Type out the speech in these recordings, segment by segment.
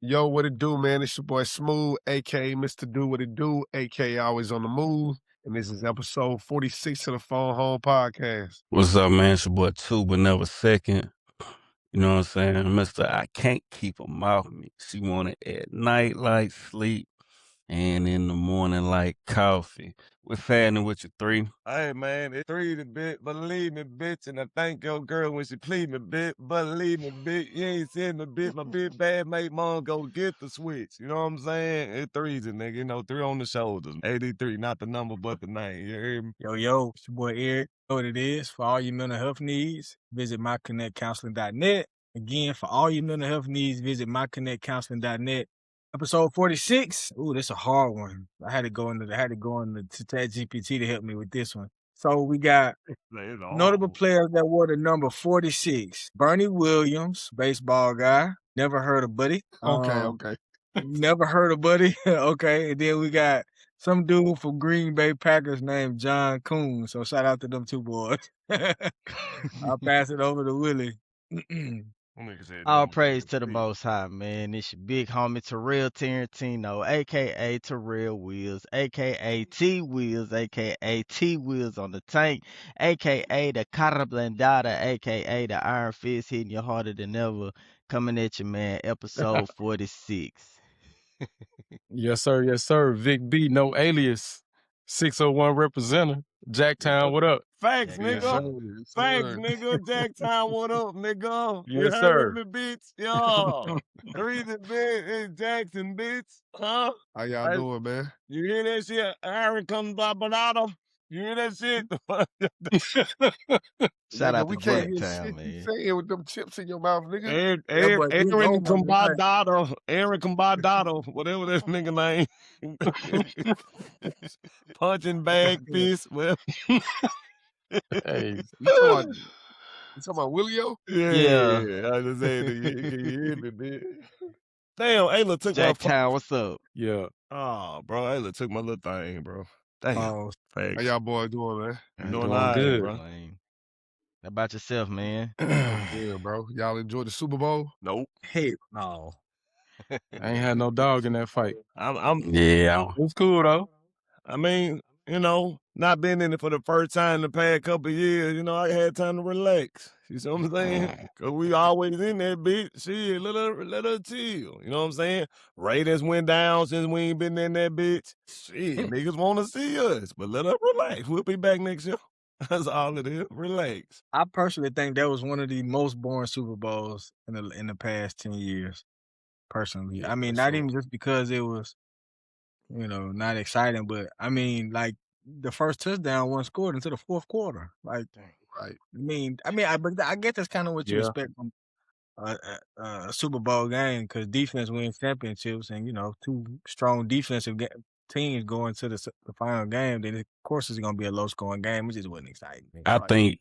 Yo, what it do, man? It's your boy Smooth, aka Mr. Do What It Do, aka Always on the Move. And this is episode 46 of the Phone Home Podcast. What's up, man? It's your boy Two, but never second. You know what I'm saying? Mister, I can't keep them off me. She want it at night like sleep and in the morning like coffee. What's happening with you, three? Hey, man, it's three the bit, believe me, bitch, and I thank your girl when she plead me, bitch, believe me, bitch, you ain't seen the bitch, my big bad mate mom go get the switch, you know what I'm saying? It's threes, nigga, you know, three on the shoulders, 83, not the number, but the name, you hear me? Yo, it's your boy Eric. You know what it is. For all your mental health needs, visit myconnectcounseling.net. Again, for all your mental health needs, visit myconnectcounseling.net. Episode 46. Ooh, that's a hard one. I had to go into ChatGPT to help me with this one. So we got notable players that wore the number 46. Bernie Williams, baseball guy. Never heard of Buddy. Okay. Never heard of Buddy. Okay. And then we got some dude from Green Bay Packers named John Coon. So shout out to them two boys. I'll pass it over to Willie. All praise to the Most High, man. It's your big homie Terrell Tarantino, a.k.a. Terrell Wheels, a.k.a. T Wheels, a.k.a. T Wheels on the tank, a.k.a. the Cara Blendada, a.k.a. the Iron Fist hitting you harder than ever. Coming at you, man. Episode 46. Yes, sir. Vic B, no alias. 601 representative. Jacktown, what up? Facts, Yes, nigga. Facts, nigga. Jacktown, what up, nigga? Yes, you sir. heard me, bitch? Yo. Three the bit is Jackson, bitch. Huh? How y'all doing, man? You hear that shit? Aaron comes by Bernardo. You hear that shit? Shout Nigga, out we to can't hear Jacktown, shit you man. saying with them chips in your mouth, nigga. Aaron Combadado. Aaron Combadado. Whatever that nigga name. Punching bag fist. Well. Hey. You talking about Willio? Yeah. I just said, can you hear me, bitch? Damn, Ayla took Jacktown, what's up? Yeah. Oh, bro, Ayla took my little thing, bro. Damn. How y'all boys doing, man? You doing Doing all right, good. bro? How about yourself, man? Good, bro. Y'all enjoyed the Super Bowl? Nope. Hey, no. I ain't had no dog in that fight. Yeah. It was cool, though. I mean, you know, not been in it for the first time the past couple of years, you know, I had time to relax. You see what I'm saying? Because we always in that bitch. Shit, let her chill. You know what I'm saying? Ratings went down since we ain't been in that bitch. Shit, niggas want to see us, but let her relax. We'll be back next year. That's all it is. Relax. I personally think that was one of the most boring Super Bowls in the past 10 years. Personally. I mean, not even just because it was, not exciting, but I mean, like the first touchdown wasn't scored until the fourth quarter. Like, right. I guess that's kind of what you expect from a Super Bowl game, because defense wins championships, and two strong defensive teams going to the final game. Then of course it's gonna be a low scoring game. It just wasn't exciting. I think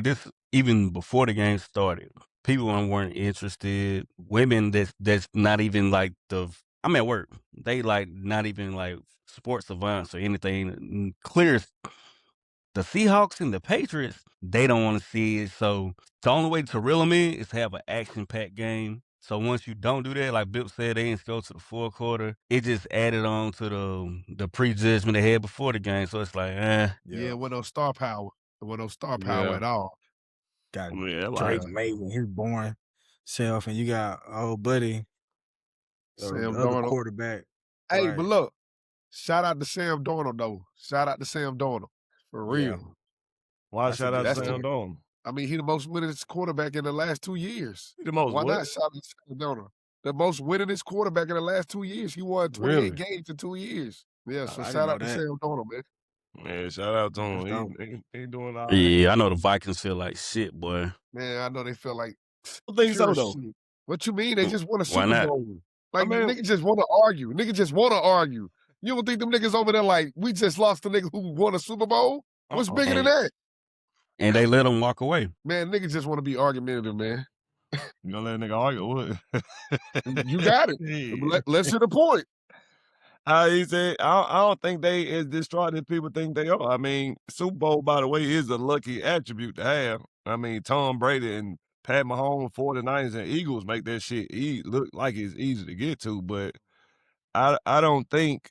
this, even before the game started, people weren't interested. Women that's not even like I'm at work. They like not even like sports savants or anything. Clear the Seahawks and the Patriots, they don't want to see it. So the only way to reel them in is to have an action-packed game. So once you don't do that, like Bill said, they didn't go to the fourth quarter. It just added on to the prejudgment they had before the game. So it's like, Yeah, it wasn't no star power. It wasn't no star power at all. Got Drake Mason, his boring self, and you got old buddy, Sam the other Darnold. quarterback. Hey, Right. but look, shout out to Sam Darnold, though. Shout out to Sam Darnold. For real. Why shout out to Sam Darnold? I mean, he the most winningest quarterback in the last 2 years. The most Why what? not shout out to Sam Darnold? The most winningest quarterback in the last 2 years. He won 28 games in 2 years. Yeah, so shout out to Sam Darnold, man. Man, shout out to him. He doing all right. Yeah, I know the Vikings feel like shit, boy. Man, I know they feel like I think so, though. shit. What you mean? They just won a Why Super not? Bowl. Like, niggas just want to argue. Niggas just want to argue. You don't think them niggas over there like, we just lost the nigga who won a Super Bowl? What's bigger than that? And they let them walk away. Man, niggas just want to be argumentative, man. You gonna let a nigga argue? What? You got it. Let's hit the point. He said, I don't think they as distraught as people think they are. I mean, Super Bowl, by the way, is a lucky attribute to have. I mean, Tom Brady and Pat Mahomes, 49ers, and Eagles make that shit look like it's easy to get to, but I don't think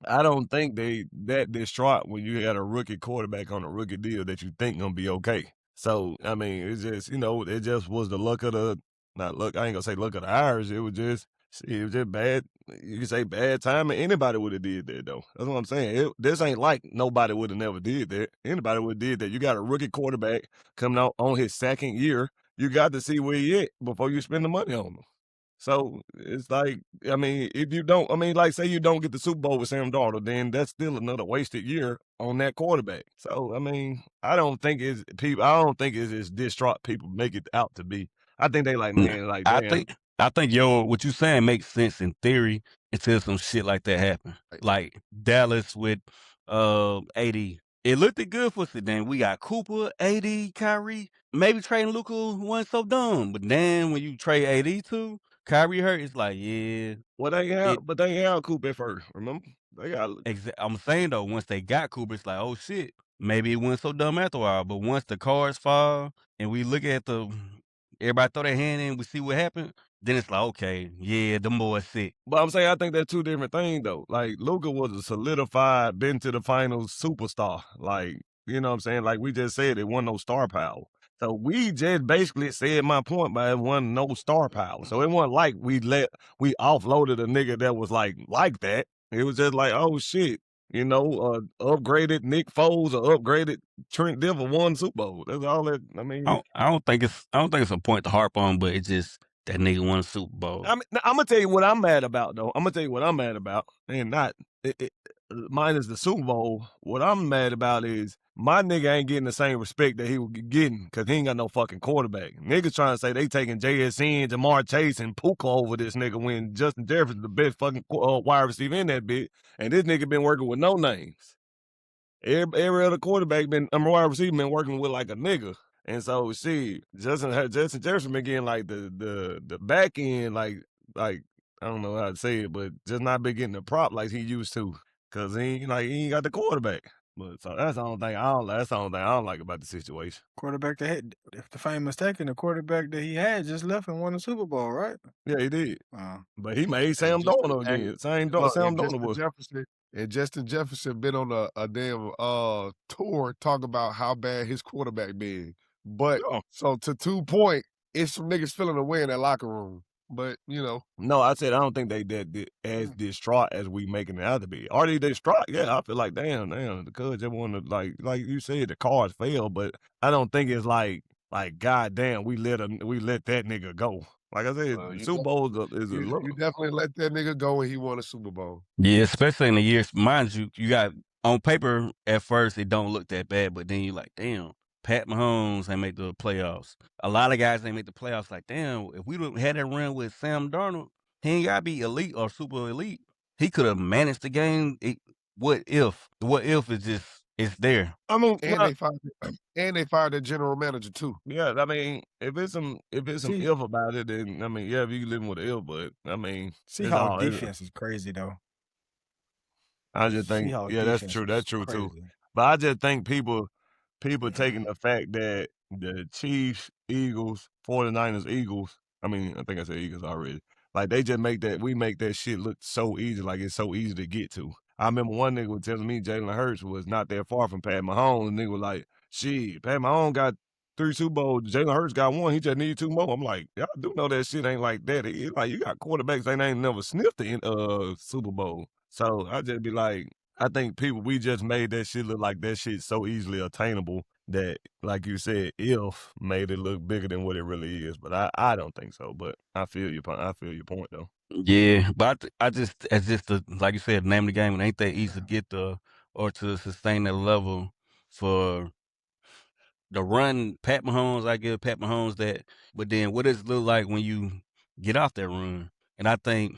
they that distraught when you got a rookie quarterback on a rookie deal that you think gonna be okay. So I mean, it's just it just was the luck of the not luck. I ain't gonna say luck of the Irish. It was just bad. You can say bad timing. Anybody would have did that though. That's what I'm saying. This ain't like nobody would have never did that. Anybody would have did that. You got a rookie quarterback coming out on his second year. You got to see where he at before you spend the money on him. So it's like, I mean, if you don't, I mean, like say you don't get the Super Bowl with Sam Darnold, then that's still another wasted year on that quarterback. So I mean, I don't think it's as distraught people make it out to be. I think they like, man, like I damn. think what you saying makes sense in theory until some shit like that happen. Like Dallas with AD. It looked good for us. Then we got Cooper, AD, Kyrie. Maybe trading Luka wasn't so dumb. But then when you trade AD to Kyrie hurt, it's like, yeah. Well, they ain't have Cooper at first, remember? They got I'm saying though, once they got Cooper, it's like, oh shit, maybe it wasn't so dumb after a while. But once the cards fall and we look at everybody throw their hand in, we see what happened, then it's like, okay, yeah, them boys sick. But I'm saying I think they're two different things though. Like Luka was a solidified, been to the finals superstar. Like, you know what I'm saying? Like we just said, it wasn't no star power. So we just basically said my point by it wasn't no star power. So it wasn't like we offloaded a nigga that was like that. It was just like, oh shit, upgraded Nick Foles or upgraded Trent Dilfer won Super Bowl. That's all that. I mean, I don't think it's a point to harp on, but it's just that nigga won a Super Bowl. I'm gonna tell you what I'm mad about though. I'm gonna tell you what I'm mad about, and not minus the Super Bowl. What I'm mad about is my nigga ain't getting the same respect that he was getting because he ain't got no fucking quarterback. Niggas trying to say they taking JSN, Jamar Chase, and Puka over this nigga when Justin Jefferson's the best fucking wide receiver in that bitch, and this nigga been working with no names. Every other quarterback wide receiver been working with like a nigga. And so Justin Jefferson been getting like the back end, like I don't know how to say it, but just not been getting the prop like he used to. Cause he ain't got the quarterback. But so that's the only thing I don't like about the situation. Quarterback that had, if the fame mistaken, the quarterback that he had just left and won the Super Bowl, right? Yeah, he did. But he made Sam Darnold again. Sam Darnold was. And Justin Jefferson been on a damn tour talking about how bad his quarterback been. But so to 2 point, it's some niggas feeling away in that locker room. But no, I said I don't think they as distraught as we making it out to be. Are they distraught? Yeah, I feel like damn, the Cubs just want to like you said the cards failed, but I don't think it's like goddamn we let that nigga go. Like I said, Super Bowl is a look. You definitely let that nigga go when he won a Super Bowl. Yeah, especially in the years, mind you got on paper at first it don't look that bad, but then you like, damn, Pat Mahomes ain't make the playoffs. A lot of guys ain't make the playoffs. Like, damn, if we had that run with Sam Darnold, he ain't gotta be elite or super elite. He could have managed the game. What if? What if is just it's there? I mean, and they fired the general manager too. Yeah, I mean, if it's some if about it, then I mean, yeah, if you living with the if, but I mean, Seahawks defense is crazy though. I just think, yeah, that's true too. But I just think people taking the fact that the Chiefs, Eagles, 49ers, Eagles, I mean, I think I said Eagles already. Like they just make that shit look so easy, like it's so easy to get to. I remember one nigga was telling me Jalen Hurts was not that far from Pat Mahomes, and nigga was like, shit, Pat Mahomes got 3 Super Bowls, Jalen Hurts got 1, he just need 2 more. I'm like, y'all do know that shit ain't like that. It's like you got quarterbacks that ain't never sniffed the Super Bowl. So I just be like, I think we just made that shit look like that shit so easily attainable that, like you said, if made it look bigger than what it really is. But I don't think so. But I feel your point though. Yeah, but it's just like you said, name of the game. It ain't that easy to get or to sustain that level for the run. Pat Mahomes, I give Pat Mahomes that. But then what does it look like when you get off that run? And I think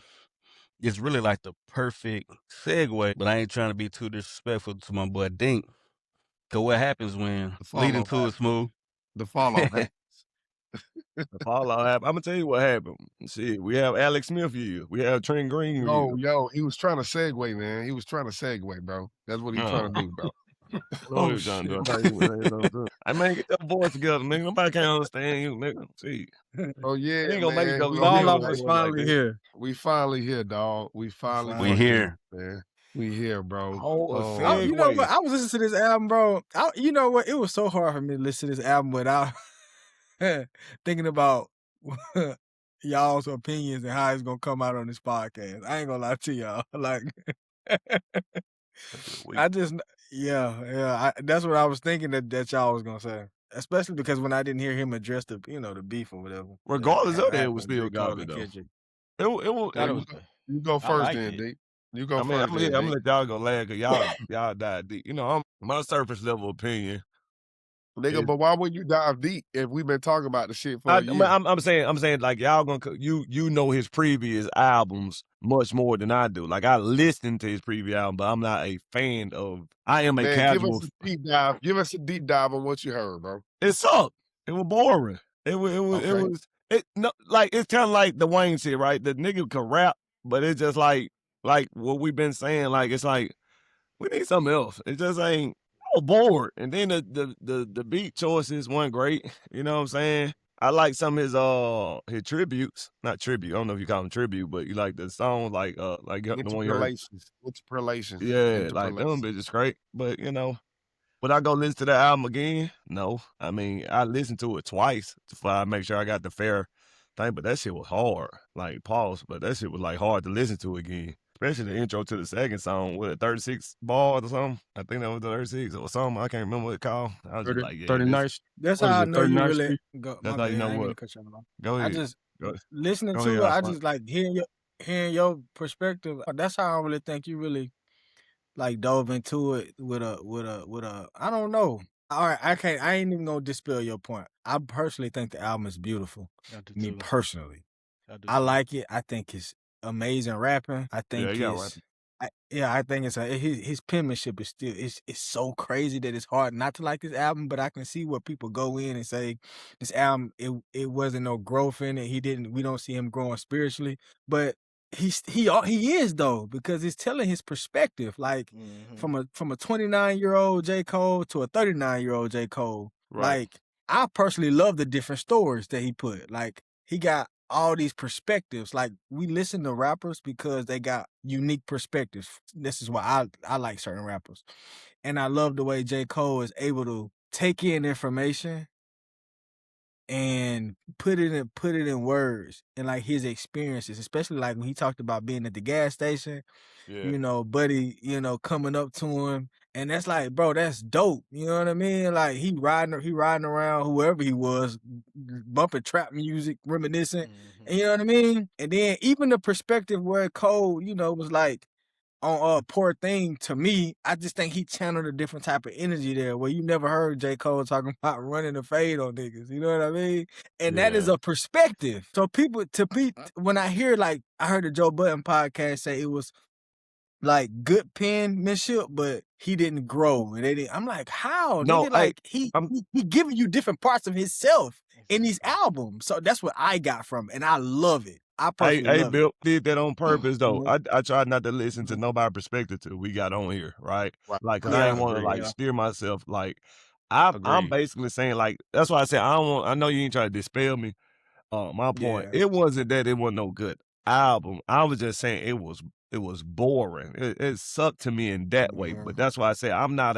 it's really like the perfect segue, but I ain't trying to be too disrespectful to my boy Dink. Cause what happens when leading to a smooth? The fall off happens. The fall off happens. I'm gonna tell you what happened. Shit, we have Alex Smith here. We have Trent Green here. Yo, he was trying to segue, man. He was trying to segue, bro. That's what he was trying to do, bro. Oh, shit. I man, get that voice together, nigga. Nobody can't understand you, nigga. See. Oh yeah, Ain't gonna make each man. other We go here, deal Fall off with is it man. like finally that. here. We finally here, dog. We finally finally We fucking here. man. We here, bro. Oh, You know segue. what? I was listening to this album, bro. You know what? It was so hard for me to listen to this album without thinking about y'all's opinions and how it's gonna come out on this podcast. I ain't gonna lie to y'all. Like, I just, that's what I was thinking that y'all was gonna say. Especially because when I didn't hear him address the beef or whatever. Regardless of that, it happened was with still Darrell good and though. Kendrick. It was. Thought it was You go I first liked then, it. D. You go I mean, first I'm then, gonna D. let y'all go last because y'all dive deep. You know, my surface level opinion. Nigga, but why would you dive deep if we've been talking about the shit for a year? I'm saying like y'all gonna you know his previous albums much more than I do. Like I listened to his previous album, but I'm not a fan of. I am a Man, casual. give us a deep dive. Give us a deep dive on what you heard, bro. It sucked. It was boring. It was like it's kind of like the Wayne shit, right? The nigga can rap, but it's just like what we've been saying. Like it's like we need something else. It just ain't. I was bored, and then the beat choices weren't great. You know what I'm saying? I like some of his tributes, not tribute. I don't know if you call them tribute, but you like the song like the one you heard. Interpolations. Yeah, like them bitches great. But you know, would I go listen to that album again? No. I mean, I listened to it twice to make sure I got the fair thing, but that shit was hard. Like, pause, but that shit was like hard to listen to again. Especially the intro to the second song with 36 bars or something. I think that was the 36 or something. I can't remember what it called. I was 30, just like, yeah. 39th. That's how I know you 39th really Street? go. That's My how you bad, know I ain't mean to what. cut you off. Go ahead. I just Go listening go to ahead, it. I Osman. just like hearing your perspective. That's how I really think you really like dove into it with a. I don't know. All right, I ain't even gonna dispel your point. I personally think the album is beautiful. I do Me too. personally, I I like it. I think it's amazing rapping. I think he got it's. I think it's his penmanship is still it's so crazy that it's hard not to like this album, but I can see where people go in and say this album it wasn't no growth in it. We don't see him growing spiritually, but he is though because it's telling his perspective like from a 29-year-old J. Cole to a 39-year-old J. Cole. Right. Like I personally love the different stories that he put. Like he got all these perspectives. Like we listen to rappers because they got unique perspectives. This is why I like certain rappers. And I love the way J. Cole is able to take in information and put it in words and like his experiences, especially like when he talked about being at the gas station, you know, buddy, you know, coming up to him. And that's like, bro, that's dope. You know what I mean? Like he riding around whoever he was, bumping trap music, reminiscent. And you know what I mean? And then even the perspective where Cole, you know, was like on Poor Thing, to me, I just think he channeled a different type of energy there where you never heard J. Cole talking about running the fade on niggas. You know what I mean? And that is a perspective. So when I hear like I heard the Joe Budden podcast say it was like good penmanship, but he didn't grow. And I'm like, how? No, nigga, like he giving you different parts of himself in these albums. So that's what I got from it. And I love it. I personally love Bill did that on purpose though. Mhm. I tried not to listen to nobody's perspective till we got on here, right? Right. Like, cause I ain't want to like steer myself. Like, I'm basically saying like that's why I said I know you ain't trying to dispel me. My point, it wasn't that it wasn't no good album. I was just saying it was boring. It sucked to me in that way. But that's why I say I'm not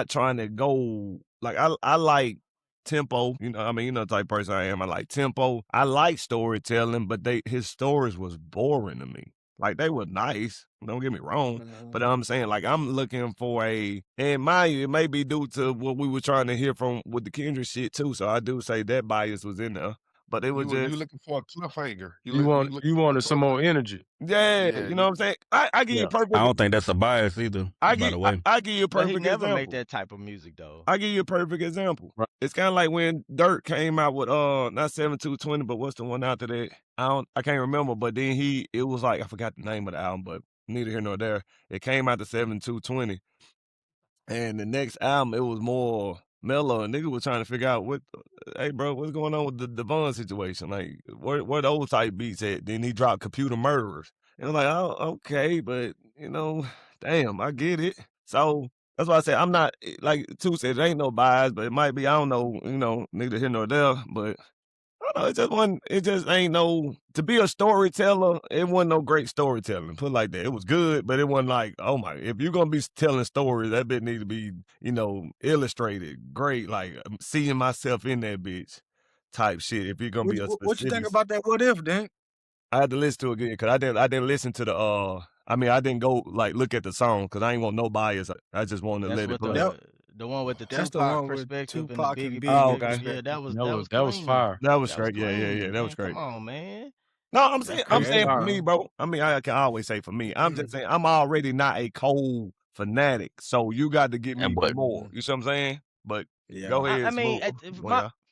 trying to go like I like tempo, you know. I mean, you know the type of person I am. I like tempo. I like storytelling, but his stories was boring to me. Like they were nice, don't get me wrong, but I'm saying like I'm looking for and mind you, it may be due to what we were trying to hear from with the Kendrick shit too. So I do say that bias was in there, but it was You just looking for a cliffhanger. You wanted some more energy. yeah, you know what I'm saying. I give you a perfect. I don't think that's a bias either. By the way, I give you a But perfect he never example. make that type of music though. I give you a perfect example. Right. It's kind of like when Dirt came out with not 7220, but what's the one after that? I can't remember. But then it was like I forgot the name of the album, but neither here nor there. It came out to 7220, and the next album it was more mellow. And nigga was trying to figure out hey bro, what's going on with the Devon situation? Like where those type beats at? Then he dropped Computer Murderers, and I'm like, oh okay, but you know, damn, I get it. So That's why I said I'm not, like Two said, there ain't no bias, but it might be, I don't know, neither here nor there, but I don't know, it just ain't no, to be a storyteller, it wasn't no great storytelling, put it like that. It was good, but it wasn't like, oh my, if you're going to be telling stories, that bit need to be, illustrated, great, like seeing myself in that bitch type shit, if you're going to be a specific. What you think about that What If, Dan? I had to listen to it again, because I didn't listen to the, I didn't go, like, look at the song, because I ain't want no bias. I just wanted to let it play. The one with the That's Tupac the one perspective with Tupac and the and Biggie. Oh, okay. Yeah, that was that was clean. fire. That was straight. Yeah. That was great. Come on, man. No, I'm saying for me, fire. bro. I mean, I can always say for me. I'm just saying I'm already not a Cole fanatic, so you got to give me more. You see what I'm saying? But go ahead.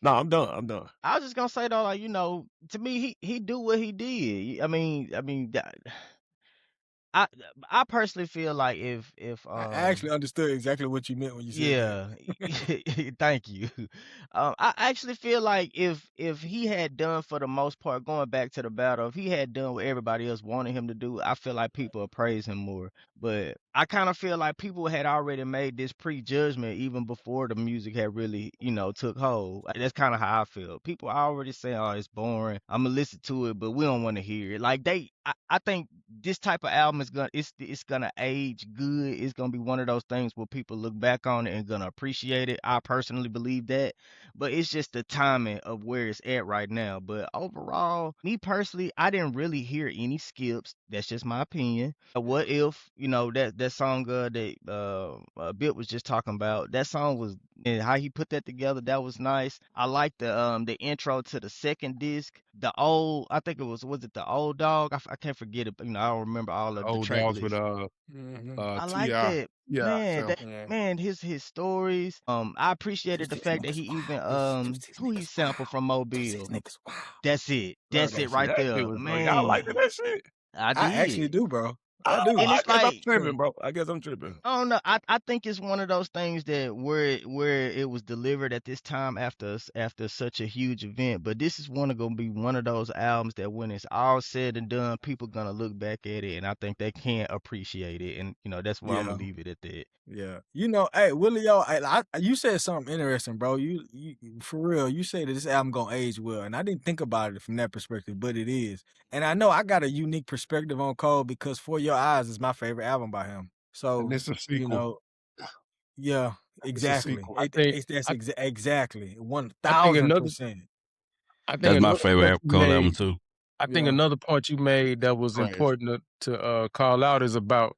No, I'm done. I was just gonna say though, like, to me, he do what he did. I mean, I personally feel like if I actually understood exactly what you meant when you said yeah, thank you. I actually feel like if he had done, for the most part, going back to the battle, if he had done what everybody else wanted him to do, I feel like people would praise him more. But I kind of feel like people had already made this prejudgment even before the music had really, took hold. Like, that's kind of how I feel. People are already saying, "Oh, it's boring. I'm gonna listen to it, but we don't want to hear it." Like I think this type of album is it's gonna age good. It's gonna be one of those things where people look back on it and gonna appreciate it. I personally believe that, but it's just the timing of where it's at right now. But overall, me personally, I didn't really hear any skips. That's just my opinion. What If, that song that Bit was just talking about, that song was, and how he put that together, that was nice. I like the intro to the second disc. I think was it the Old Dog? I can't forget it, but I don't remember all of the Old track Dogs lists. with I like T.I. that. Yeah, Man, his stories. I appreciated the fact that he even who he sampled from Mobile. That's it. That's it right there, man. Y'all like that shit? I did. I actually do, bro. I do. And it's I'm tripping, bro. I guess I'm tripping. I don't know. I think it's one of those things that where it was delivered at this time after such a huge event. But this is gonna be one of those albums that when it's all said and done, people gonna look back at it, and I think they can appreciate it. And that's why I'm gonna leave it at that. Yeah. Hey, Willie, you said something interesting, bro. You for real, you said that this album gonna age well, and I didn't think about it from that perspective, but it is. And I know I got a unique perspective on Cole because For Your Eyes is my favorite album by him. So, and it's a sequel. Yeah, exactly. Exactly 1,000%. I think that's my favorite Cole album too. I think another point you made that was important to call out is about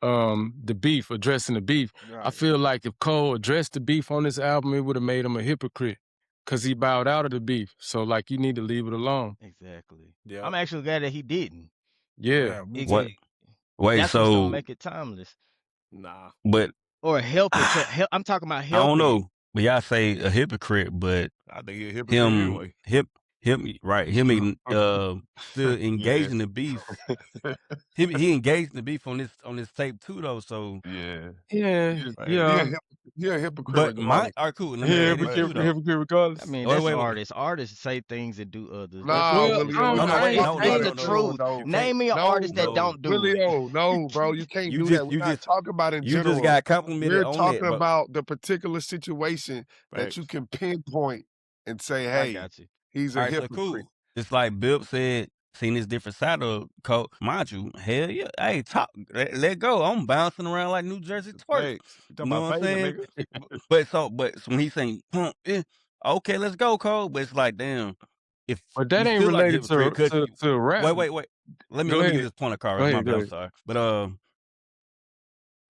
the beef, addressing the beef. Right. I feel like if Cole addressed the beef on this album, it would have made him a hypocrite because he bowed out of the beef. So, like, you need to leave it alone. Exactly. Yeah. I'm actually glad that he didn't. Yeah. What? Wait, that's so what's gonna make it timeless. Nah. But or help it to help. I'm talking about help. I don't know. But y'all say a hypocrite, but I think he's a hypocrite anyway. Him still engaged in the beef. He engaged in the beef on this tape too, though. So yeah. He a hypocrite. But all right, cool. Let me say this too, though. Hypocrite regardless. I mean, that's artists. Artists say things and do others. It's the truth. Name me an artist that don't do it. No, bro, you can't do that. We're not talking about in general. You just got complimented on it. We're talking about the particular situation that you can pinpoint and say, hey, he's a hypocrite. So cool. It's like Bill said, seen this different side of Cole. Mind you, hell yeah. Hey, let go. I'm bouncing around like New Jersey twerk. You know what I'm saying? But when he's saying, okay, let's go, Cole. But it's like, damn. But that ain't related to rap. Wait. Let me get this point across. I'm sorry. But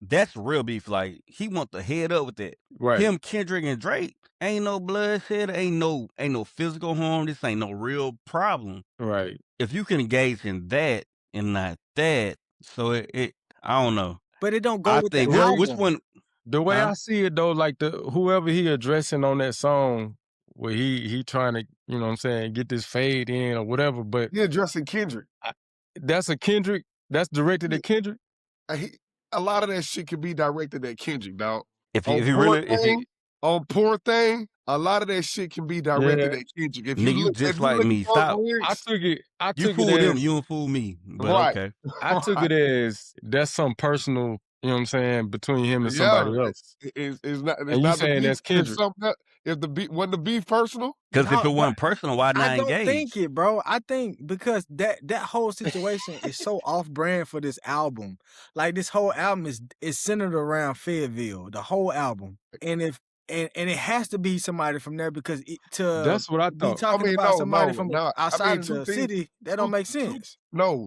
that's real beef. Like, he want to head up with that. Right. Him, Kendrick, and Drake, ain't no bloodshed, ain't no physical harm. This ain't no real problem. Right. If you can engage in that and not that, so it I don't know. But it don't go with that. Which one? The way I see it though, like whoever he addressing on that song, where he trying to, you know what I'm saying, get this fade in or whatever, but he addressing Kendrick. That's a Kendrick. That's directed at Kendrick. A lot of that shit can be directed at Kendrick, dog. On Poor Thing, a lot of that shit can be directed at Kendrick. If you just like me, stop. Lyrics, I took you fool them, you don't fool me. But okay. I took it as that's some personal You know what I'm saying? Between him and somebody else. It's not. It's And you not the saying beef. that's Kendrick? If the beef wasn't the beef personal. Because if it wasn't personal, why not I don't engage? think it, bro. I think because that whole situation is so off brand for this album. Like this whole album is centered around Fayetteville, the whole album. And if and it has to be somebody from there because That's what I be thought. talking about somebody from no. outside of the city, that don't make sense.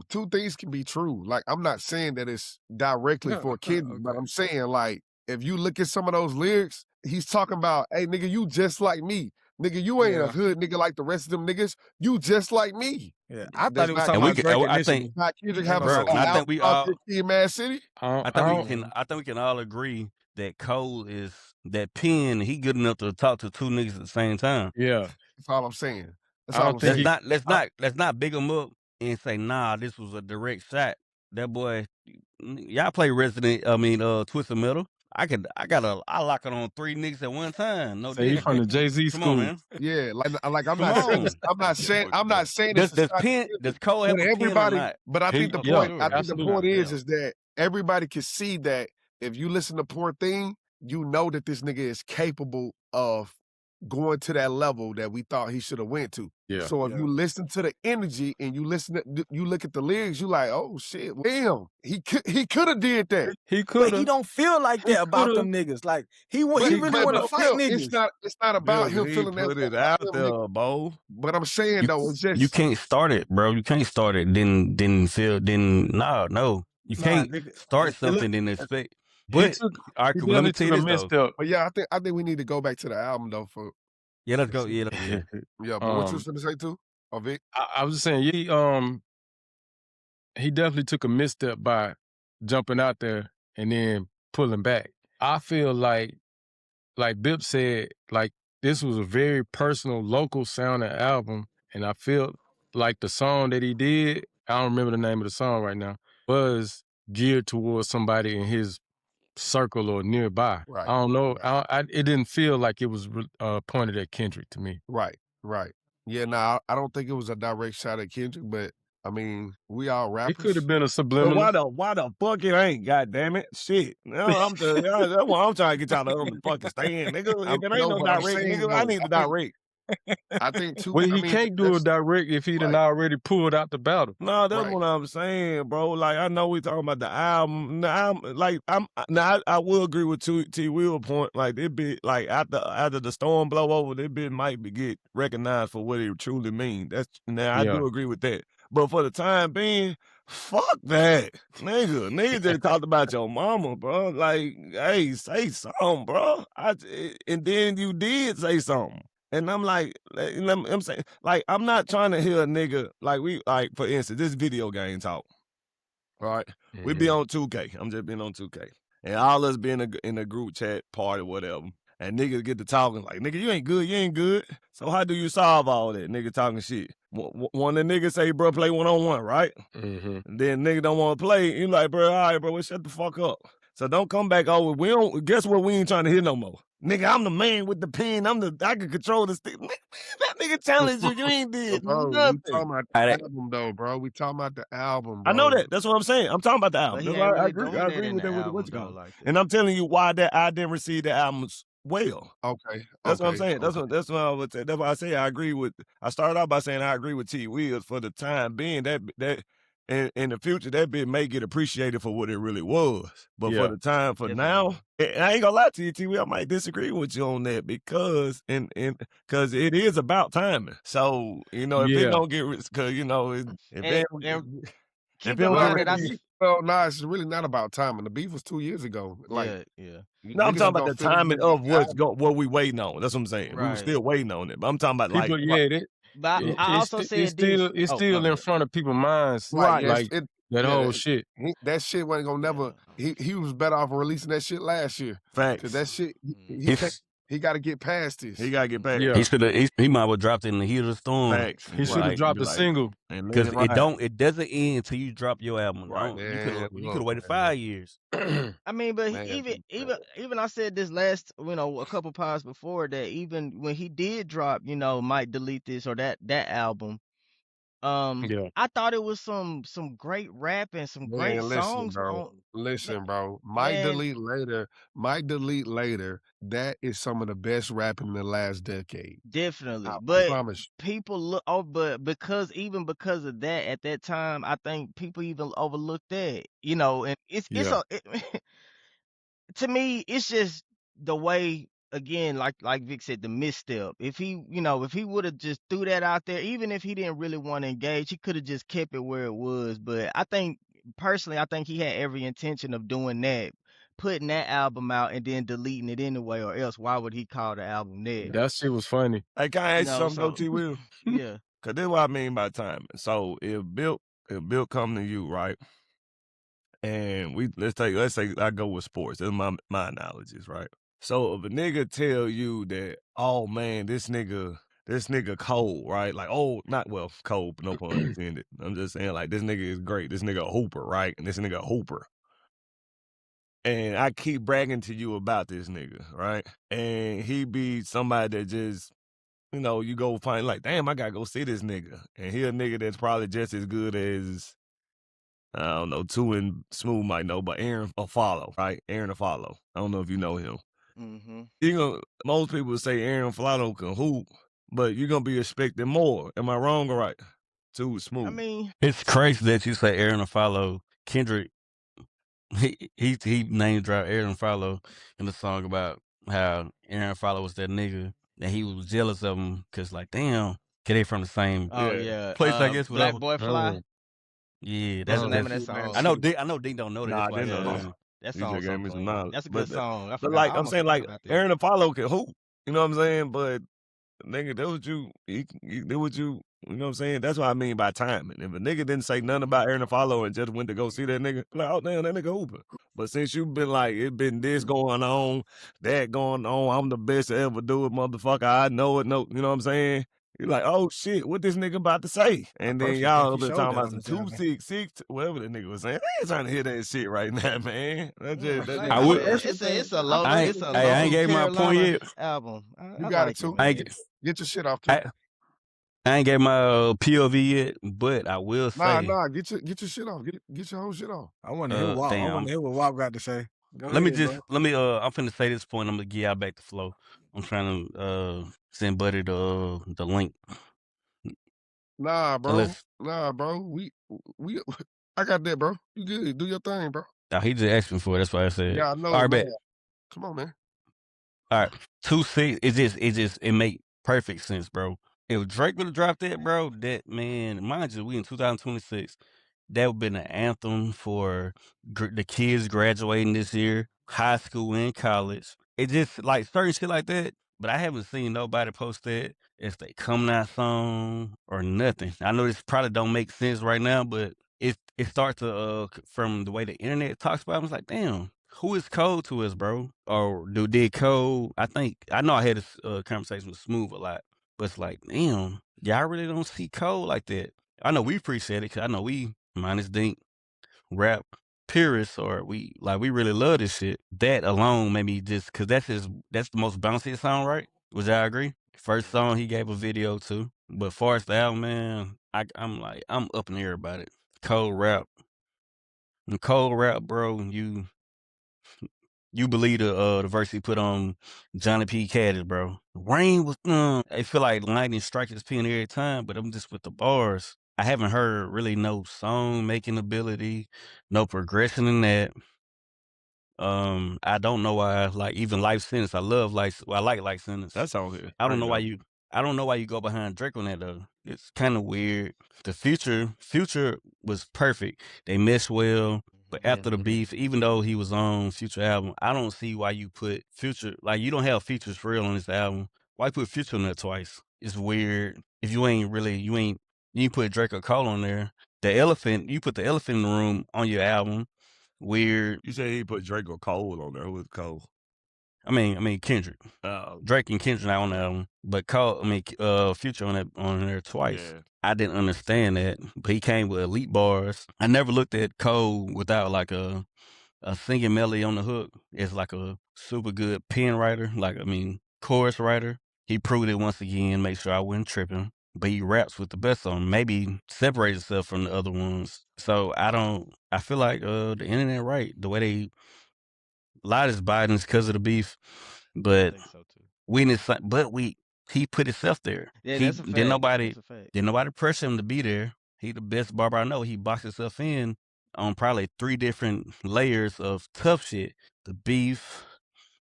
Two things can be true. Like I'm not saying that it's directly for Kendrick, but I'm saying like if you look at some of those lyrics, he's talking about, hey nigga, you just like me. Nigga, you ain't a hood nigga like the rest of them niggas. You just like me. Yeah, I thought it was talking about Drake initially. I think we all. Mad City. I think we can all agree that Cole is that pen. He good enough to talk to two niggas at the same time. Yeah, that's all I'm saying. Let's not big him up and say, nah, this was a direct shot. That boy, y'all play Twisted Metal. I lock it on 3 niggas at one time. No, he from the Jay-Z school. Come on, man. Yeah, like I'm not saying this. I'm not saying this. Does Cole have a pen or not? But I think the point. I think the point is that everybody can see that if you listen to Poor Thing, you know that this nigga is capable of going to that level that we thought he should have went to. Yeah. So if you listen to the energy and you look at the lyrics, you like, oh shit, damn, he could have did that. He could. But he don't feel like that about them niggas. Like he really want to fight niggas. It's not about him feeling that. Put it out there, Bo. But I'm saying though, it's just you can't start it, bro. You can't start it. No. You can't start something and expect. But all right, let me tell you this though. But yeah, I think we need to go back to the album though. Let's go. Yeah. Yeah, but what you was gonna say too? Oh, Vic? I was just saying, he definitely took a misstep by jumping out there and then pulling back. I feel like Bip said, like this was a very personal, local sounding album, and I feel like the song that he did, I don't remember the name of the song right now, was geared towards somebody in his circle or nearby. Right. I don't know. Right. It didn't feel like it was pointed at Kendrick to me. Right. Yeah, I don't think it was a direct shot at Kendrick, but I mean, we all rappers. It could have been a subliminal. But why the fuck it ain't? God damn it, shit. No, that's what I'm trying to get y'all to fucking stand, nigga. If it ain't no direct, nigga, I need the direct. I think too. Well, he can't do a direct if he done already pulled out the battle. No, that's what I'm saying, bro. Like I know we talking about the album. I will agree with T. Will point. Like it be like after the storm blow over, this bit might get recognized for what it truly means. I do agree with that. But for the time being, fuck that, nigga. Nigga just talked about your mama, bro. Like, hey, say something, bro. And then you did say something. And I'm like, I'm saying, like, I'm not trying to hear a nigga, like, for instance, this video game talk, right? Mm-hmm. We be on 2K. I'm just being on 2K. And all us be in a group chat party, whatever. And niggas get to talking like, nigga, you ain't good. So how do you solve all that? Nigga talking shit. One of the niggas say, bro, play one-on-one, right? Mm-hmm. And then nigga don't want to play. You like, bro, all right, bro, well, shut the fuck up. So don't come back over. Guess what? We ain't trying to hear no more. Nigga, I'm the man with the pen. I can control the stick. That nigga challenge you. You ain't did bro, nothing. We talking about the album, though, bro. We talking about the album, bro. I know that. That's what I'm saying. I'm talking about the album. I agree with that with what you got. Like and I'm telling you why that I didn't receive the albums well. Okay. That's what I'm saying. That's what I would say. That's why I say I agree with. I started out by saying I agree with T. Wills for the time being. That in the future, that bit may get appreciated for what it really was. But for the time, now, and I ain't gonna lie to you, T. Will, I might disagree with you on that because because it is about timing. So if it don't get, because it's really not about timing. The beef was 2 years ago. Like, No, I'm talking about the timing of what we waiting on. That's what I'm saying. Right. We were still waiting on it. But I'm talking about people, but I also said it's still in front of people's minds, right? Like that whole shit. That shit wasn't gonna never. He was better off releasing that shit last year. Facts. Because that shit, he got to get past this. He got to get past. Yeah. He might have dropped it in the heat of the storm. Facts. He should have dropped a single. Because it doesn't end until you drop your album. Right. You could have waited 5 years. I mean, but even I said this last, a couple pods before that. Even when he did drop, might delete this or that album. I thought it was some great rap and some great Man, listen, songs bro. on. Listen, bro. Might Man, delete later. Might delete later. That is some of the best rapping in the last decade. definitely. I But promise. people look but because of that at that time, I think people even overlooked that. You know, and it's to me, it's just the way again, like Vic said, the misstep. If he, if he would have just threw that out there, even if he didn't really want to engage, he could have just kept it where it was. But I think personally, I think he had every intention of doing that, putting that album out and then deleting it anyway, or else why would he call the album that? That shit was funny. Hey, can I You ask you know, something though, so T. Will? yeah. Cause this is what I mean by timing. So if Bill come to you, right? And let's say I go with sports. This is my analogies, right? So if a nigga tell you that, oh man, this nigga cold, right? Like, oh, not well, cold, no pun intended. I'm just saying, like, this nigga is great. This nigga a hooper, right? And this nigga a hooper. And I keep bragging to you about this nigga, right? And he be somebody that just, you go find like, damn, I gotta go see this nigga. And he a nigga that's probably just as good as, I don't know, Two and Smooth might know, but Aaron Affollow, right? Aaron Affollow. I don't know if you know him. Mm-hmm. Most people say Aaron Affollow can hoop, but you're gonna be expecting more. Am I wrong or right? Too Smooth. I mean, it's crazy that you say Aaron Affollow. Kendrick, he name dropped Aaron Affollow in the song about how Aaron Affollow was that nigga, and he was jealous of him because, like, damn, they from the same place, I guess. Black Boy Fly. Yeah, That's the name of that song. I know Dean don't know that. Nah, that's why I didn't know. That He song just gave me some clean. knowledge. That's a good song. I But forgot. like I I'm saying, almost like forgot about that. Aaron Apollo can hoop. You know what I'm saying? But nigga, that what you do what you know what I'm saying? That's what I mean by timing. If a nigga didn't say nothing about Aaron Apollo and just went to go see that nigga, like, oh damn, that nigga hooping. But since you've been like, it been this going on, that going on, I'm the best to ever do it, motherfucker. I know it, no, you know what I'm saying? You're like, oh shit, what this nigga about to say? And then y'all been talking about some 266, whatever the nigga was saying. I ain't trying to hear that shit right now, man. I would. It's a low I ain't gave my point yet. Album. You got it too. Get your shit off. I ain't gave my POV yet, but I will say. Nah, get your shit off. Get your whole shit off. I want to hear Walt. I want to hear what Walt got to say. I'm finna say this point. I'm gonna give y'all back the flow. I'm trying to send Buddy the link. Nah, bro. I got that, bro. You good? Do your thing, bro. Nah, he just asked me for it. That's why I said. Yeah, I know. All right, bet. Come on, man. All right, 2-6. It make perfect sense, bro. If Drake would have dropped that, bro, that man, mind you, we in 2026. That would have been an anthem for the kids graduating this year, high school and college. It just like certain shit like that. But I haven't seen nobody post that if they coming out song or nothing. I know this probably don't make sense right now, but it starts to from the way the internet talks about it, I was like, damn, who is Cole to us, bro? Or did Cole? I know I had this conversation with Smooth a lot, but it's like, damn, y'all really don't see Cole like that. I know we appreciate it because I know we minus Dink rap purists, or we really love this shit. That alone made me just because that's the most bouncy song, right? Would y'all agree? First song he gave a video to, but far as the album, man, I'm up in the air about it. Cold rap, bro. You believe the verse he put on Johnny P. Caddis, bro. Rain was I feel like lightning strikes his pen every time, but I'm just with the bars. I haven't heard really no song making ability, no progression in that. I don't know why, like, even Life Sentence. I like Life Sentence. That song here. I don't know why you go behind Drake on that though. It's kind of weird. The Future was perfect. They meshed well. But after the beef, even though he was on Future album, I don't see why you put Future, like, you don't have features for real on this album. Why put Future on that twice? It's weird. If you put Drake or Cole on there. You put the elephant in the room on your album. Weird. You say he put Drake or Cole on there. Who was Cole? I mean Kendrick. Drake and Kendrick not on the album, but Future on there twice. Yeah. I didn't understand that, but he came with elite bars. I never looked at Cole without like a singing melody on the hook. It's like a super good pen writer, chorus writer. He proved it once again. Make sure I wasn't tripping. but he raps with the best on 'em. Maybe separate himself from the other ones. So I feel like the internet right. The way they a lot is Biden's because of the beef, I but think so too. he put himself there. Yeah, He that's a fact. didn't That's a fact. nobody pressure him to be there. He the best barber I know. He boxed himself in on probably 3 different layers of tough shit. The beef,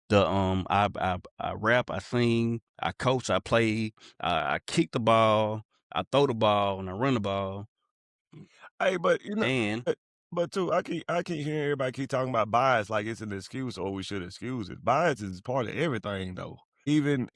the I rap, I sing, I coach, I play, I kick the ball, I throw the ball, and I run the ball. Hey, but you know, And but too, I keep hearing everybody keep talking about bias like it's an excuse or we should excuse it. Bias is part of everything though. Even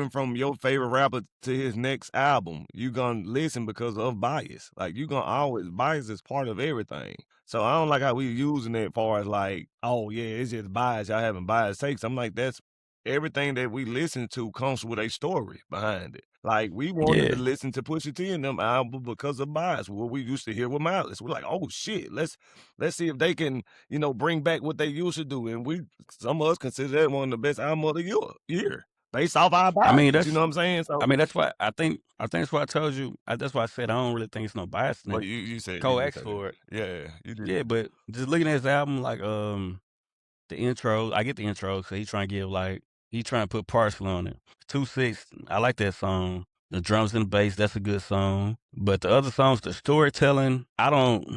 from your favorite rapper to his next album, you gonna listen because of bias. Like you gonna always bias is part of everything. So I don't like how we using it far as like, oh yeah, it's just bias. Y'all having bias takes. I'm like, that's everything that we listen to comes with a story behind it. Like we wanted to yeah, listen to Pusha T and them albums because of bias. What we used to hear with Malice. We're like, oh shit, let's see if they can, bring back what they used to do. And some of us consider that one of the best albums of the year. Based off our I mean bias. You know what I'm saying? So that's why I think that's why I told you. That's why I said I don't really think it's no bias in well, it. you said Cole you did asked say that. for it. Yeah, you did. Yeah, but just looking at his album, like the intro, I get the intro because he trying to give he trying to put parsley on it. 2-6, I like that song. The drums and bass, that's a good song. But the other songs, the storytelling, I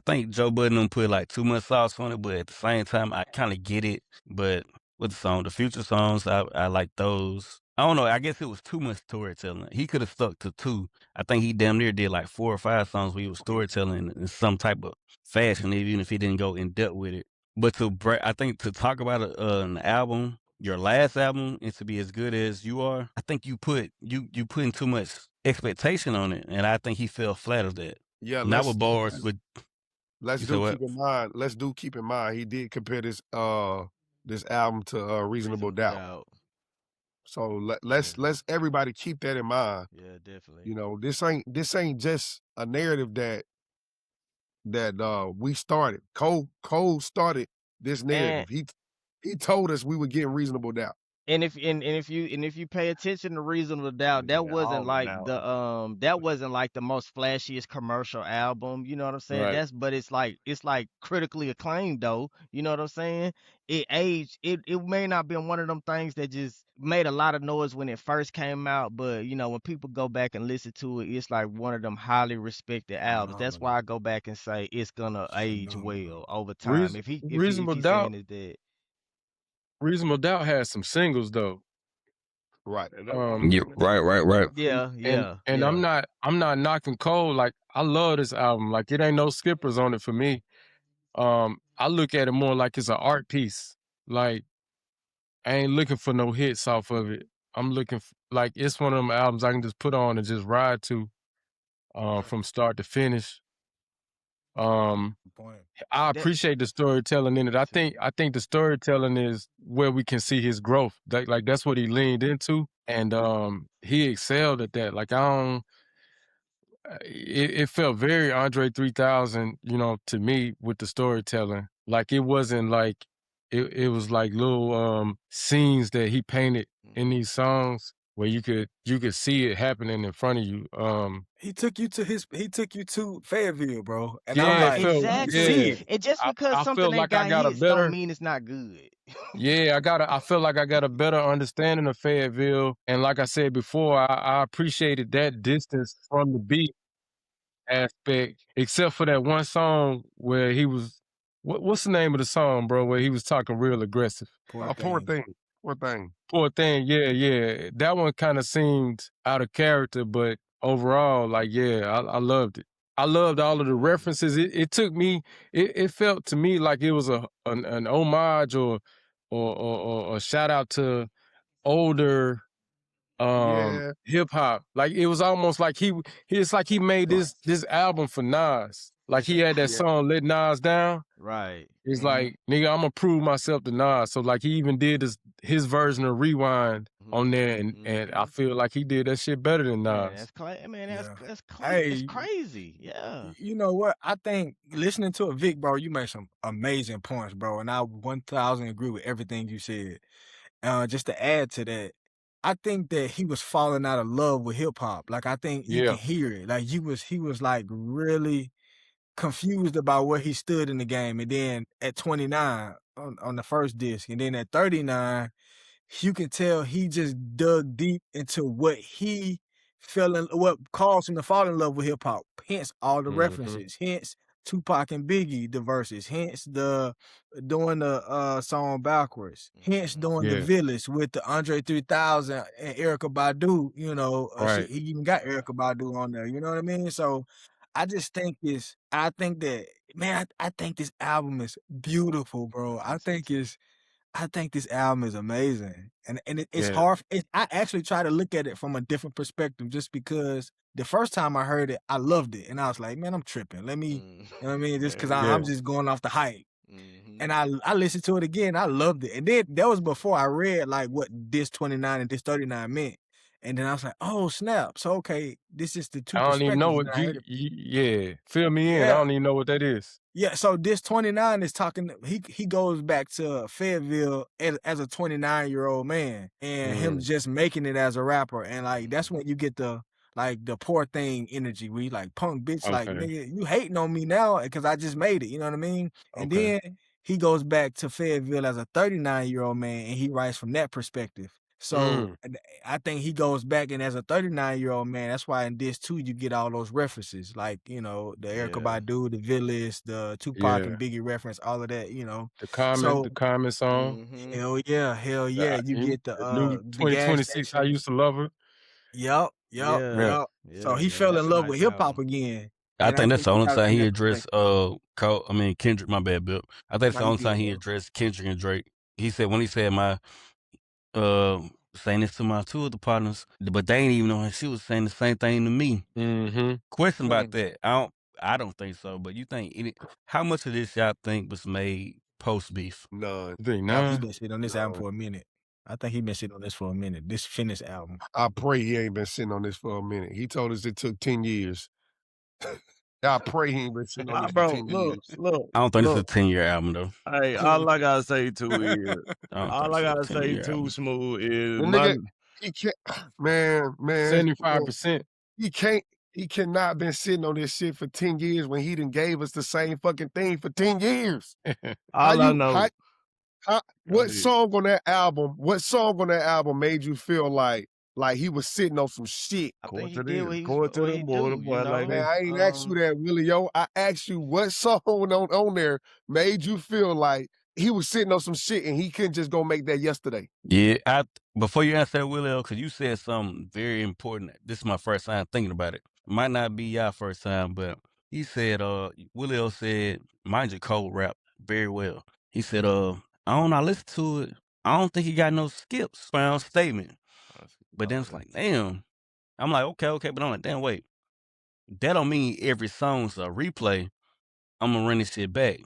think Joe Budden put like too much sauce on it, but at the same time, I kind of get it. But with the future songs, I like those. I don't know. I guess it was too much storytelling. He could have stuck to 2. I think he damn near did like 4 or 5 songs where he was storytelling in some type of fashion, even if he didn't go in depth with it. But I think to talk about an album, your last album, and to be as good as you are, I think you putting too much expectation on it, and I think he fell flat of that. Yeah, Not with bars, but let's you said do what? keep in mind he did compare this album to Reasonable Doubt. So let's everybody keep that in mind. Yeah, definitely. You know, this ain't just a narrative that we started. Cole started this narrative. He told us we were getting Reasonable Doubt. And if you pay attention to Reasonable Doubt, that wasn't like the most flashiest commercial album. You know what I'm saying? Right. But it's like critically acclaimed though. You know what I'm saying? It aged. It may not been one of them things that just made a lot of noise when it first came out, but when people go back and listen to it, it's like one of them highly respected albums. That's why I go back and say it's gonna age well over time. If he's saying it that. Reasonable Doubt has some singles though. Right. Yeah, right. Yeah. And I'm not knocking Cole. Like I love this album. Like it ain't no skippers on it for me. I look at it more like it's an art piece. Like I ain't looking for no hits off of it. I'm looking like it's one of them albums I can just put on and just ride to, from start to finish. I appreciate the storytelling in it. I think the storytelling is where we can see his growth. Like that's what he leaned into, and he excelled at that. Like it felt very Andre 3000, to me with the storytelling. Like it wasn't like it was like little scenes that he painted in these songs where you could see it happening in front of you. He took you to Fayetteville, bro. And Yeah, I'm like, exactly. And just because I something feel ain't like I got got a hits better don't mean it's not good. Yeah, I feel like I got a better understanding of Fayetteville. And like I said before, I appreciated that distance from the beat aspect, except for that one song where he was, what's the name of the song, bro, where he was talking real aggressive? Poor thing. Poor thing, yeah. That one kind of seemed out of character, but overall, like, yeah, I loved it. I loved all of the references. It took me, it felt to me like it was an homage or a shout out to older hip hop. Like it was almost like it's like he made this album for Nas. Like he had that song Let Nas Down. Right. It's like, nigga, I'm gonna prove myself to Nas. So like he even did his version of Rewind on there, and I feel like he did that shit better than Nas. That's crazy. Yeah. You know what? I think listening to Vic, bro, you made some amazing points, bro, and I 1000 agree with everything you said. Just to add to that, I think that he was falling out of love with hip hop. Like I think you can hear it. Like he was like really confused about where he stood in the game. And then at 29 on the first disc, and then at 39, you can tell he just dug deep into what he what caused him to fall in love with hip hop. Hence all the references. Hence Tupac and Biggie, the verses. Hence the doing the song backwards. Hence doing the Village with the Andre 3000 and Erykah Badu. You know, he even got Erykah Badu on there. You know what I mean? So I just think I think that, man, I think this album is beautiful, bro. I think this album is amazing, and it's hard. I actually try to look at it from a different perspective, just because the first time I heard it, I loved it, and I was like, man, I'm tripping. Let me, you know what I mean, just because I'm just going off the hype. And I listened to it again, I loved it, and then that was before I read like what disc 29 and disc 39 meant. And then I was like, "Oh snap! So okay, this is the two I don't even know what fill me in. I don't even know what that is. Yeah, so this 29 is talking. He goes back to Fayetteville as a 29-year-old man, and him just making it as a rapper, and like that's when you get the poor thing energy. We like punk bitch, like nigga, you hating on me now because I just made it. You know what I mean? And then he goes back to Fayetteville as a 39-year-old man, and he writes from that perspective. So I think he goes back, and as a 39-year-old man, that's why in this too you get all those references, like, you know, the Erykah Badu, the Village, the Tupac and Biggie reference, all of that, you know. The Common song. Hell yeah. You get the new 2026. I used to love her. Yup. So he fell in love with hip hop again. I think that's the only time he addressed Kendrick. My bad, Bill. I think that's the only time he addressed Kendrick and Drake. He said when he said saying this to my two of the partners, but they ain't even know she was saying the same thing to me. Question about that? I don't think so. But you think how much of this y'all think was made post beef? None. He's been sitting on this album for a minute. I think he been sitting on this for a minute. This finished album. I pray he ain't been sitting on this for a minute. He told us it took 10 years. I pray he ain't been sitting on this for 10 years. Look. I don't think it's a 10-year album though. Hey, all I gotta say too is Smooth is nigga, he can't, man. 75%. He cannot been sitting on this shit for 10 years when he done gave us the same fucking thing for 10 years. What song on that album made you feel like he was sitting on some shit? I think he did what he do, you know? Man, I ain't asked you that, Willie. I asked you what song on there made you feel like he was sitting on some shit and he couldn't just go make that yesterday. Yeah, before you answer that, Willie, because you said something very important. This is my first time thinking about it. Might not be y'all first time, but he said, Willie said, mind you, Cole rap very well. He said, I listen to it. I don't think he got no skips. Found statement. But then it's like, damn. I'm like, okay. But I'm like, damn, wait. That don't mean every song's a replay. I'm going to run this shit back.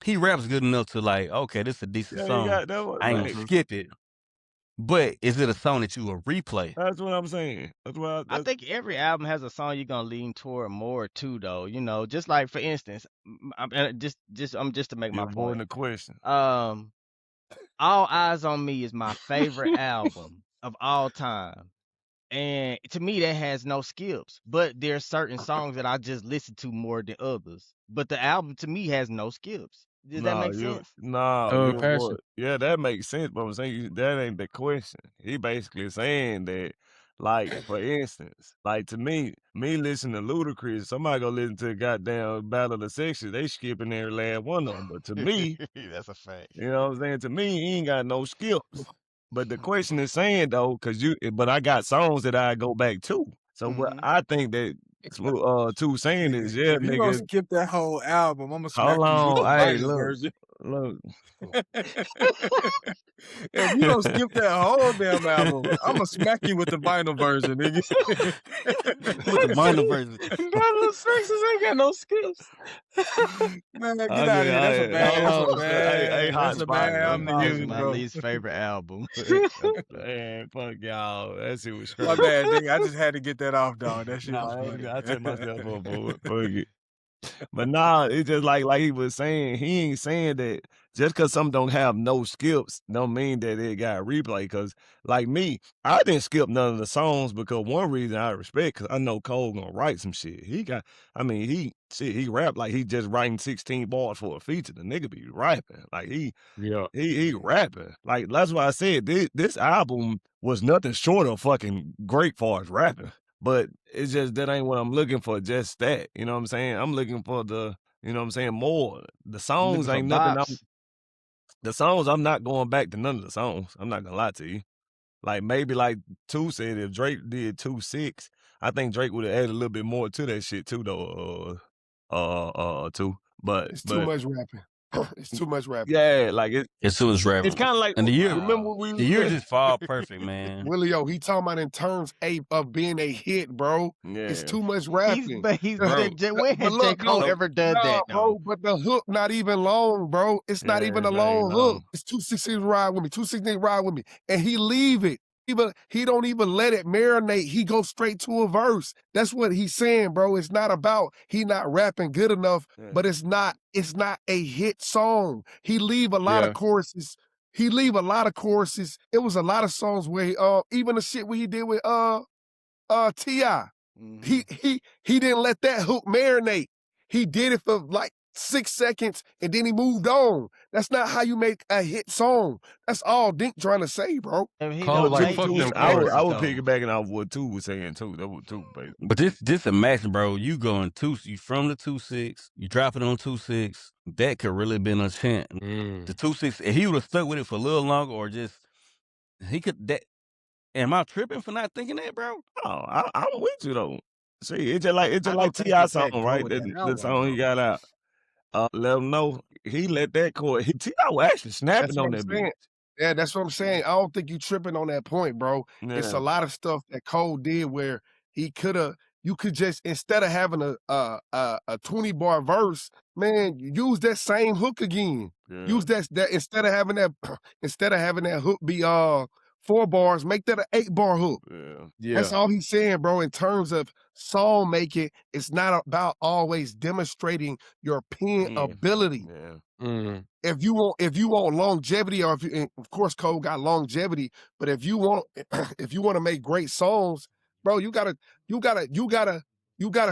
He raps good enough to like, okay, this is a decent song. I ain't going to skip it. But is it a song that you will replay? That's what I'm saying. I think every album has a song you're gonna lean toward more too, though. You know, just like for instance, just to make my point. The question. All Eyes on Me is my favorite album of all time, and to me that has no skips. But there's certain songs that I just listen to more than others. But the album to me has no skips. Does that make sense? Yeah, that makes sense. But I'm saying that ain't the question. He basically saying that, like, for instance, like to me listening to Ludacris, somebody go listen to the goddamn Battle of the Sexes, they skipping every last one of them. But to me, that's a fact. You know what I'm saying? To me, he ain't got no skips. But the question is saying though, but I got songs that I go back to. So what I think that Two saying is, if you gonna skip that whole album, I'm gonna smack you with the vinyl version. Look. If you don't skip that whole damn album, I'm gonna smack you with the vinyl version, nigga. With the vinyl version. Battle of Sexes ain't got no skips. Man, get out of here. That's a bad. That's a bad album to use, my bro. least favorite album. Man, fuck y'all. That shit was crazy. My bad, nigga. I just had to get that off, dog. That shit was funny. I took myself up for it. Fuck it. But nah, it's just like he was saying, he ain't saying that just because something don't have no skips don't mean that it got replay. Because like me, I didn't skip none of the songs because one reason I respect, because I know Cole gonna write some shit. He rap like he just writing 16 bars for a feature. The nigga be rapping. Like he rapping. Like that's why I said this album was nothing short of fucking great far as rapping. But it's just that ain't what I'm looking for, just that. You know what I'm saying? I'm looking for more. The songs ain't nothing. The songs, I'm not going back to none of the songs. I'm not gonna lie to you. Like maybe like 2 said if Drake did 2-6, I think Drake would have added a little bit more to that shit too though. 2. But it's too much rapping. It's too much rapping. Yeah, like it's too much rapping. It's kind of like and the year. Remember when the year just fall perfect, man. Willio, he talking about in terms of being a hit, bro. Yeah. It's too much rapping. When has J. Cole ever done that, bro? But the hook not even long, bro. It's not even a long hook. It's 216 ride with me, 216 ride with me, and he leave it. He don't even let it marinate. He goes straight to a verse. That's what he's saying, bro. It's not about he not rapping good enough, but it's not a hit song. He leave a lot of choruses. It was a lot of songs where even the shit where he did with T.I. He didn't let that hook marinate. He did it for like 6 seconds and then he moved on. That's not how you make a hit song. That's all Dink trying to say, bro. I would piggyback off what 2 was saying too. That was 2, baby. But this imagine, bro, you from the 2-6, you drop it on 2-6. That could really been a chant. The 2-6, if he would have stuck with it for a little longer, or just he could that. Am I tripping for not thinking that, bro? Oh, I'm with you though. See, it's just like T.I. song, right? The song he got out. Let him know he let that chord. T.I. was actually snapping on that beat. Yeah, that's what I'm saying. I don't think you tripping on that point, bro. Yeah. It's a lot of stuff that Cole did where you could just, instead of having a 20-bar verse, man, use that same hook again. Yeah. Use that instead of having that hook be 4 bars, make that an 8-bar hook. Yeah. That's all he's saying, bro. In terms of song making, it's not about always demonstrating your pen ability. Yeah. If you want longevity, or of course Cole got longevity, but if you want to make great songs, bro, you gotta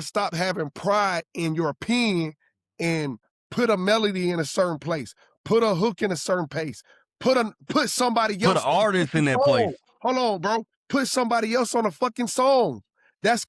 stop having pride in your pen and put a melody in a certain place, put a hook in a certain place. Put somebody else. Put an artist in that place. Hold on, bro. Put somebody else on a fucking song. That's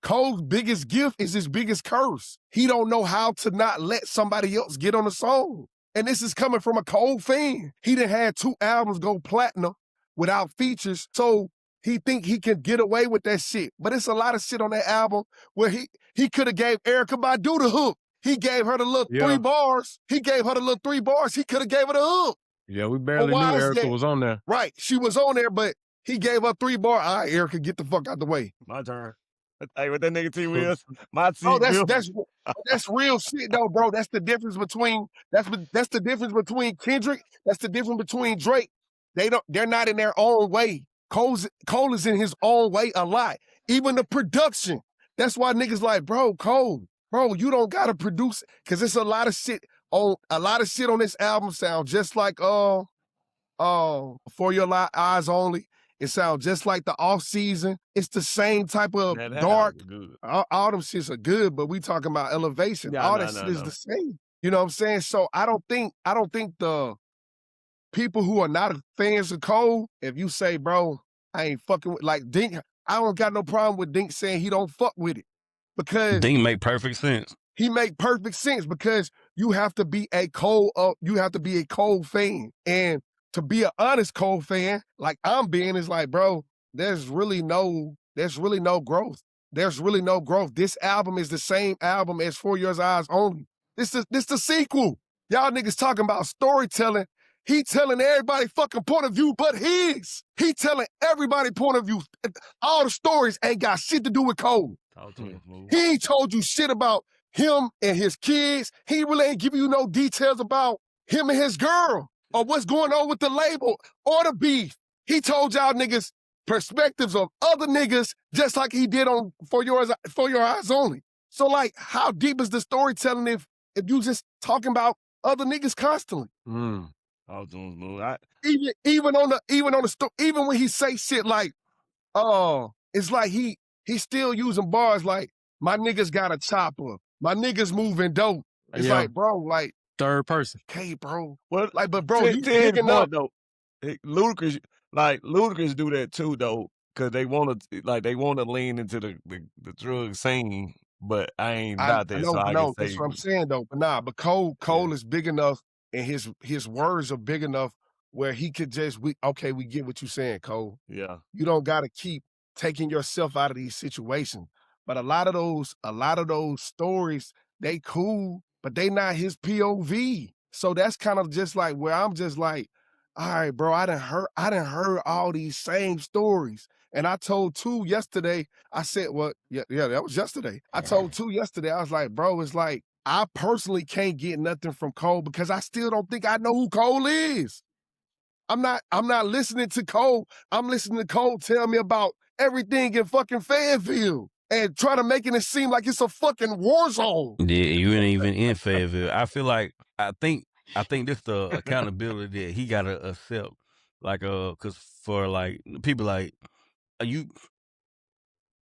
Cole's biggest gift is his biggest curse. He don't know how to not let somebody else get on the song. And this is coming from a Cole fan. He done had 2 albums go platinum without features, so he think he can get away with that shit. But it's a lot of shit on that album where he could have gave Erykah Badu the hook. He gave her the little 3 bars. He gave her the little 3 bars. He could have gave her the hook. Yeah, we barely knew Erykah was on there. Right, she was on there, but he gave her 3 bars. All right, Erykah, get the fuck out the way. My turn. Hey, what that nigga T Wills? My T. Oh, that's real shit though, bro. That's the difference between that's the difference between Kendrick. That's the difference between Drake. They're not in their own way. Cole is in his own way a lot. Even the production. That's why niggas like, bro, Cole, bro, you don't gotta produce it. Cause it's a lot of shit on this album sound just like For Your Eyes Only. It sounds just like the Off Season. It's the same type of dark. All them shits are good, but we talking about elevation. All that shit is the same. You know what I'm saying? So I don't think the people who are not fans of Cole, if you say, bro, I ain't fucking with, like Dink, I don't got no problem with Dink saying he don't fuck with it. Because Dink make perfect sense. He make perfect sense because you have to be a Cole fan. And to be an honest Cole fan, like I'm being, is like, bro, there's really no growth. There's really no growth. This album is the same album as For Your Eyes Only. This the sequel. Y'all niggas talking about storytelling. He telling everybody fucking point of view but his. He telling everybody point of view. All the stories ain't got shit to do with Cole. He ain't told you shit about him and his kids. He really ain't giving you no details about him and his girl or what's going on with the label or the beef. He told y'all niggas perspectives of other niggas just like he did on For Your Eyes Only. So like, how deep is the storytelling if you just talking about other niggas constantly? Even when he say shit like, oh, it's like he's still using bars like, my niggas got a chopper, my niggas moving dope. It's like, bro, like third person. Okay, bro. Well, like, but bro, you picking up though. Ludacris do that too though, because they want to lean into the drug scene. But I ain't about that, so I can say that's what I'm saying though. But Cole is big enough, and his words are big enough where he could just we get what you're saying, Cole. Yeah. You don't gotta keep taking yourself out of these situations. But a lot of those stories, they cool, but they not his POV. So that's kind of just like where I'm just like, all right, bro, I done heard all these same stories. And I told two yesterday, I said, well, yeah, that was yesterday. I told two yesterday, I was like, bro, it's like, I personally can't get nothing from Cole because I still don't think I know who Cole is. I'm not listening to Cole. I'm listening to Cole tell me about everything in fucking Fayetteville and trying to make it seem like it's a fucking war zone. Yeah, you ain't even in Fayetteville. I feel like, I think this the accountability that he gotta accept. Like, cause for like, people like, you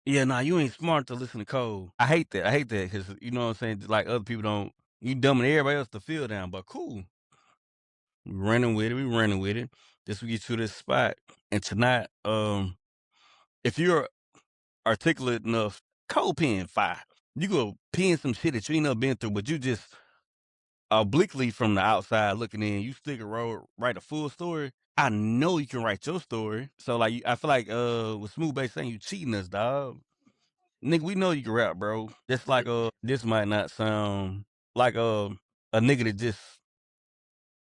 ain't smart to listen to Cole. I hate that, cause you know what I'm saying? Like, other people don't, you dumbing everybody else to feel down, but cool. We running with it. This will get you to this spot. And tonight, if you're articulate enough, Cole pen fire. You go pen some shit that you ain't never been through, but you just obliquely from the outside looking in, you stick a road, write a full story. I know you can write your story. So like, I feel like with Smooth Bay saying you cheating us, dog. Nigga, we know you can rap, bro. Just like this might not sound like a nigga that just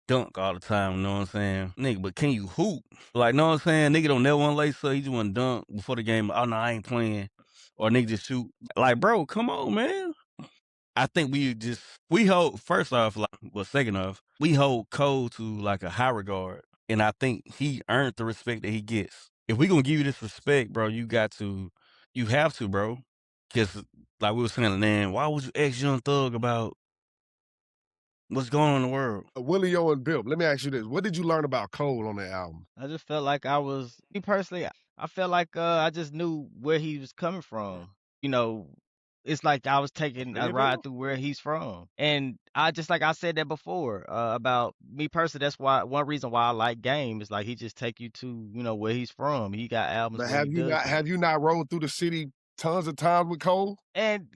dunk all the time, you know what I'm saying? Nigga, but can you hoop? Like, know what I'm saying? Nigga don't never want to lace up, he just want to dunk before the game. Oh no, I ain't playing. Or nigga just shoot. Like, bro, come on, man. I think we hold, first off, second off, we hold Cole to like a high regard. And I think he earned the respect that he gets. If we gonna give you this respect, bro, you have to, bro. Cause like we were saying, man, why would you ask Young Thug about what's going on in the world? Willie O and Bill, let me ask you this. What did you learn about Cole on that album? I just felt like me personally, I felt like I just knew where he was coming from. You know, it's like I was taking a ride through where he's from. And I just, like I said that before, about me personally, that's why one reason why I like Game is like he just take you to, where he's from. He got albums. But have you not rolled through the city tons of times with Cole? And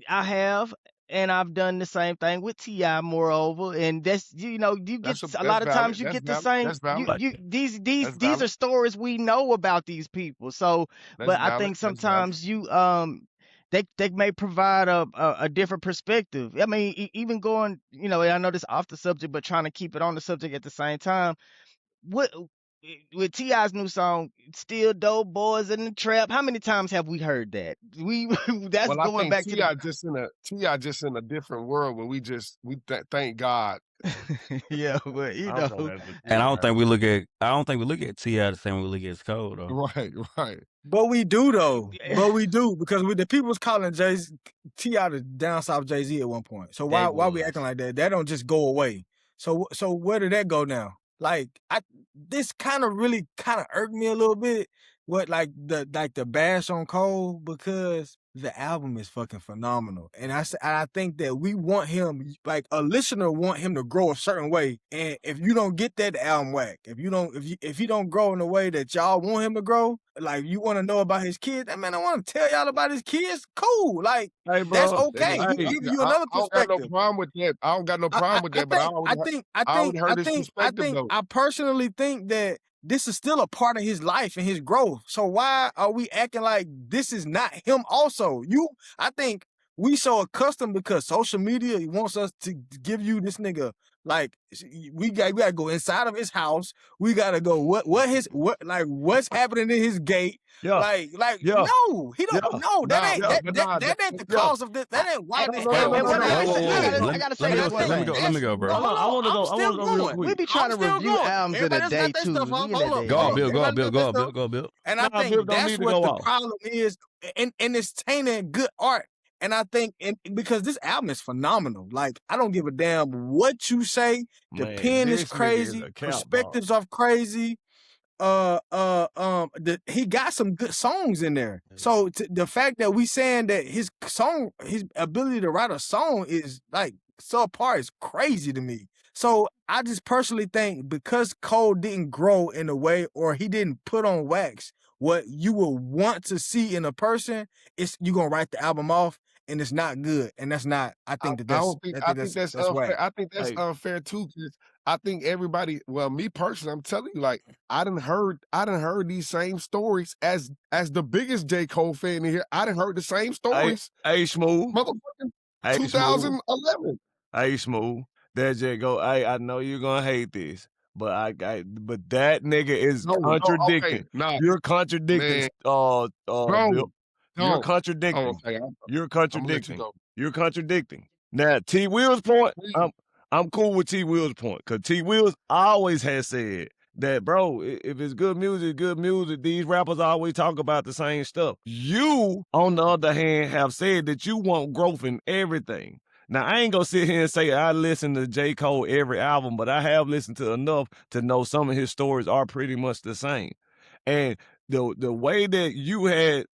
I have. And I've done the same thing with T.I. moreover. And that's, you get a lot of times you get the same. These are stories we know about these people. So, but I think sometimes they may provide a different perspective. I mean, even going, I know this off the subject, but trying to keep it on the subject at the same time. With T.I.'s new song, "Still Dope Boys in the Trap," how many times have we heard that? Going back to T.I. just in a different world where we thank God. Yeah, but and I don't think we look at T.I. the same way we look at Cole though. Right. But we do though. Because the people was calling T.I. the down south Jay-Z at one point. So why we acting like that? That don't just go away. So where did that go now? Like this really irked me a little bit. What the bash on Cole, because the album is fucking phenomenal, and I think that we want him, like a listener want him to grow a certain way, and if you don't get that, the album whack. If he don't grow in the way that y'all want him to grow, like you want to know about his kids, man, I want to tell y'all about his kids. Cool, like hey, bro, that's okay. He give you another perspective. I don't got no problem with that. I don't got no problem with that. I personally think that this is still a part of his life and his growth. So why are we acting like this is not him also? I think we so accustomed because social media wants us to give you this nigga, like we gotta go inside of his house. We gotta go what's happening in his gate. No, he don't know. That ain't the cause of this. That ain't why this happened. I gotta say this one thing. Let me go, bro. I want to go real quick. We be trying to review albums in a day too. Go, Bill. And I think that's what the problem is, and it's tainting good art. And I think, because this album is phenomenal. Like, I don't give a damn what you say. The pen is crazy. Perspectives are crazy. He got some good songs in there. So the fact that we saying that his ability to write a song is like subpar is crazy to me. So I just personally think because Cole didn't grow in a way, or he didn't put on wax what you will want to see in a person, you're gonna write the album off and it's not good. And that's not. I think that's unfair. I think that's unfair too, because I think everybody. Well, me personally, I'm telling you, like I done heard these same stories as the biggest J. Cole fan in here. I done heard the same stories. Hey, Smooth. Motherfucking 2011. Hey, Smooth. There you go. I know you're gonna hate this, but but that nigga is contradicting. Nah, you're contradicting. Bro, you're contradicting. You're contradicting. You're contradicting. Now, T. Will's point, I'm cool with T. Will's point, because T. Will's always has said that, bro, if it's good music, these rappers always talk about the same stuff. You, on the other hand, have said that you want growth in everything. Now, I ain't gonna sit here and say I listen to J. Cole every album, but I have listened to enough to know some of his stories are pretty much the same. And the way that you had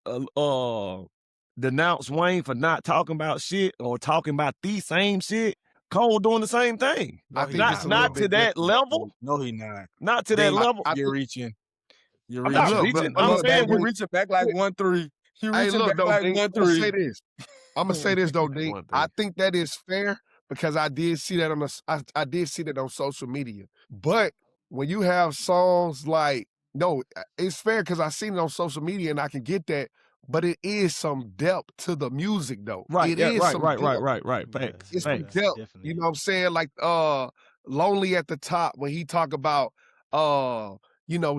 denounced Wayne for not talking about shit or talking about the same shit, Cole doing the same thing. I think not to that level. No, he not. Not to that level. You're reaching. I'm not reaching. I'm saying you're reaching back like 1-3. You're reaching back like 1-3. I'm gonna say this though, D. I think that is fair because I did see that on social media. But when you have songs like, no, it's fair because I seen it on social media and I can get that. But it is some depth to the music though. Right. Right. Facts. It's some depth. Definitely. You know what I'm saying? Like Lonely at the Top when he talk about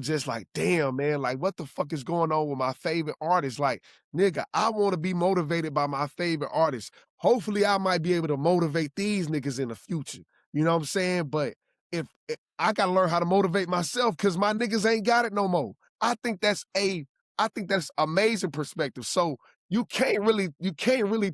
just like, damn, man, like what the fuck is going on with my favorite artist? Like, nigga, I want to be motivated by my favorite artist. Hopefully I might be able to motivate these niggas in the future. You know what I'm saying? But if I got to learn how to motivate myself because my niggas ain't got it no more. I think that's amazing perspective. So you can't really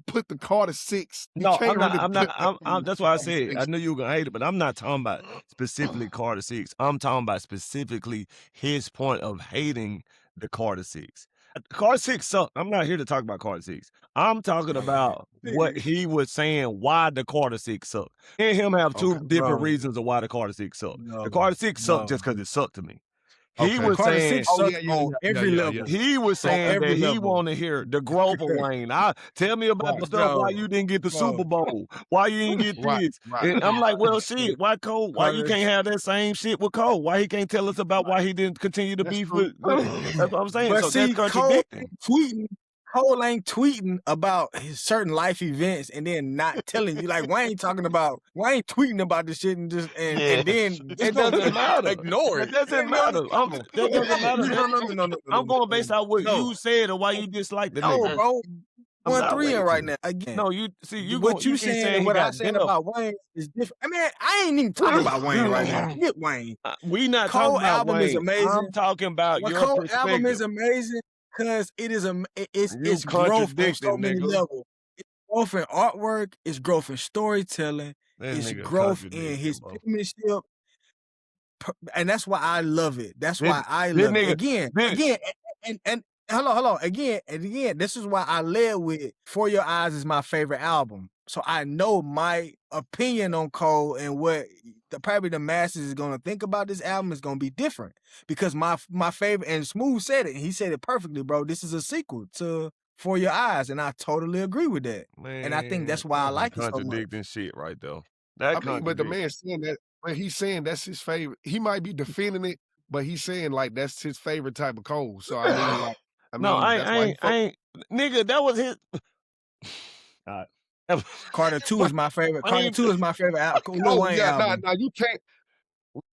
put the Carter 6. No, I'm not. That's why I said I knew you were gonna hate it, but I'm not talking about specifically Carter 6. I'm talking about specifically his point of hating the Carter 6. Carter 6 sucked. I'm not here to talk about Carter 6. I'm talking about what he was saying, why the Carter 6 sucked. Me and him have two different reasons of why the Carter 6 sucked. The Carter 6 sucked just because it sucked to me. He was saying on every level. He was saying that he want to hear the growth of Wayne. Tell me about the stuff why you didn't get the Super Bowl, why you didn't get this. And I'm like, well, shit, why Cole? Why you can't have that same shit with Cole? Why he can't tell us about why he didn't continue to beef with? That's what I'm saying. But so see, that's contradicting. Cole ain't tweeting about his certain life events and then not telling you. Like Wayne tweeting about this shit and then it doesn't matter. Ignore it. It doesn't matter. That doesn't matter. No. I'm going based on what you said or why you dislike the nigga. No, bro. 1-3 right now. Again. No, you see what you saying and what I said about Wayne is different. I mean, I ain't even talking about Wayne right now. Get Wayne. We not Cole talking about album Wayne. is amazing. I'm talking about your Cole perspective. album is amazing. Because it's growth on so many levels. It's growth in artwork, it's growth in storytelling, it's growth in his penmanship. And that's why I love it. That's why I love it. Again, and hello. Again, this is why I led with For Your Eyes is my favorite album. So I know my opinion on Cole and what probably the masses is going to think about this album is going to be different. Because my favorite, and Smooth said it, he said it perfectly, bro. This is a sequel to For Your Eyes, and I totally agree with that. Man, and I think that's why I like it so much. Contradicting shit right there. But the man saying that, when he's saying that's his favorite, he might be defending it, but he's saying like that's his favorite type of Cole. So I ain't. Nigga, that was his. Carter 2 is my favorite. Carter 2 is my favorite album. No, you can't.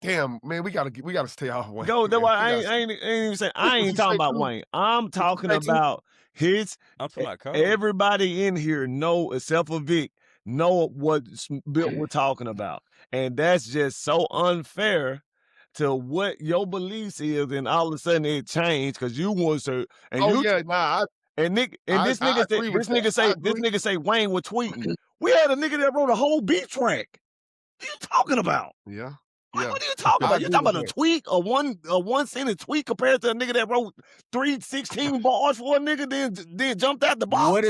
Damn, man, we gotta stay off Wayne. Go. That's why I ain't even saying. I ain't talking about Wayne. I'm talking about his. Everybody in here know, except for Vic, know what Bill we're talking about, and that's just so unfair to what your beliefs is, and all of a sudden it changed because you want to. And this nigga say Wayne was tweeting. We had a nigga that wrote a whole beat track. What are you talking about? Yeah. Like, what are you talking about? You talking about a tweet, a one sentence tweet compared to a nigga that wrote 316 bars for a nigga, then jumped out the box? What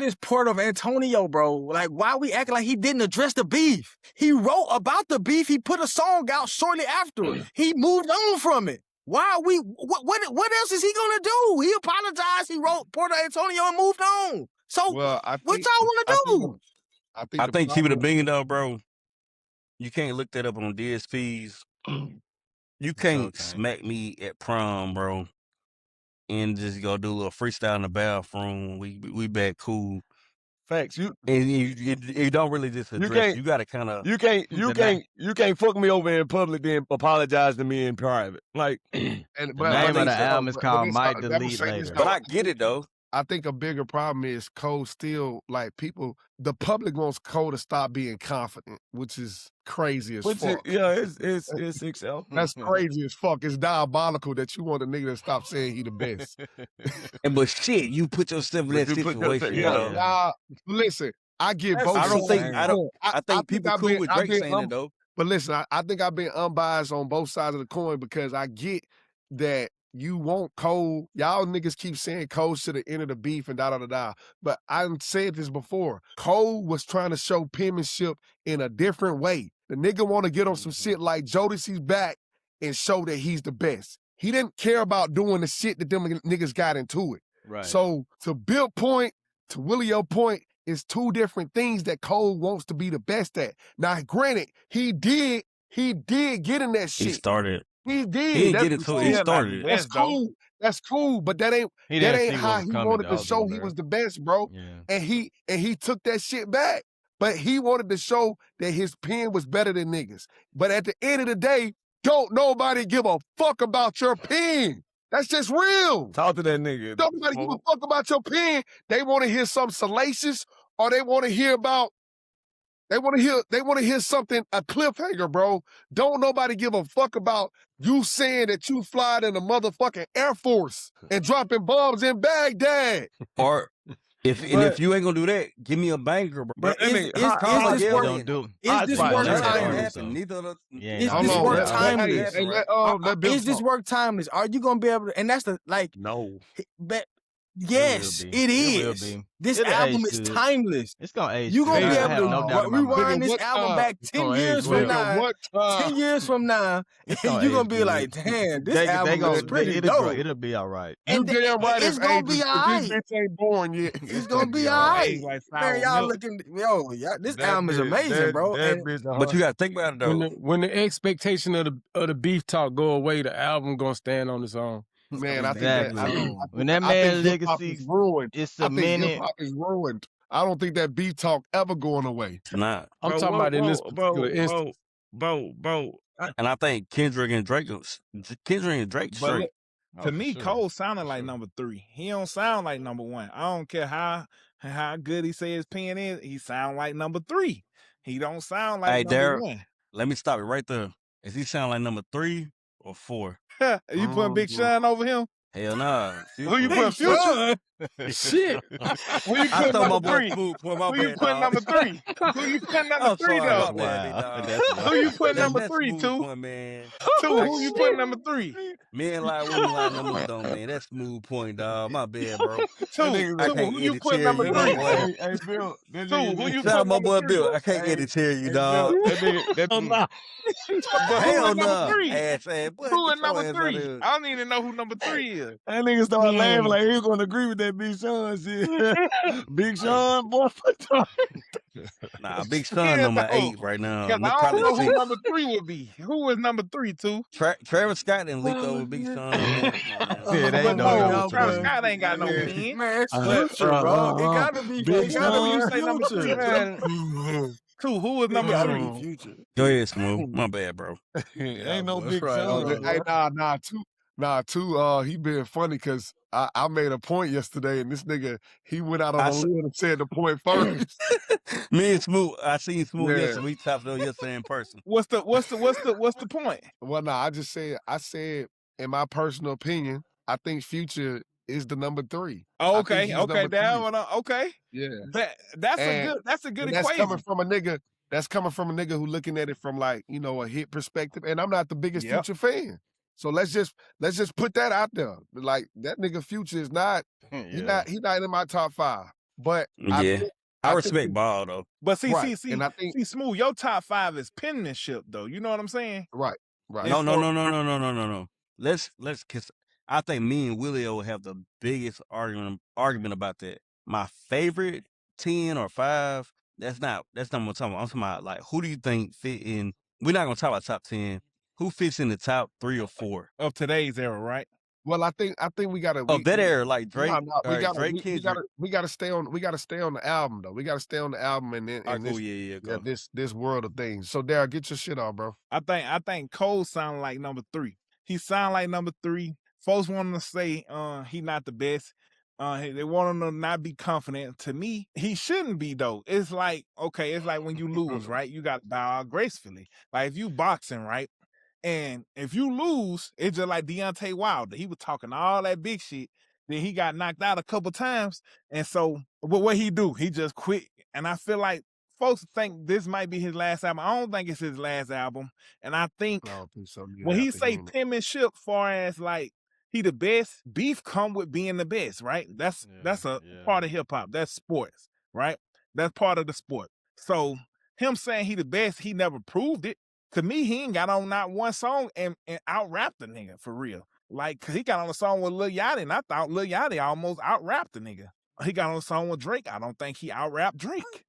is Port of Antonio, bro? Like, why we acting like he didn't address the beef? He wrote about the beef. He put a song out shortly after. He moved on from it. Why are we? What else is he gonna do? He apologized. He wrote Port of Antonio and moved on. So what y'all want to do? I think keep it a billion though, bro. You can't look that up on DSPs. You can't smack me at prom, bro, and just go do a little freestyle in the bathroom. We back cool. Facts. You don't really just address. You gotta kind of. You can't fuck me over in public, then apologize to me in private. Like, the name of the album is called Might Delete Later. But I get it though. I think a bigger problem is Cole still, like, the public wants Cole to stop being confident, which is crazy as fuck. It's excel. That's crazy as fuck. It's diabolical that you want a nigga to stop saying he the best. But shit, you put yourself in that situation. Listen, I get both. I think people cool with Drake saying it though. But listen, I think I've been unbiased on both sides of the coin because I get that you want Cole. Y'all niggas keep saying Cole should have entered the beef and da-da-da-da. But I said this before. Cole was trying to show penmanship in a different way. The nigga want to get on some shit like Jodeci's back and show that he's the best. He didn't care about doing the shit that them niggas got into it. Right. So to Bill's point, to Willio's point, it's two different things that Cole wants to be the best at. Now, granted, he did get in that shit. He started. He did. He didn't get it till he started. That's cool. That's cool, but that ain't how he wanted to show he was the best, bro. Yeah. And he took that shit back. But he wanted to show that his pen was better than niggas. But at the end of the day, don't nobody give a fuck about your pen. That's just real. Talk to that nigga. Don't nobody give a fuck about your pen. They want to hear something salacious, or they want to hear about. They want to hear something, a cliffhanger, bro. Don't nobody give a fuck about you saying that you fly in a motherfucking Air Force and dropping bombs in Baghdad. Or if you ain't gonna do that, give me a banger, bro. But is this work timeless? Are you gonna be able to? And that's the no. But yes, it is. This album is timeless. It's gonna age. You gonna be able to rewind this album back 10 years from now. 10 years from now, and you gonna be like, damn, this album is pretty dope. It'll be all right. And it's gonna be all right. This bitch ain't born yet. It's gonna be all right. Man, y'all looking, this album is amazing, bro. But you gotta think about it though. When the expectation of the beef talk go away, the album gonna stand on its own. Man, exactly. I think when that man's legacy is ruined, it's a minute. Hip-hop is ruined. I don't think that beat talk ever going away. It's not. I'm talking about in this particular instance. Bro. And I think Kendrick and Drake straight. To me, Cole sounded like number 3. He don't sound like number 1. I don't care how good he say his pen is. He sound like number 3. He don't sound like number 1. Let me stop it right there. Is he sound like number 3 or 4? You putting Big Sean over him? Hell nah. Who you putting Future? Shit. Who you putting number 3? Who you putting number 3? Who you putting number 3 though? Who you putting number 3 to? Who you putting number 3? Man, like women like number 1 though, man. That's smooth point, dog. My bad, bro. Who you putting number 3? Hey, Bill. Who you Shout out my boy putting Bill. I can't get it to you, dog. Hell no. Who is number 3? I don't even know who number 3 is. That nigga started laughing like he was gonna agree with that Big Sean shit. Big Sean, boy, Nah, Big Sean number 8 right now. Because I don't know who number 3 would be. Who is number 3, too? Travis Scott didn't leak over Big Sean. Travis Scott ain't got no pen. Man, it's Future, bro. It gotta be Big Sean. You say number 3, man. Who is number 3? Future. Go ahead, Smooth. My bad, bro. Ain't no Big Sean. Hey, he been funny because I made a point yesterday, and this nigga, he went out on a limb and said the point first. Me and Smooth, I seen Smooth yesterday. We chopped it up yesterday in person. What's the point? Well, I said, in my personal opinion, I think Future is the number 3. Oh, I think okay, he's okay, number 3. that one, okay. Yeah. That's a good That's equation. coming from a nigga. That's coming from a nigga who looking at it from like, you know, a hit perspective. And I'm not the biggest Yep. Future fan. So let's just put that out there. Like that nigga Future is not, he not in my top 5. But yeah, I respect think, Ball though. But see, and I think, Smooth, your top 5 is penmanship though. You know what I'm saying? Right. No. Let's kiss. I think me and Willie will have the biggest argument about that. My favorite 10 or 5. That's not what I'm talking about. I'm talking about like who do you think fit in? We're not gonna talk about top 10. Who fits in the top 3 or 4 of today's era, right? Well, I think we gotta that era, like Drake. We gotta stay on the album though. We gotta stay on the album and then this world of things. So Darrell, get your shit off, bro. I think Cole sound like number 3. He sound like number 3. Folks want him to say he not the best. They want him to not be confident. To me, he shouldn't be though. It's like, okay, it's like when you lose, right? You got to bow out gracefully. Like if you boxing, right? And if you lose, it's just like Deontay Wilder. He was talking all that big shit. Then he got knocked out a couple times. And so, but what he do? He just quit. And I feel like folks think this might be his last album. I don't think it's his last album. And I think so. When he say penmanship, far as like he the best, beef come with being the best, right? That's a part of hip hop. That's sports, right? That's part of the sport. So him saying he the best, he never proved it. To me, he ain't got on not one song and out-rapped the nigga, for real. Like, cause he got on a song with Lil Yachty, and I thought Lil Yachty almost out-rapped the nigga. He got on a song with Drake. I don't think he out-rapped Drake.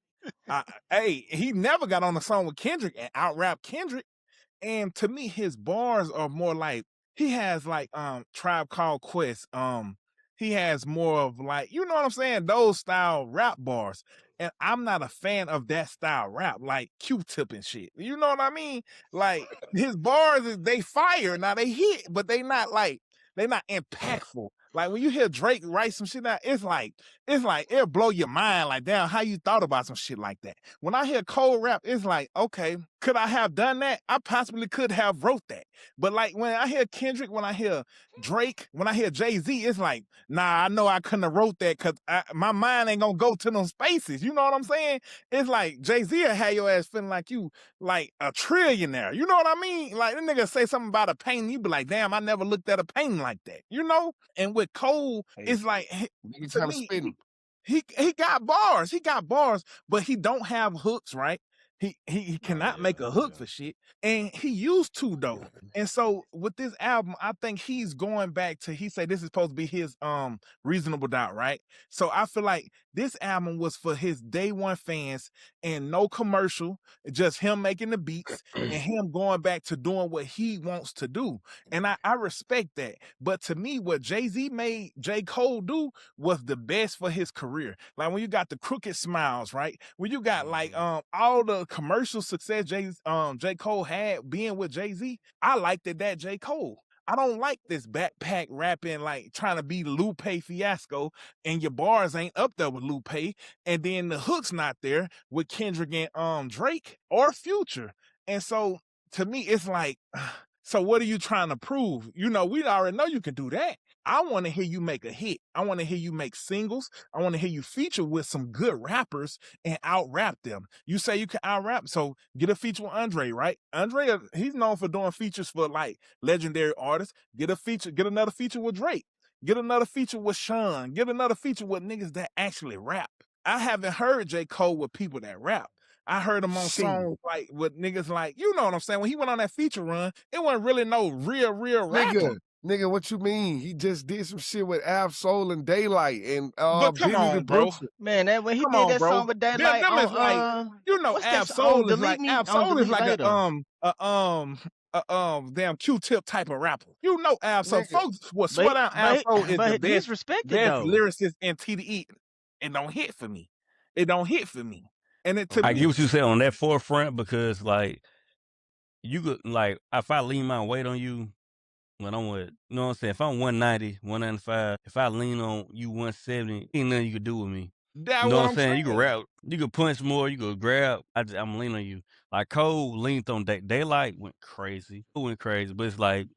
He never got on a song with Kendrick and out-rapped Kendrick. And to me, his bars are more like, he has like Tribe Called Quest. He has more of like, you know what I'm saying? Those style rap bars. And I'm not a fan of that style rap, like Q-Tip and shit. You know what I mean? Like his bars, they fire. Now they hit, but they not impactful. Like when you hear Drake write some shit out, it's like it'll blow your mind. Like, damn, how you thought about some shit like that? When I hear Cole rap, it's like, okay, could I have done that? I possibly could have wrote that. But like when I hear Kendrick, when I hear Drake, when I hear Jay-Z, it's like, nah, I know I couldn't have wrote that because my mind ain't gonna go to those spaces. You know what I'm saying? It's like Jay-Z will have your ass feeling like you like a trillionaire. You know what I mean? Like, that nigga say something about a painting, you be like, damn, I never looked at a painting like that. You know? And with Cole, it's like, to me, he got bars, but he don't have hooks, right? He cannot make a hook for shit. And he used to though. And so with this album, I think he's going back to, he said this is supposed to be his Reasonable Doubt, right? So I feel like this album was for his day one fans and no commercial, just him making the beats and him going back to doing what he wants to do. And I respect that. But to me, what Jay-Z made J. Cole do was the best for his career. Like when you got the Crooked Smiles, right? When you got like all the commercial success J. Cole had being with Jay-Z, I liked that J. Cole. I don't like this backpack rapping, like trying to be Lupe Fiasco, and your bars ain't up there with Lupe, and then the hook's not there with Kendrick and Drake or Future. And so to me, it's like, so what are you trying to prove? You know, we already know you can do that. I want to hear you make a hit. I want to hear you make singles. I want to hear you feature with some good rappers and out-rap them. You say you can out-rap, so get a feature with Andre, right? Andre, he's known for doing features for like legendary artists. Get another feature with Drake. Get another feature with Sean. Get another feature with niggas that actually rap. I haven't heard J. Cole with people that rap. I heard him on songs like with niggas like, you know what I'm saying? When he went on that feature run, it wasn't really no real rapper. Nigga, what you mean? He just did some shit with Ab Soul and Daylight and but come on, bro. Man, that when he did that song with Daylight, like, you know, Ab Soul is like a damn Q-Tip type of rapper. You know, Ab Soul. Folks will swear down Ab Soul is the best lyricist in TDE. It don't hit for me. It don't hit for me. And it I get what you said on that forefront because like you could like if I lean my weight on you when I'm with, you know what I'm saying? If I'm 190, 195, if I lean on you 170, ain't nothing you could do with me. That's you know what I'm saying? You can rap, you can punch more, you can grab. I'm leaning on you. Like Cole leaned on Daylight went crazy. But it's like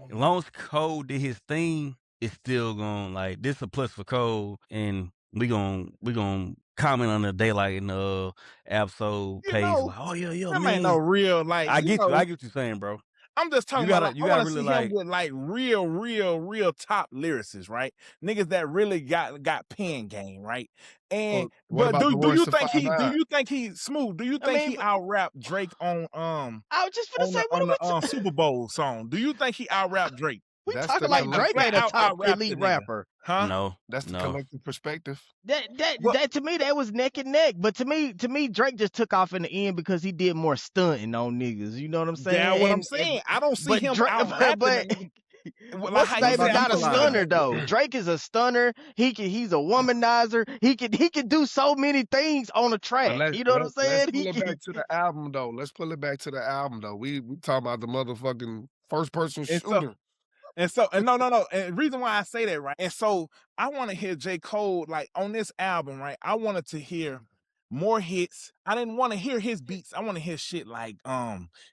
as long as Cole did his thing, it's still gonna like this a plus for Cole, and we gonna comment on the daylight in the episode page like, oh yeah, them man. ain't no real like. I get you. I get what you're saying, bro. I'm just talking you about. You I gotta want to really see him like with like real top lyricists, right? Niggas that really got pen game, right? And what but about do you think do he's smooth? Do you think he out rap Drake on I was just gonna say on the Super Bowl song? Do you think he out rap Drake? We talking like Drake ain't a top elite rapper, huh? No, that's the collective perspective. That to me that was neck and neck. But to me Drake just took off in the end because he did more stunting on niggas. You know what I'm saying? Yeah, what I'm saying. I don't see him out rapping. What's his name is not a stunner though. Drake is a stunner. He's a womanizer. He can do so many things on a track. You know what I'm saying? Let's pull it back to the album though. Let's pull it back to the album though. We talking about the motherfucking first person shooter. And no. And the reason why I say that, right? And so I want to hear J. Cole like on this album, right? I wanted to hear more hits. I didn't want to hear his beats. I want to hear shit like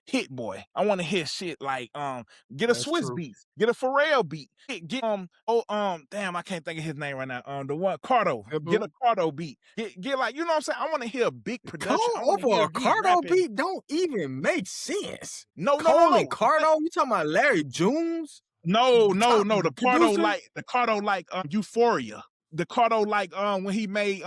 Hit Boy. I want to hear shit like get a Swiss beat, get a Pharrell beat, get damn, I can't think of his name right now. The one Cardo, get a Cardo beat. Get like, you know what I'm saying? I want to hear a big production. Cole over a Cardo beat don't even make sense. No. Cardo, you talking about Larry Jones? No. The Cardo like Euphoria. The Cardo like when he made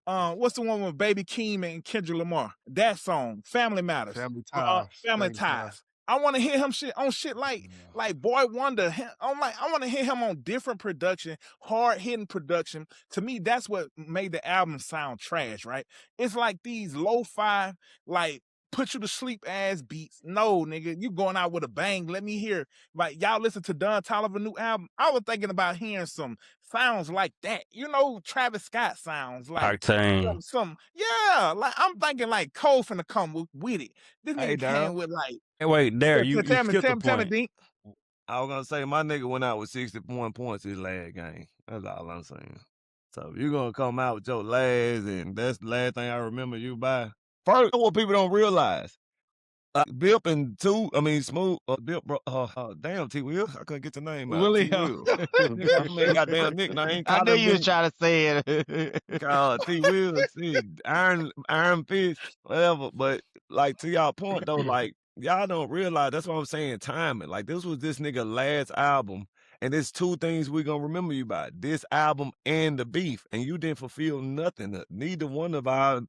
what's the one with Baby Keem and Kendrick Lamar? That song, Family Matters. Family Ties. I want to hear him on shit like Boy Wonder. I want to hear him on different production, hard hitting production. To me, that's what made the album sound trash, right? It's like these lo-fi, like put you to sleep ass beats. No, nigga, you going out with a bang. Let me hear. Like, y'all listen to Don Toliver's new album. I was thinking about hearing some sounds like that. You know, Travis Scott sounds like some yeah. Like I'm thinking like Cole finna come with it. This nigga came with like. Hey, wait, there you skipped the point. I was gonna say my nigga went out with 61 points his last game. That's all I'm saying. So if you're gonna come out with your last, and that's the last thing I remember you by. First, what people don't realize, Bip and Smooth, Bip, damn, T. Will, I couldn't get the name out. Willie, goddamn nickname. I knew you was trying to say it. T. Will, Iron Fist, whatever. But like to y'all point though, like y'all don't realize that's what I'm saying. Timing, like this was this nigga last album. And there's two things we're gonna remember you by: this album and the beef. And you didn't fulfill nothing, neither one of our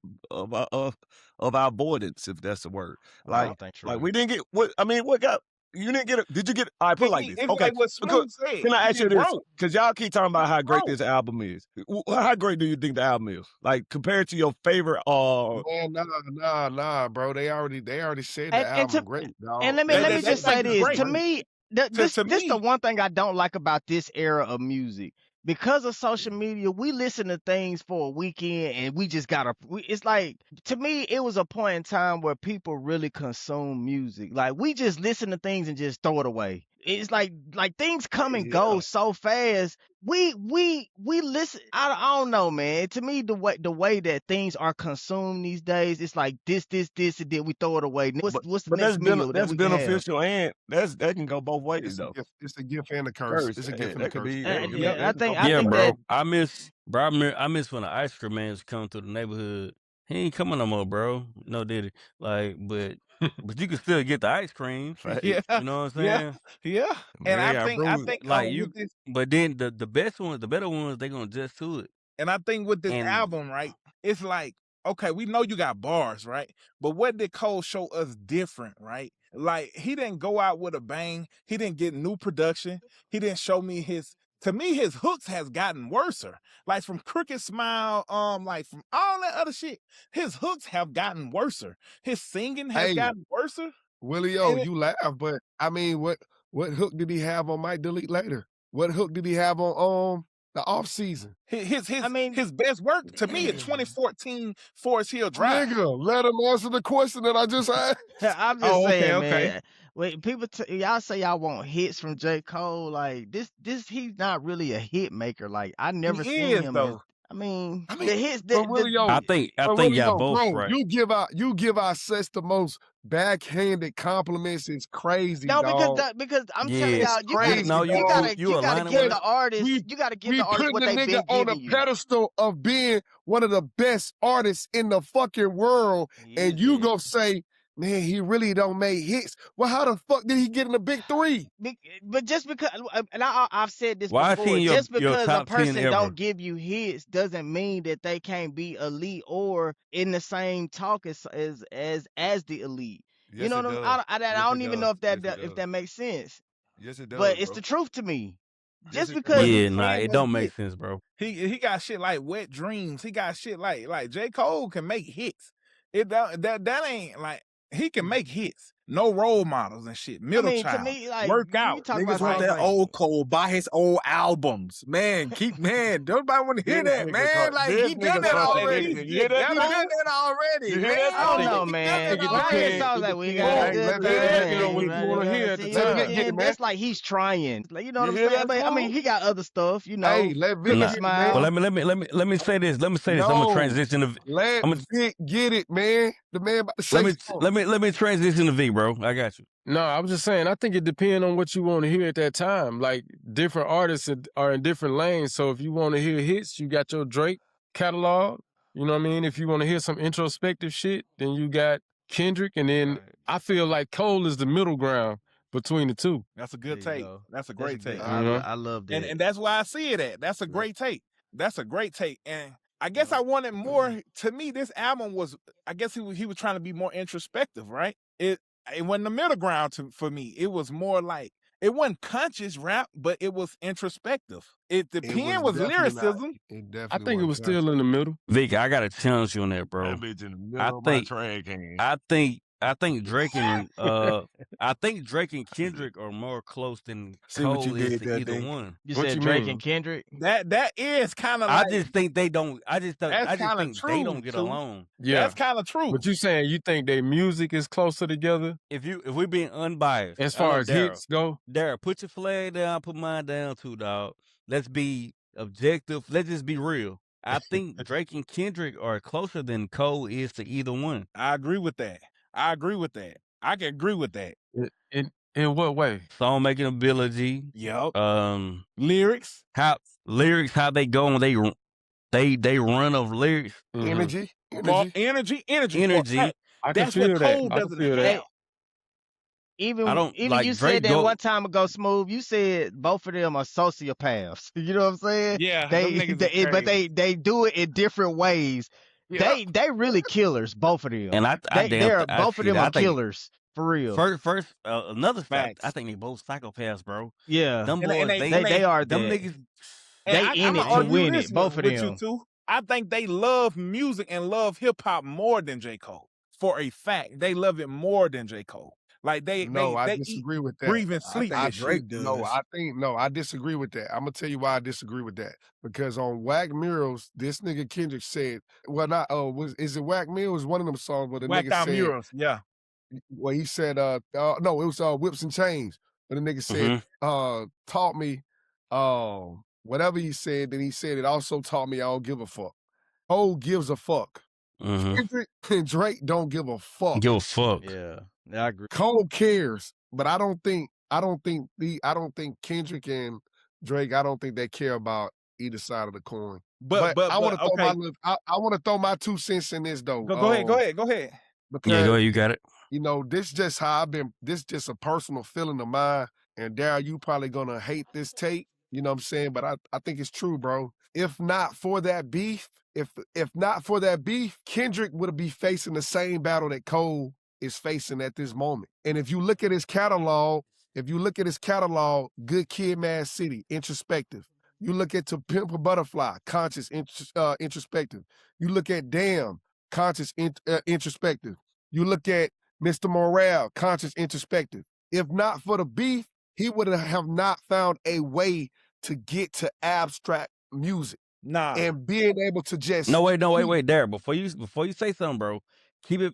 avoidance, if that's the word. Like, I don't think like we didn't get what got you didn't get it. Did you get it? All right, put it like this. Okay. Like can I ask you this? Because y'all keep talking about how great this album is. How great do you think the album is? Like compared to your favorite Man, nah, bro. They already said the album great, dog. And let me just say this. To me, this the one thing I don't like about this era of music. Because of social media, we listen to things for a weekend and we just it's like, to me, it was a point in time where people really consume music. Like we just listen to things and just throw it away. It's like things come and go so fast. We listen. I don't know, man. To me, the way that things are consumed these days, it's like this, and then we throw it away. What's the next meal? That's beneficial, and that can go both ways though. It's a gift and a curse. It's a gift and a curse. I think bro. I miss when the ice cream man's come to the neighborhood. He ain't coming no more, bro. No, did he? Like, but you can still get the ice cream. Yeah, you know what I'm saying? Yeah. And I think like you. But then the best ones, the better ones, they gonna adjust to it. And I think with this album, right, it's like, okay, we know you got bars, right? But what did Cole show us different, right? Like he didn't go out with a bang. He didn't get new production. He didn't show me his. To me, his hooks has gotten worser. Like from Crooked Smile, like from all that other shit, his hooks have gotten worser. His singing has gotten worser. Willie, you laugh, but I mean, what hook did he have on Might Delete Later? What hook did he have on the off season? His best work to me is 2014 Forest Hill Drive. Nigga, let him answer the question that I just asked. I'm just saying, man. Wait, people, y'all say y'all want hits from J. Cole. Like this, he's not really a hit maker. Like I never seen him. Though. I mean, the hits. I think y'all both right. You give our sets the most backhanded compliments is crazy, No, dog. because I'm telling y'all, you crazy, gotta you gotta give with the it? artist, you gotta give the artist putting what the they nigga been on a giving you. pedestal of being one of the best artists in the fucking world, and you gonna say, man, he really don't make hits. Well, how the fuck did he get in the big three? But just because, and I've said this Why before, is he just your because a top 10 person ever? don't give you hits doesn't mean that they can't be elite or in the same talk as the elite. Yes, You know it what does. I Yes, don't it even does. know if Yes, it if does. that makes sense. Yes, it does, But it's bro. the truth to me. Yes, Just it because does. Yeah, he nah, can it make don't make hits. sense, bro. He got shit like Wet Dreams. He got shit like J. Cole can make hits. That ain't like he can make hits. No role models and shit. Middle to child. me, like Work you out. talk Niggas about want songs that like old Cole, buy his old albums. Man, nobody want to hear This that, nigga man. caught- Like, this he done nigga that caught- already. You hear that, He Cole? done that already, You hear man. that, I don't Cole? know, He man. done that When I hear already. songs like we Hey, got a let good me depend on what thing, you wanna hear at the time. that's like he's trying. Like, you know what You I'm hear saying? that, But I Cole? mean, he got other stuff, you know. Hey, let Vic Nah. get it, Smile. Well, man. let me say this. Let me say this. I'm gonna transition to. Let Vic get it, man. The man about to say let me transition to V, bro. I got you. No, I was just saying, I think it depends on what you want to hear at that time. Like, different artists are in different lanes. So if you want to hear hits, you got your Drake catalog. You know what I mean? If you want to hear some introspective shit, then you got Kendrick. And then I feel like Cole is the middle ground between the two. That's a good take. That's a great take. I love that. And that's why I see it at. That's a great take. That's a great take. And I guess I wanted more. To me, this album was, I guess he was trying to be more introspective, right? It wasn't the middle ground for me. It was more like, it wasn't conscious rap, but it was introspective. The pen was lyricism. I think it was still in the middle. Vic, I gotta challenge you on that, bro. That bitch in the middle of my trash can. I think Drake and Kendrick are more close than Cole is to either one. You said Drake and Kendrick? That is kind of like, I just think they don't. I just think they don't get true. along. Yeah, that's kind of true. But you saying you think their music is closer together? If we're being unbiased, as far as Darrell, hits go, Darrell, put your flag down, put mine down too, dog. Let's be objective. Let's just be real. I think Drake and Kendrick are closer than Cole is to either one. I agree with that. I can agree with that. In what way? Song making ability. Yep. Lyrics. How they go and they run of lyrics. Energy. Energy. I That's can feel what that. Cole I can doesn't feel have. that. Even like you Drake said that one time ago, Smooth. You said both of them are sociopaths. You know what I'm saying? Yeah, but they do it in different ways. Yep. They really killers, both of them. And both of them are killers for real. First, another fact. I think they both psychopaths, bro. Yeah, them boys, they are them that. niggas. They in it to win it. Both of them. You too. I think they love music and love hip hop more than J. Cole. For a fact, they love it more than J. Cole. Like I disagree with that. Breathe and sleep. I disagree with that. I'm gonna tell you why I disagree with that. Because on Whack Murals, this nigga Kendrick said, well, not is it Whack Murals? One of them songs where the Whack nigga said, Murals, yeah. Well, he said, no, it was Whips and Chains. But the nigga said, taught me, whatever he said. Then he said it also taught me I don't give a fuck. Cole gives a fuck. Kendrick and Drake don't give a fuck. Give a fuck. Yeah, I agree. Cole cares, but I don't think Kendrick and Drake, I don't think they care about either side of the coin. But I want to throw my 2 cents in this though. Go ahead. Because, yeah, go ahead, you got it. You know, this just how I've been. This just a personal feeling of mine. And Darrell, you probably gonna hate this take. You know what I'm saying? But I think it's true, bro. If not for that beef, Kendrick would be facing the same battle that Cole is facing at this moment. And if you look at his catalog, Good Kid, Mad City, introspective. You look at To Pimp a Butterfly, conscious, introspective. You look at Damn, conscious, introspective. You look at Mr. Morale, conscious, introspective. If not for the beef, he would have not found a way to get to abstract music. Nah. And being able to just wait, Darrell. Before you say something, bro, keep it.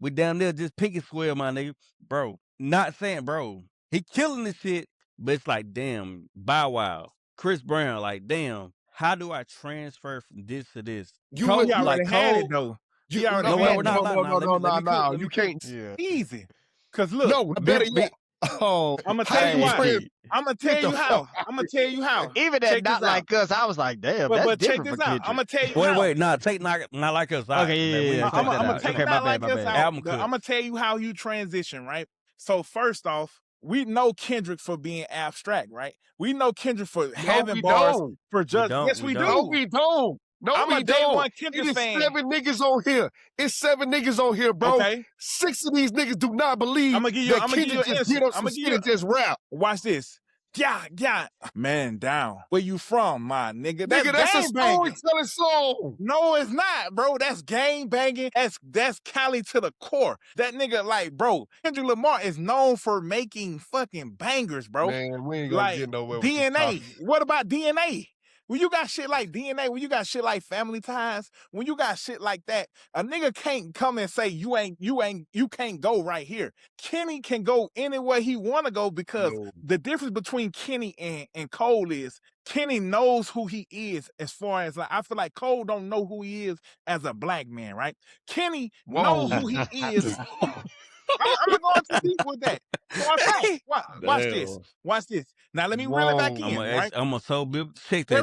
We down there just pinky swear, my nigga, bro. Not saying, bro, he killing this shit, but it's like, damn, Bow Wow, Chris Brown, like, damn, how do I transfer from this to this? Cole already had it though. He already No, had no. You can't. Yeah. Easy. Cause look, no, better yet. Oh, I'm gonna tell you why. I'm gonna tell you how. I'm gonna tell you how. Even that Not Like Us, I was like, damn, that's different for Kendrick. I'm gonna tell you how. Wait, nah, take Not Like Us out. Okay, yeah. I'm gonna take Not Like Us out. Album I'm gonna tell you how you transition, right? So first off, we know Kendrick for being abstract, right? We know Kendrick for having bars for just. Yes, we do. No, we don't. No, I'm we a day don't. one Kendrick fan. 7 niggas on here. It's 7 niggas on here, bro. Okay. 6 of these niggas do not believe that Kendrick just get up some shit and just rap. Watch this. Yeah. Man down. Where you from, my nigga? That's a storytelling song. No, it's not, bro. That's gang banging. That's Cali to the core. That nigga, like, bro, Kendrick Lamar is known for making fucking bangers, bro. Man, we ain't gonna get nowhere with DNA. What about DNA? When you got shit like DNA, when you got shit like Family Ties, when you got shit like that, a nigga can't come and say you can't go right here. Kenny can go anywhere he wanna go because the difference between Kenny and Cole is Kenny knows who he is as far as, like, I feel like Cole don't know who he is as a black man, right? Kenny knows who he is. I'm not going too deep with that. Watch this. Now let me reel it back in. Right? I'm gonna check that.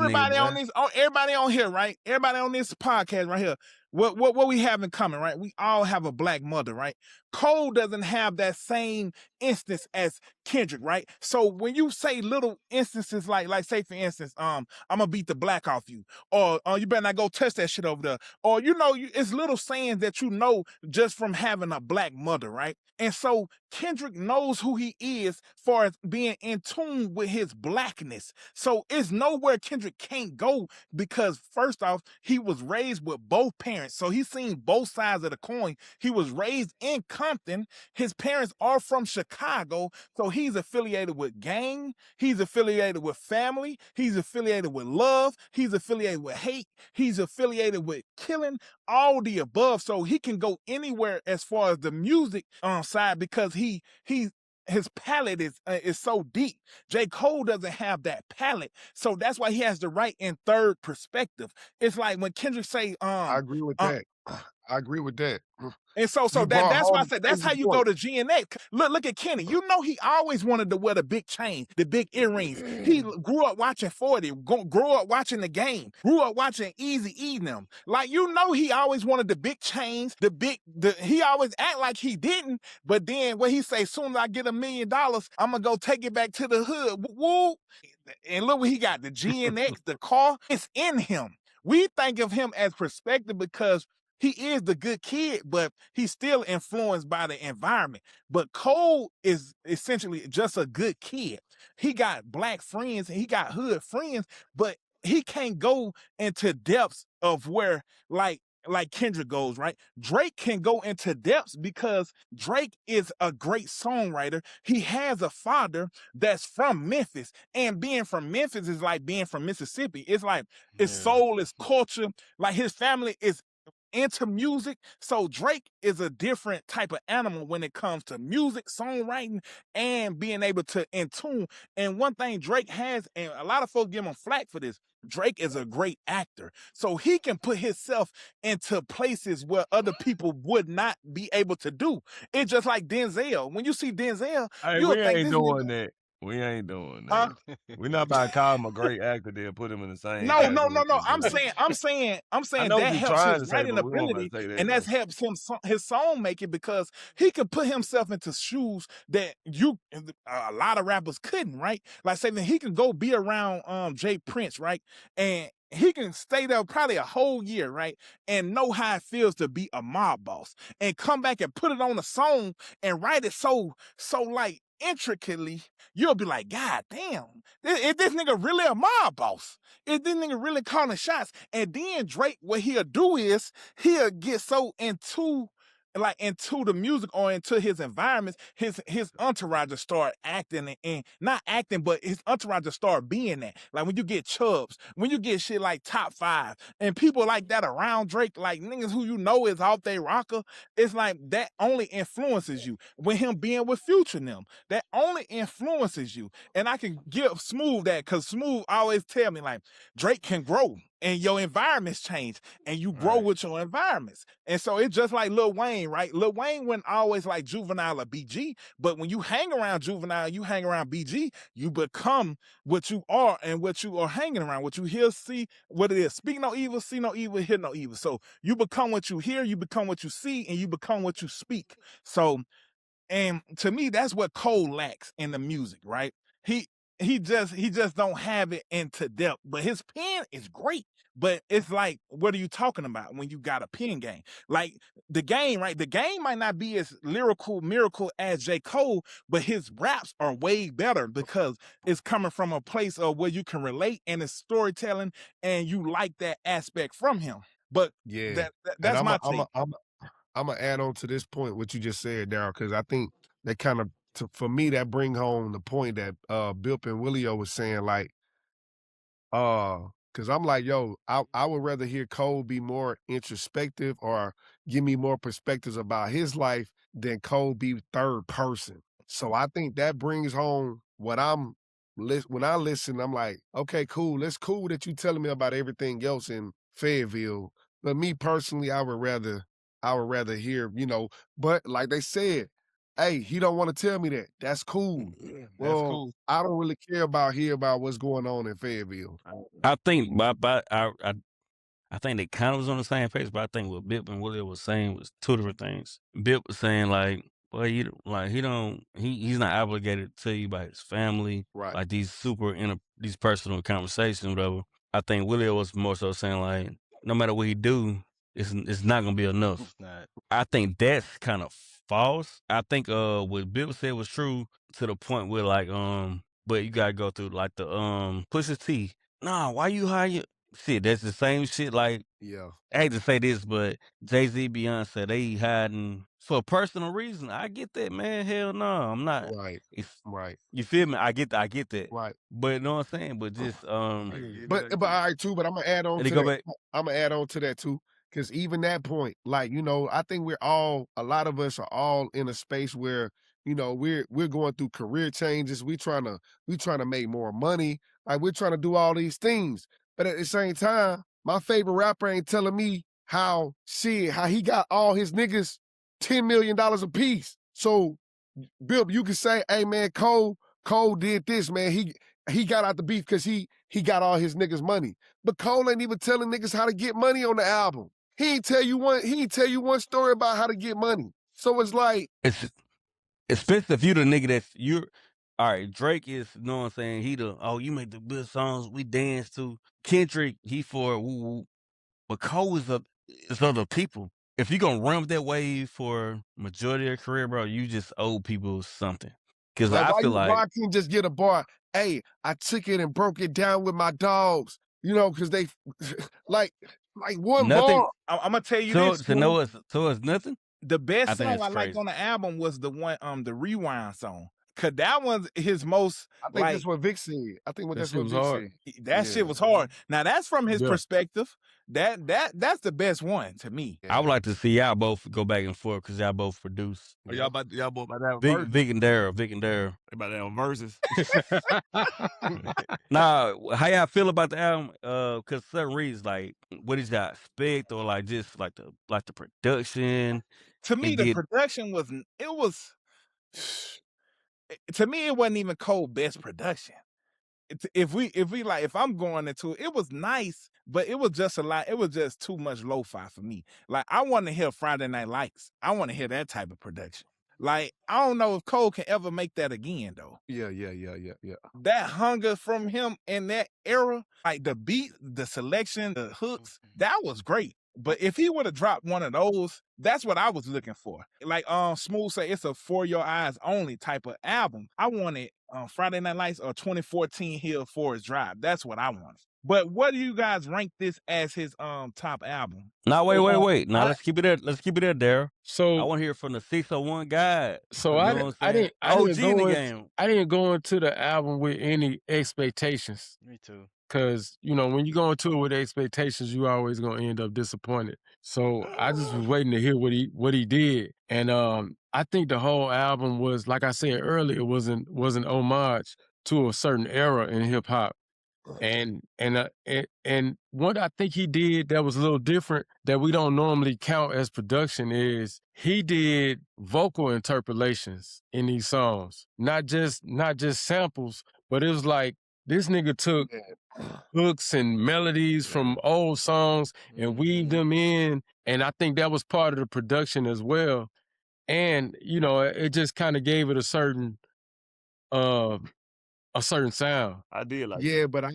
Everybody on here, right? Everybody on this podcast right here. What we have in common, right? We all have a black mother, right? Cole doesn't have that same instance as Kendrick, right? So when you say little instances like say for instance, I'm gonna beat the black off you, or you better not go touch that shit over there, or it's little sayings that you know just from having a black mother, right? And so Kendrick knows who he is far as being in tune with his blackness. So it's nowhere Kendrick can't go because first off, he was raised with both parents. So he's seen both sides of the coin. He was raised in Compton. His parents are from Chicago. So he's affiliated with gang. He's affiliated with family. He's affiliated with love. He's affiliated with hate. He's affiliated with killing, all the above. So he can go anywhere as far as the music side because his palette is so deep. J. Cole doesn't have that palette. So that's why he has to write in third perspective. It's like when Kendrick say, I agree with that. I agree with that. And so that's why I said that's how you go to GNX. Look at Kenny. You know he always wanted to wear the big chain, the big earrings. He grew up watching 40, grew up watching The Game, grew up watching Eazy-E them. Like, you know he always wanted the big chains, he always act like he didn't, but then when he say, soon as I get $1 million, I'm gonna go take it back to the hood. Woo! And look what he got, the GNX, the car, it's in him. We think of him as perspective because he is the good kid, but he's still influenced by the environment. But Cole is essentially just a good kid. He got black friends and he got hood friends, but he can't go into depths of where like Kendrick goes, right? Drake can go into depths because Drake is a great songwriter. He has a father that's from Memphis, and being from Memphis is like being from Mississippi. It's like his soul, his culture, like his family is into music. So Drake is a different type of animal when it comes to music, songwriting, and being able to in tune. And one thing Drake has, and a lot of folks give him flack for this, Drake is a great actor. So he can put himself into places where other people would not be able to do. It's just like Denzel. When you see Denzel, we ain't doing that. We ain't doing that. We're not about to call him a great actor then put him in the same. No. I'm saying that helps his writing ability, and that helps him his song making because he can put himself into shoes that a lot of rappers couldn't, right? Like say that he can go be around Jay Prince, right? And he can stay there probably a whole year, right? And know how it feels to be a mob boss and come back and put it on a song and write it so like intricately, you'll be like, God damn, is this nigga really a mob boss? Is this nigga really calling shots? And then Drake, what he'll do is he'll get so into the music or into his environments, his entourage will start acting and not acting, but his entourage will start being that. Like when you get Chubbs, when you get shit like Top 5 and people like that around Drake, like niggas who you know is off they rocker, it's like that only influences you. When him being with Future and them, that only influences you. And I can give Smooth that because Smooth always tell me like Drake can grow. and your environments change, and you grow with your environments. And so it's just like Lil Wayne, right? Lil Wayne wasn't always like Juvenile or BG, but when you hang around Juvenile, you hang around BG, you become what you are and what you are hanging around, what you hear, see, what it is. Speak no evil, see no evil, hear no evil. So you become what you hear, you become what you see, and you become what you speak. So, and to me, that's what Cole lacks in the music, right? He just don't have it into depth, but his pen is great. But it's like, what are you talking about when you got a pen game? Like the game, right? The game might not be as lyrical, miracle as J. Cole, but his raps are way better because it's coming from a place of where you can relate and it's storytelling, and you like that aspect from him. But Yeah, that's my take. I'm gonna add on to this point what you just said, Darrell, because I think that kind of, for me, that bring home the point that Bip and Willio was saying, like, because I'm like, yo, I would rather hear Cole be more introspective or give me more perspectives about his life than Cole be third person. So I think that brings home what when I listen, I'm like, okay, cool. It's cool that you telling me about everything else in Fayetteville. But me personally, I would rather hear, but like they said, hey, he don't want to tell me that. That's cool. Well, That's cool. I don't really care about what's going on in Fayetteville. I think, but I think they kind of was on the same page, but I think what Bip and Willie was saying was two different things. Bip was saying like, well, he's not obligated to tell you about his family, Right? like these these personal conversations, whatever. I think Willie was more so saying like, no matter what he do, it's not gonna be enough. It's not. I think that's kind of false. I think what Bip said was true to the point where like but you gotta go through like the Pusha T. Nah, why you hire? Shit, that's the same shit. Like, Yeah. I hate to say this, but Jay-Z, Beyonce, they hiding for a personal reason. I get that, man. Hell no, I'm not. Right. Right. You feel me? I get that. Right. But you know what I'm saying? But just but all right too. But I'm gonna add on to that. I'm gonna add on to that too. Because even that point, like, I think a lot of us are all in a space where, we're going through career changes. We trying to make more money. Like, we're trying to do all these things. But at the same time, my favorite rapper ain't telling me how he got all his niggas $10 million a piece. So, Bill, you can say, hey man, Cole did this, man. He got out the beef because he got all his niggas money. But Cole ain't even telling niggas how to get money on the album. He ain't tell you one story about how to get money. So it's like, especially if you the nigga all right, Drake is, you know what I'm saying, you make the good songs we dance to. Kendrick, he for woo woo. But Cole is other people. If you gonna run with that wave for majority of your career, bro, you just owe people something. Cause like, I feel like, why can't just get a bar? Hey, I took it and broke it down with my dogs. Because they like one nothing, bar. I'm gonna tell you this. So it's nothing. The best song I like on the album was the one, the Rewind song. Cause that one's his most. I think that's what Vic said. I think that's what Vic said. That shit was hard. Now that's from his perspective. That's the best one to me. I would like to see y'all both go back and forth because y'all both produce. Are y'all both about that versus? Vic and Darrell. About that on verses. Nah, how y'all feel about the album? Cause certain reasons, like, what did y'all expect, or like just like the production? To me, the production was. To me, it wasn't even Cole's best production. If I'm going into it, it was nice, but it was just a lot. It was just too much lo-fi for me. Like, I want to hear Friday Night Lights. I want to hear that type of production. Like, I don't know if Cole can ever make that again, though. Yeah. That hunger from him in that era, like the beat, the selection, the hooks, that was great. But if he would have dropped one of those, that's what I was looking for. Like Smooth say, it's a For Your Eyes Only type of album. I wanted Friday Night Lights or 2014 Hill Forest Drive. That's what I wanted. But what do you guys rank this as his top album? Now wait. Now let's keep it there. Let's keep it there, Darrell. So I want to hear from the 601 guy. So I didn't go into the album with any expectations. Me too. Because, when you go into it with expectations, you always going to end up disappointed. So I just was waiting to hear what he did. And I think the whole album was, like I said earlier, was an homage to a certain era in hip-hop. And what I think he did that was a little different that we don't normally count as production is he did vocal interpolations in these songs, not just samples, but it was like this nigga took hooks and melodies from old songs and weaved them in, and I think that was part of the production as well. And it just kind of gave it a certain sound. I did like Yeah, but I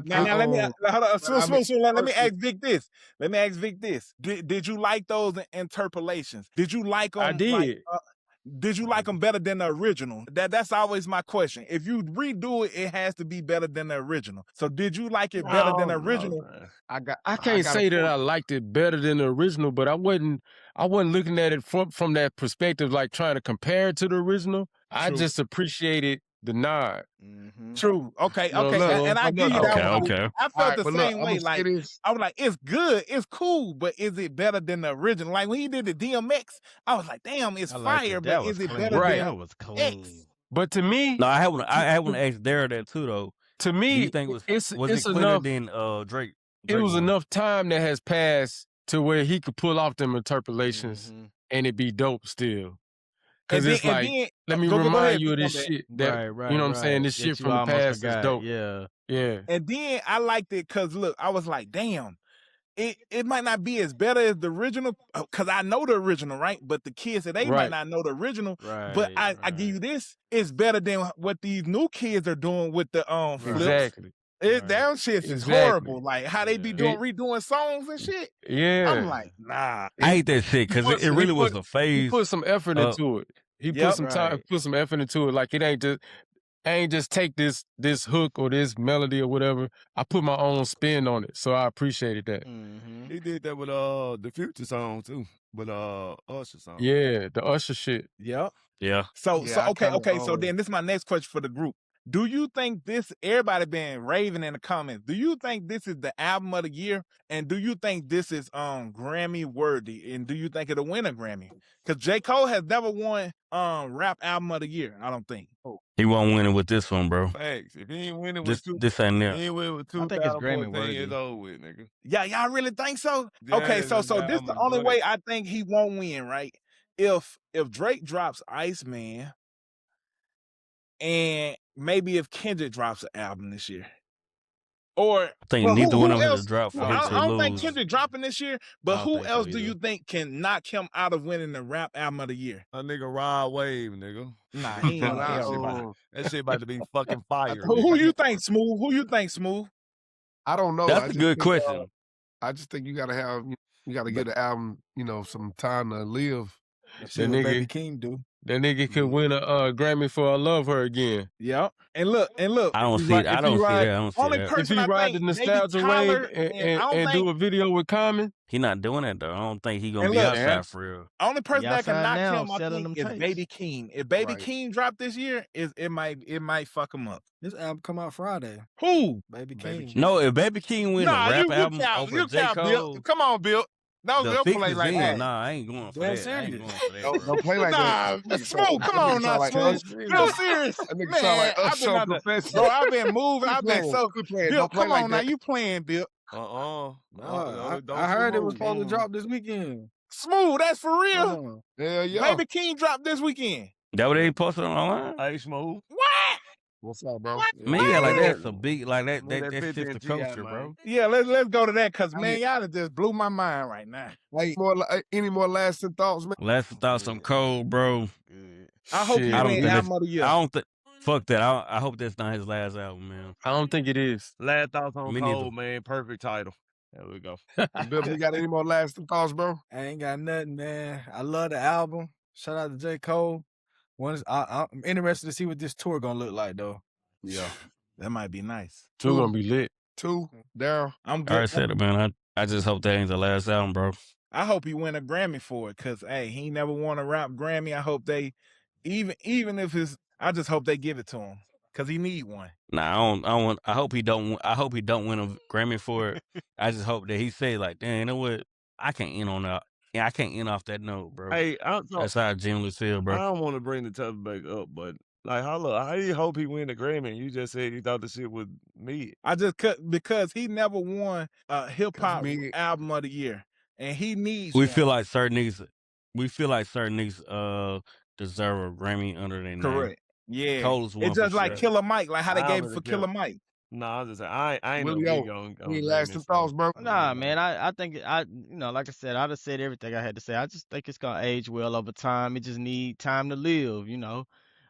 now let me let me ask Vic this. Let me ask Vic this. Did you like those interpolations? Did you like them? I did. Like, did you like them better than the original? That's always my question. If you redo it, it has to be better than the original. So did you like it better than the original? I can't say that I liked it better than the original, but I wasn't looking at it from that perspective, like trying to compare it to the original. True. I just appreciated the nod. Mm-hmm. True. Okay. And I give you that one. Okay. I felt the same way. Like I was like, it's good, it's cool, but is it better than the original? Like when he did the DMX, I was like, damn, it's fire, but is it better than that was clean? X? But to me, no, I want to ask Darrell that too, though. To me, do you think was it cleaner than Drake? It was enough time that has passed to where he could pull off them interpolations and it be dope still. Because it's like, let me remind you of this shit that, you know what I'm saying? This shit from the past is dope. Yeah. And then I liked it because, look, I was like, damn, it might not be as better as the original because I know the original, right? But the kids today might not know the original. But I give you this, it's better than what these new kids are doing with the flips. Exactly. Damn shit is horrible. Like how they be redoing songs and shit. Yeah. I'm like, nah. I hate that shit because it really was a phase. He put some effort into it. He put some time, put some effort into it. Like it ain't just take this hook or this melody or whatever. I put my own spin on it. So I appreciated that. Mm-hmm. He did that with the Future song too. With Usher song. Yeah, the Usher shit. Yep. Yeah. So okay. So then this is my next question for the group. Do you think everybody been raving in the comments, do you think this is the album of the year? And do you think this is Grammy worthy? And do you think it'll win a Grammy? Because J. Cole has never won rap album of the year, I don't think. He won't win it with this one, bro. Facts. If he ain't winning with this ain't there. He ain't winning with 2014, it's over with, nigga. Yeah, y'all really think so? Okay, so this the only way I think he won't win, right? If Drake drops Iceman, and maybe if Kendrick drops an album this year. Or I think neither one of them to drop for him to lose. I don't think Kendrick dropping this year, but who else do you think can knock him out of winning the rap album of the year? A nigga Rod Wave, nigga. Nah, he ain't. That shit about to be fucking fire. Who you think, Smooth? Who you think, Smooth? I don't know. That's a good question. I just think you gotta give the album, some time to live. That's what Baby King do. That nigga could win a Grammy for I Love Her Again. Yep. And look. I don't see that. If he ride the nostalgia wave and do a video with Common, he not doing that though. I don't think he gonna be outside for real. Only person that can knock him, I think, is Baby King. If Baby King drop this year, it might fuck him up. This album come out Friday. Who? Baby King. No, if Baby King win a rap album over J. Cole, come on, Bill. No, they'll play like that. Nah, I ain't going for that. Don't play like that. Smooth, come on now, Smooth. Real serious. Man, I've been moving. I've been so good. Bill, come on now. You playing, Bill. I heard it was supposed to drop this weekend. Smooth, that's for real? Yeah. Baby King dropped this weekend. That what they posted online? Hey, Smooth. What? What's up, bro? Man, yeah, like that's a big, like that shifts the culture, bro. Yeah, let's go to that because man, y'all just blew my mind right now. Any more lasting thoughts, man? Lasting thoughts on Cole, bro. I hope he win album of the year. I don't think. Fuck that. I hope that's not his last album, man. I don't think it is. Last thoughts on Cole, man. Perfect title. There we go. Bill, you got any more lasting thoughts, bro? I ain't got nothing, man. I love the album. Shout out to J. Cole. I'm interested to see what this tour gonna look like, though. Yeah, that might be nice. Two gonna be lit. Two, Darrell. I'm good. I already said it, man. I just hope that ain't the last album, bro. I hope he win a Grammy for it, cause hey, he never won a rap Grammy. I hope they, even if it's, I just hope they give it to him, cause he need one. Nah, I hope he don't. I hope he don't win a Grammy for it. I just hope that he say like, damn, you know what? I can't end on that. Yeah, I can't end off that note, bro. Hey, that's how I genuinely feel, bro. I don't want to bring the topic back up, but Like, how do you hope he win the Grammy? You just said you thought the shit was me. I just cut because he never won a hip hop album of the year, and he needs. We feel like certain niggas deserve a Grammy under their name. Correct. Yeah. Cole's one It's just for like sure. Killer Mike, like how they gave it for Killer Mike. No, I was just saying, I ain't no big on any lasting thoughts, bro? Nah, man. I think like I said, I just said everything I had to say. I just think it's gonna age well over time. It just need time to live,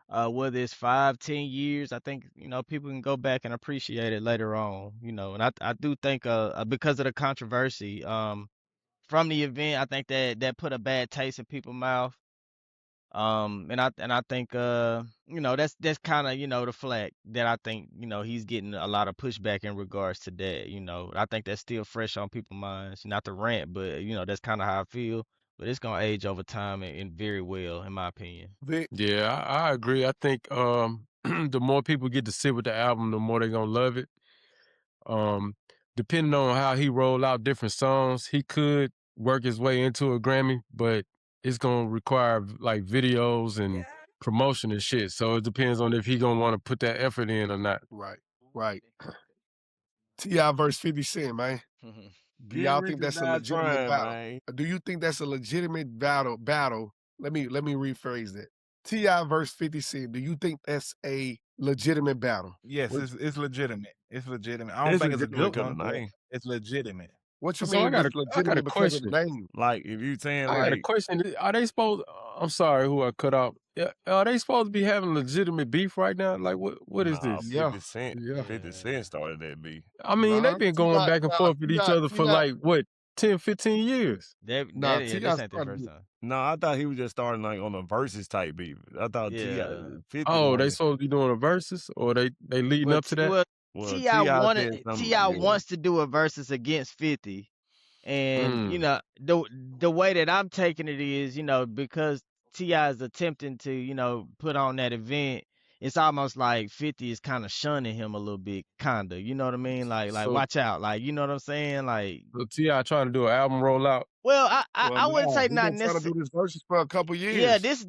whether it's 5-10 years, I think, people can go back and appreciate it later on, and I do think because of the controversy from the event, I think that put a bad taste in people's mouth. And I think that's kind of the flack that I think he's getting a lot of pushback in regards to that. I think that's still fresh on people's minds. Not to rant, but that's kind of how I feel. But it's gonna age over time and very well, in my opinion. Yeah, I agree. I think the more people get to sit with the album, the more they're gonna love it. Depending on how he roll out different songs, he could work his way into a Grammy, but it's gonna require like videos and promotion and shit. So it depends on if he gonna want to put that effort in or not. Right. T.I. versus 50 Cent, man. Do y'all think that's a legitimate battle? Man. Do you think that's a legitimate battle? Let me rephrase that. T.I. versus 50 Cent. Do you think that's a legitimate battle? Yes, it's legitimate. It's legitimate. I don't think it's a good one, but it's legitimate. What you mean? I got a question. Like, if you saying I got a question. Are they supposed? I'm sorry, who I cut off. Are they supposed to be having legitimate beef right now? Like, what is this? 50 Cent started that beef. I mean, they've been going back and forth with each other for like what, 10, 15 years. This ain't their first time. No, I thought he was just starting like on a versus type beef. I thought T.I. 50. Oh, they supposed to be doing a versus, or they leading up to that? Well, T.I. wants to do a versus against 50. And the way that I'm taking it is, because T.I. is attempting to, put on that event, it's almost like 50 is kind of shunning him a little bit, kind of. You know what I mean? Like watch out. Like, you know what I'm saying? Like, so T.I. trying to do an album rollout. Well, I wouldn't say not necessarily. Trying to do this versus for a couple years. Yeah, this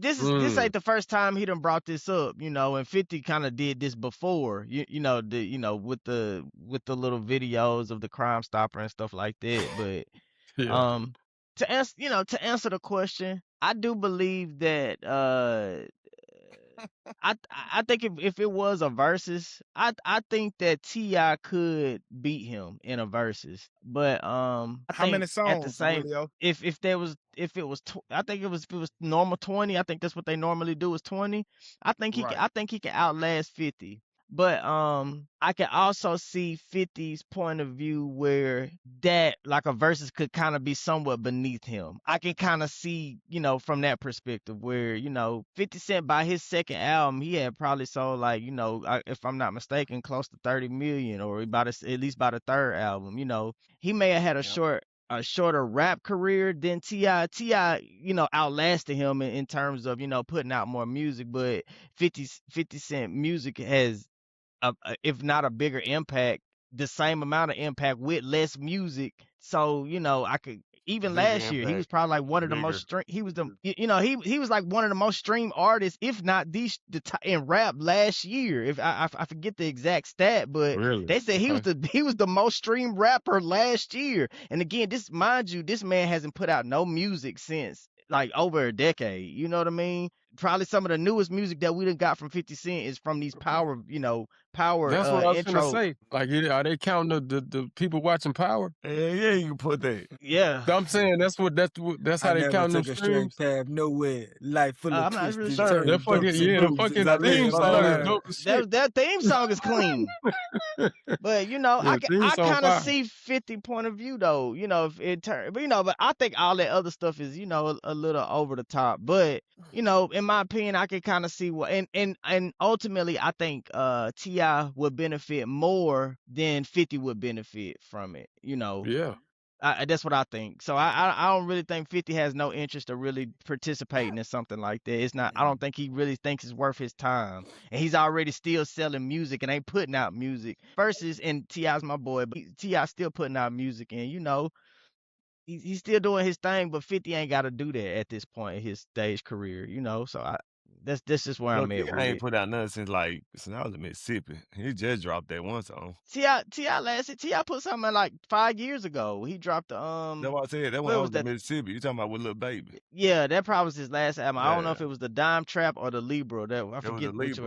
ain't the first time he done brought this up, and 50 kind of did this before, with the little videos of the Crime Stopper and stuff like that. But to answer the question, I do believe that I think if it was a versus, I think that T.I. could beat him in a versus. But how many songs at the same if it was normal 20, I think that's what they normally do is 20. I think he can outlast 50. But I can also see 50's point of view where that like a versus could kind of be somewhat beneath him. I can kind of see, from that perspective where, 50 Cent by his second album, he had probably sold like, if I'm not mistaken, close to 30 million or at least by the third album, he may have had a shorter rap career than T.I. T.I., outlasted him in terms of, putting out more music, but 50 Cent music has if not a bigger impact, the same amount of impact with less music. So, I could even bigger last year, he was probably like one of the most he was he was like one of the most streamed artists, if not in rap last year. If I forget the exact stat, but they said he was the most streamed rapper last year. And again, this man hasn't put out no music since like over a decade. You know what I mean? Probably some of the newest music that we done got from 50 Cent is from these power. That's what I was gonna say. Like, are they counting the people watching Power? Yeah, you can put that. Yeah, I'm saying that's how they count them streams. Path nowhere, life full of twists. The fucking theme song is dope as shit. That theme song is clean. But I kind of see 50 point of view though. But I think all that other stuff is a little over the top. But in my opinion, I can kind of see what and ultimately I think T.I. would benefit more than 50 would benefit from it. Yeah. That's what I think. So I don't really think 50 has no interest of really participating in something like that. It's not. I don't think he really thinks it's worth his time, and he's already still selling music and ain't putting out music. Versus, and T.I.'s my boy, but T.I. still putting out music, and he's still doing his thing. But 50 ain't got to do that at this point in his stage career. So That's just where I'm at with I ain't it. put out nothing since I was in Mississippi. He just dropped that one song. T.I. put something like 5 years ago. He dropped the That's what I said. That one I was in Mississippi. You talking about with Lil Baby? Yeah, that probably was his last album. I don't know if it was the Dime Trap or the Libra. I forget which.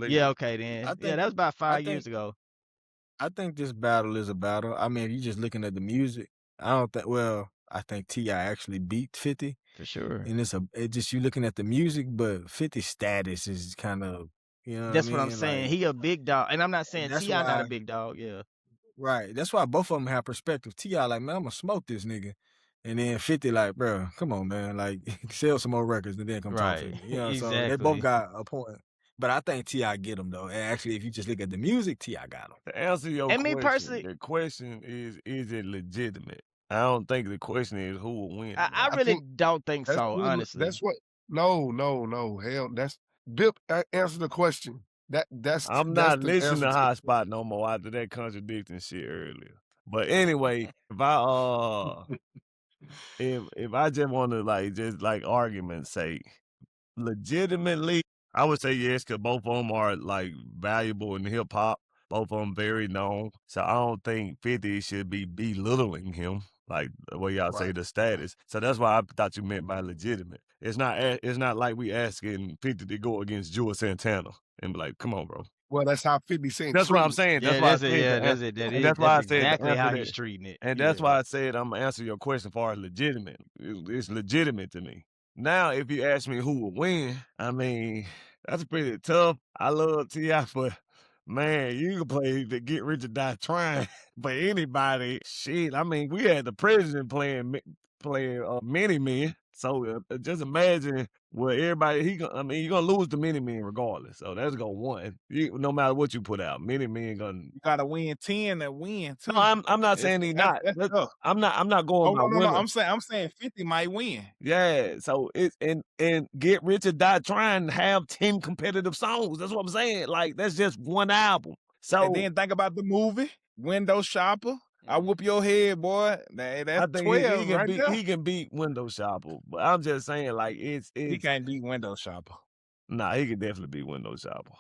Yeah, okay then. Yeah, that was about 5 years ago. I think this battle is a battle. I mean, if you're just looking at the music, I think T.I. actually beat 50. For sure. And it's just you looking at the music, but 50's status is kind of, you know That's what I'm saying. Like, he a big dog. And I'm not saying T.I. not a big dog, yeah. Right. That's why both of them have perspective. T.I. like, man, I'm gonna smoke this nigga. And then 50 like, bro, come on, man. Like, sell some more records and then come talk to me. You know, exactly. So they both got a point. But I think T.I. get him, though. And actually, if you just look at the music, T.I. got him. To answer your question, me personally, the question is it legitimate? I don't think the question is who will win. I really don't think so, honestly. That's what. No. Hell, that's Bip. Answer the question. I'm not listening to Hot Spot no more after that contradicting shit earlier. But anyway, if I if I just want to just argument's sake, legitimately, I would say yes, because both of them are valuable in hip hop. Both of them very known. So I don't think 50 should be belittling him, like the way y'all say the status. So that's why I thought you meant by legitimate. It's not like we asking 50 to go against Jules Santana and be like, come on, bro. Well, that's how 50 Cent. That's what I'm saying. That's why I said that's why I said exactly how he's treating it. And that's why I said I'm gonna answer your question as far as legitimate. It's legitimate to me. Now, if you ask me who will win, I mean, that's pretty tough. I love T.I., but man, you can play the Get Rich or Die Trying. But anybody, shit. I mean, we had the president playing Mini Men. So just imagine where everybody you're gonna lose the Mini Men regardless. So that's gonna win. No matter what you put out, Mini Men gonna. You gotta win 10 to win too. No, I'm not saying he's not. I'm not going. No. I'm saying 50 might win. Yeah. So it's and Get Rich or Die Trying have 10 competitive songs. That's what I'm saying. Like that's just one album. So and then think about the movie Window Shopper. I whoop your head, boy. That's I think 12 right there. He can beat Window Shopper, but I'm just saying, he can't beat Window Shopper. Nah, he can definitely beat Window Shopper.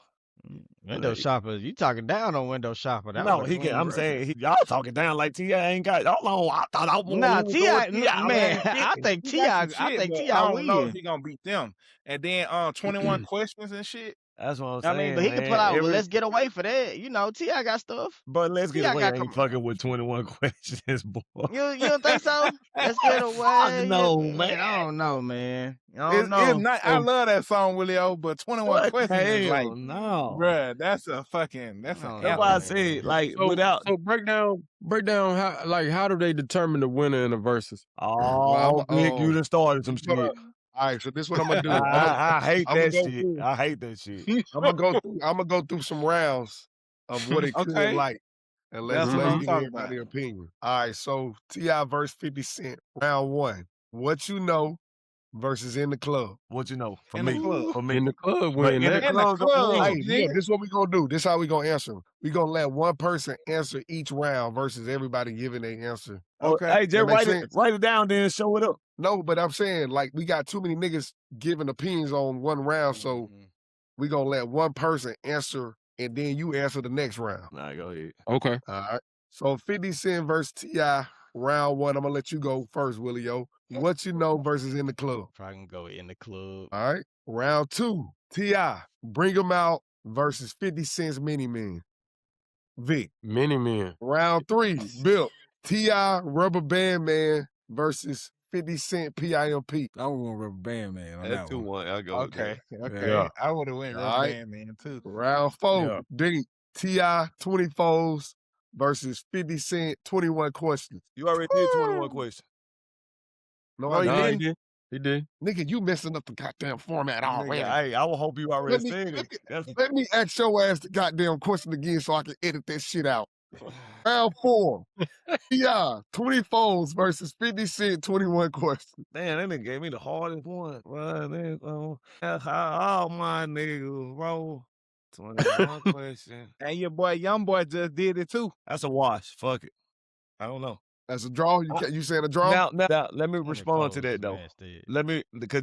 Window Shopper, you talking down on Window Shopper? No, he can. I'm saying y'all talking down like T.I. ain't got. Hold on, I thought I was. Nah, T.I. Man, I think T.I. I don't know if he gonna beat them. And then 21 questions and shit. That's what I'm saying. I mean, but he can pull out. Let's get away for that. You know, T.I. got stuff. But Let's Get Away ain't fucking with 21 questions, boy. You don't think so? Let's Get Away. No, man. I don't know, man. I don't know. It's not, I love that song, Willio, but 21 questions is like, no, bruh, that's a fucking. That's why I said without. So break down how do they determine the winner in the verses? Oh, Nick, you done started some shit. All right, so this is what I'm gonna do. I hate that shit. I hate that shit. I'm gonna go through some rounds of what it could like, and let's get everybody's opinion. All right, so T.I. versus 50 Cent, round 1. What you know versus In the Club. What you know for In me? the club. For me. In the club, win. In the club. Hey, yeah, this is what we gonna do. This is how we gonna answer. We gonna let one person answer each round versus everybody giving their answer. Okay. Hey, just write it down, then show it up. No, but I'm saying we got too many niggas giving opinions on one round, so we gonna let one person answer, and then you answer the next round. All right, go ahead. Okay. All right. So 50 Cent versus T.I. round 1. I'm gonna let you go first, Willio. What you know versus In the Club. Probably gonna go In the Club. All right. Round 2. T.I. Bring 'Em Out versus 50 Cent's Mini Men. Vic. Mini Men. Round 3. Bill. T.I. Rubber Band Man versus 50 Cent PIMP. I was going Rubber Band Man on that 2-1. I'll go. Okay. Yeah. I would have went Rubber Band Man too. Round 4. D. T.I. 24s versus 50 Cent 21 Questions. You already did 21 questions. No, I didn't. He did. Nigga, you messing up the goddamn format already. Hey, I will hope you already said it. Let me ask your ass the goddamn question again so I can edit that shit out. Round 4. T.I. 24s versus 50 Cent 21 Questions. Damn, that nigga gave me the hardest one. That's how all my niggas roll. 21 questions. And your boy Young Boy just did it too. That's a wash. Fuck it. I don't know. That's a draw. You saying a draw? Now, let me respond to that though. Because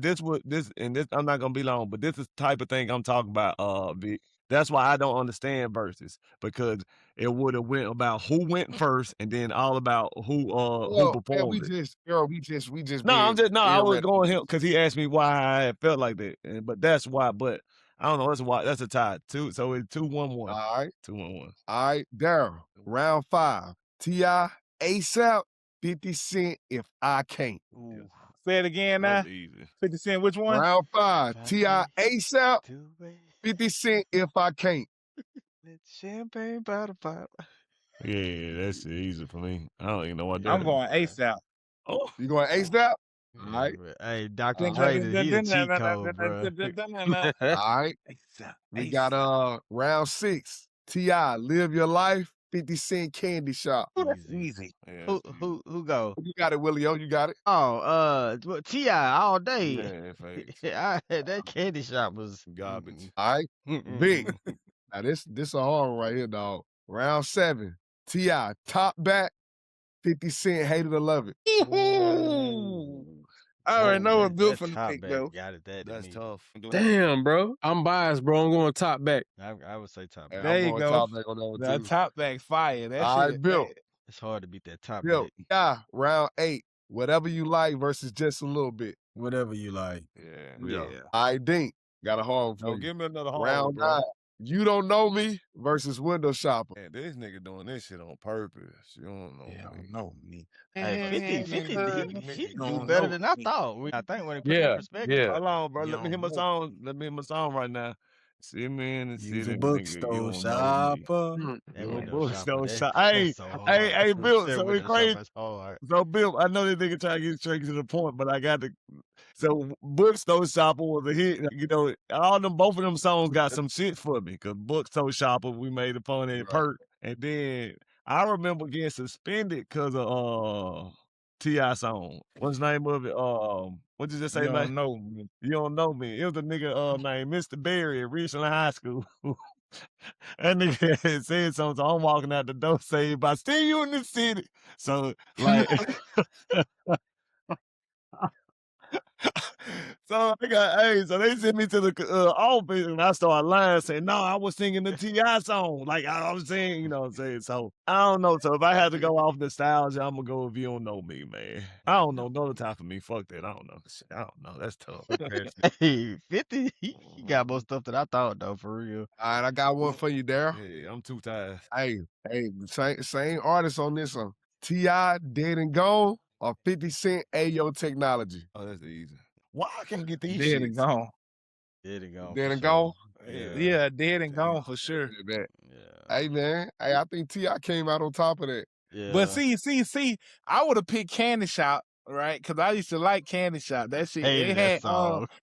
I'm not gonna be long, but this is the type of thing I'm talking about, Vic. That's why I don't understand verses, because it would have went about who went first and then all about who performed it. We just. I was going him because he asked me why I felt like that, but that's why. But I don't know. That's why. That's a tie. So it's 2-1-1. All right. 2-1-1. All right, Darrell. Round 5. T.I. ASAP. 50 Cent. If I Can't. Ooh. Say it again now. 50 Cent. Which one? Round 5. T.I. ASAP. 50 Cent. If I Can't. Let champagne bottle pop. Yeah, that's easy for me. I don't even know what I'm going ASAP. Oh, you going ASAP? All right. Hey, Dr. Dre, he a cheat code, bro. All right. We got round 6. T.I. Live Your Life. 50 Cent Candy Shop. Easy. Yeah, who go? You got it, Willie-O. You got it. Oh, T.I. all day. Yeah, that Candy Shop was garbage. All right. Big. Now this a hard one right here, dog. Round 7. T.I. Top Back. 50 Cent Hate It or Love It. I already know what's good for the pick, though. That's tough. Damn, bro. I'm biased, bro. I'm going Top Back. I would say Top Hey, Back. There you go. Top Back on that one that too. Top Back fire. That All shit. right, Bill. It's hard to beat that Top Bill. Back. Yeah. Round 8. Whatever You Like versus Just a Little Bit. Whatever you like. Yeah. I Dink. Got a hard one for you. Give me another hard Round one, 9. You Don't Know Me versus Window Shopper. Man, this nigga doing this shit on purpose. You don't know me. Don't know me. Hey, 50 do better than I thought. I think when it put it in perspective. Yeah. Hold on, bro. Let me hear my song. Let me hear my song right now. See me in the city, He's a nigga. bookstore You don't know me. shopper. That You a window bookstore shopper, shop. that's so hard. Hey, Bill. That So window it's crazy. shopper's hard. So, Bill, I know this nigga trying to get straight to the point, but I got to. So, Bookstore Shopper was a hit. You know, both of them songs got some shit for me, because Bookstore Shopper, we made a fun and perk. And then I remember getting suspended because of T.I. song. What's the name of it? What you just say? You don't know me. You don't know me. It was a nigga named Mr. Berry at Richland High School. That nigga had said something, so I'm walking out the door saying, "If I see you in the city." So, like, so they sent me to the office, and I started lying, saying, "No, I was singing the T.I. song." Like, I was saying, you know what I'm saying? So, I don't know. So, if I had to go off nostalgia, I'm going to go If You Don't Know Me, man. I don't know. Another time for me. Fuck that. I don't know. I don't know. That's tough. Hey, 50, he got more stuff than I thought, though, for real. All right, I got one for you, Darrell. Yeah, I'm too tired. Hey, same artist on this one. T.I. Dead and Gone or 50 Cent Ayo Technology. Oh, that's easy. Why I can't get these Dead and gone. Dead and Gone. Dead and Gone? Yeah, dead and gone for sure. Yeah. Hey, man. Hey, I think T.I. came out on top of that. Yeah. But see, I would have picked Candy Shop, right? Because I used to like Candy Shop. That shit. It had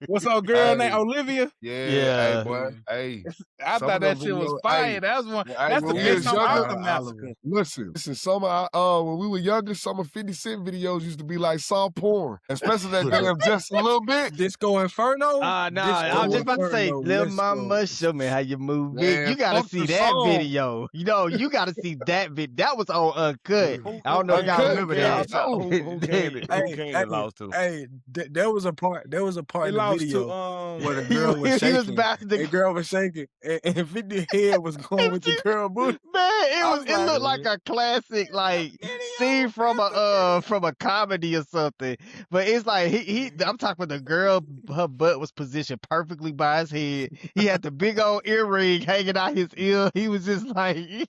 what's her girl name? Olivia. Yeah. Hey, boy. Hey. I thought that shit was fire. That was one. That's the best song out the massacre. Listen. Some of when we were younger, some of 50 Cent videos used to be like soft porn, especially that damn Just a Little Bit. Disco Inferno. I was just about to say, little mama, show me how you move, big. You gotta see that video. You know, you gotta see that video. That was on Uncut. I don't know if y'all remember that. Who Candy lost to? Hey, there was a part in the video where the girl was shaking. He was about to. The girl was shaking, and 50 head was going with the girl booty. Man, it looked like a classic scene from a comedy or something. But it's like I'm talking about the girl. Her butt was positioned perfectly by his head. He had the big old earring hanging out his ear. He was just like.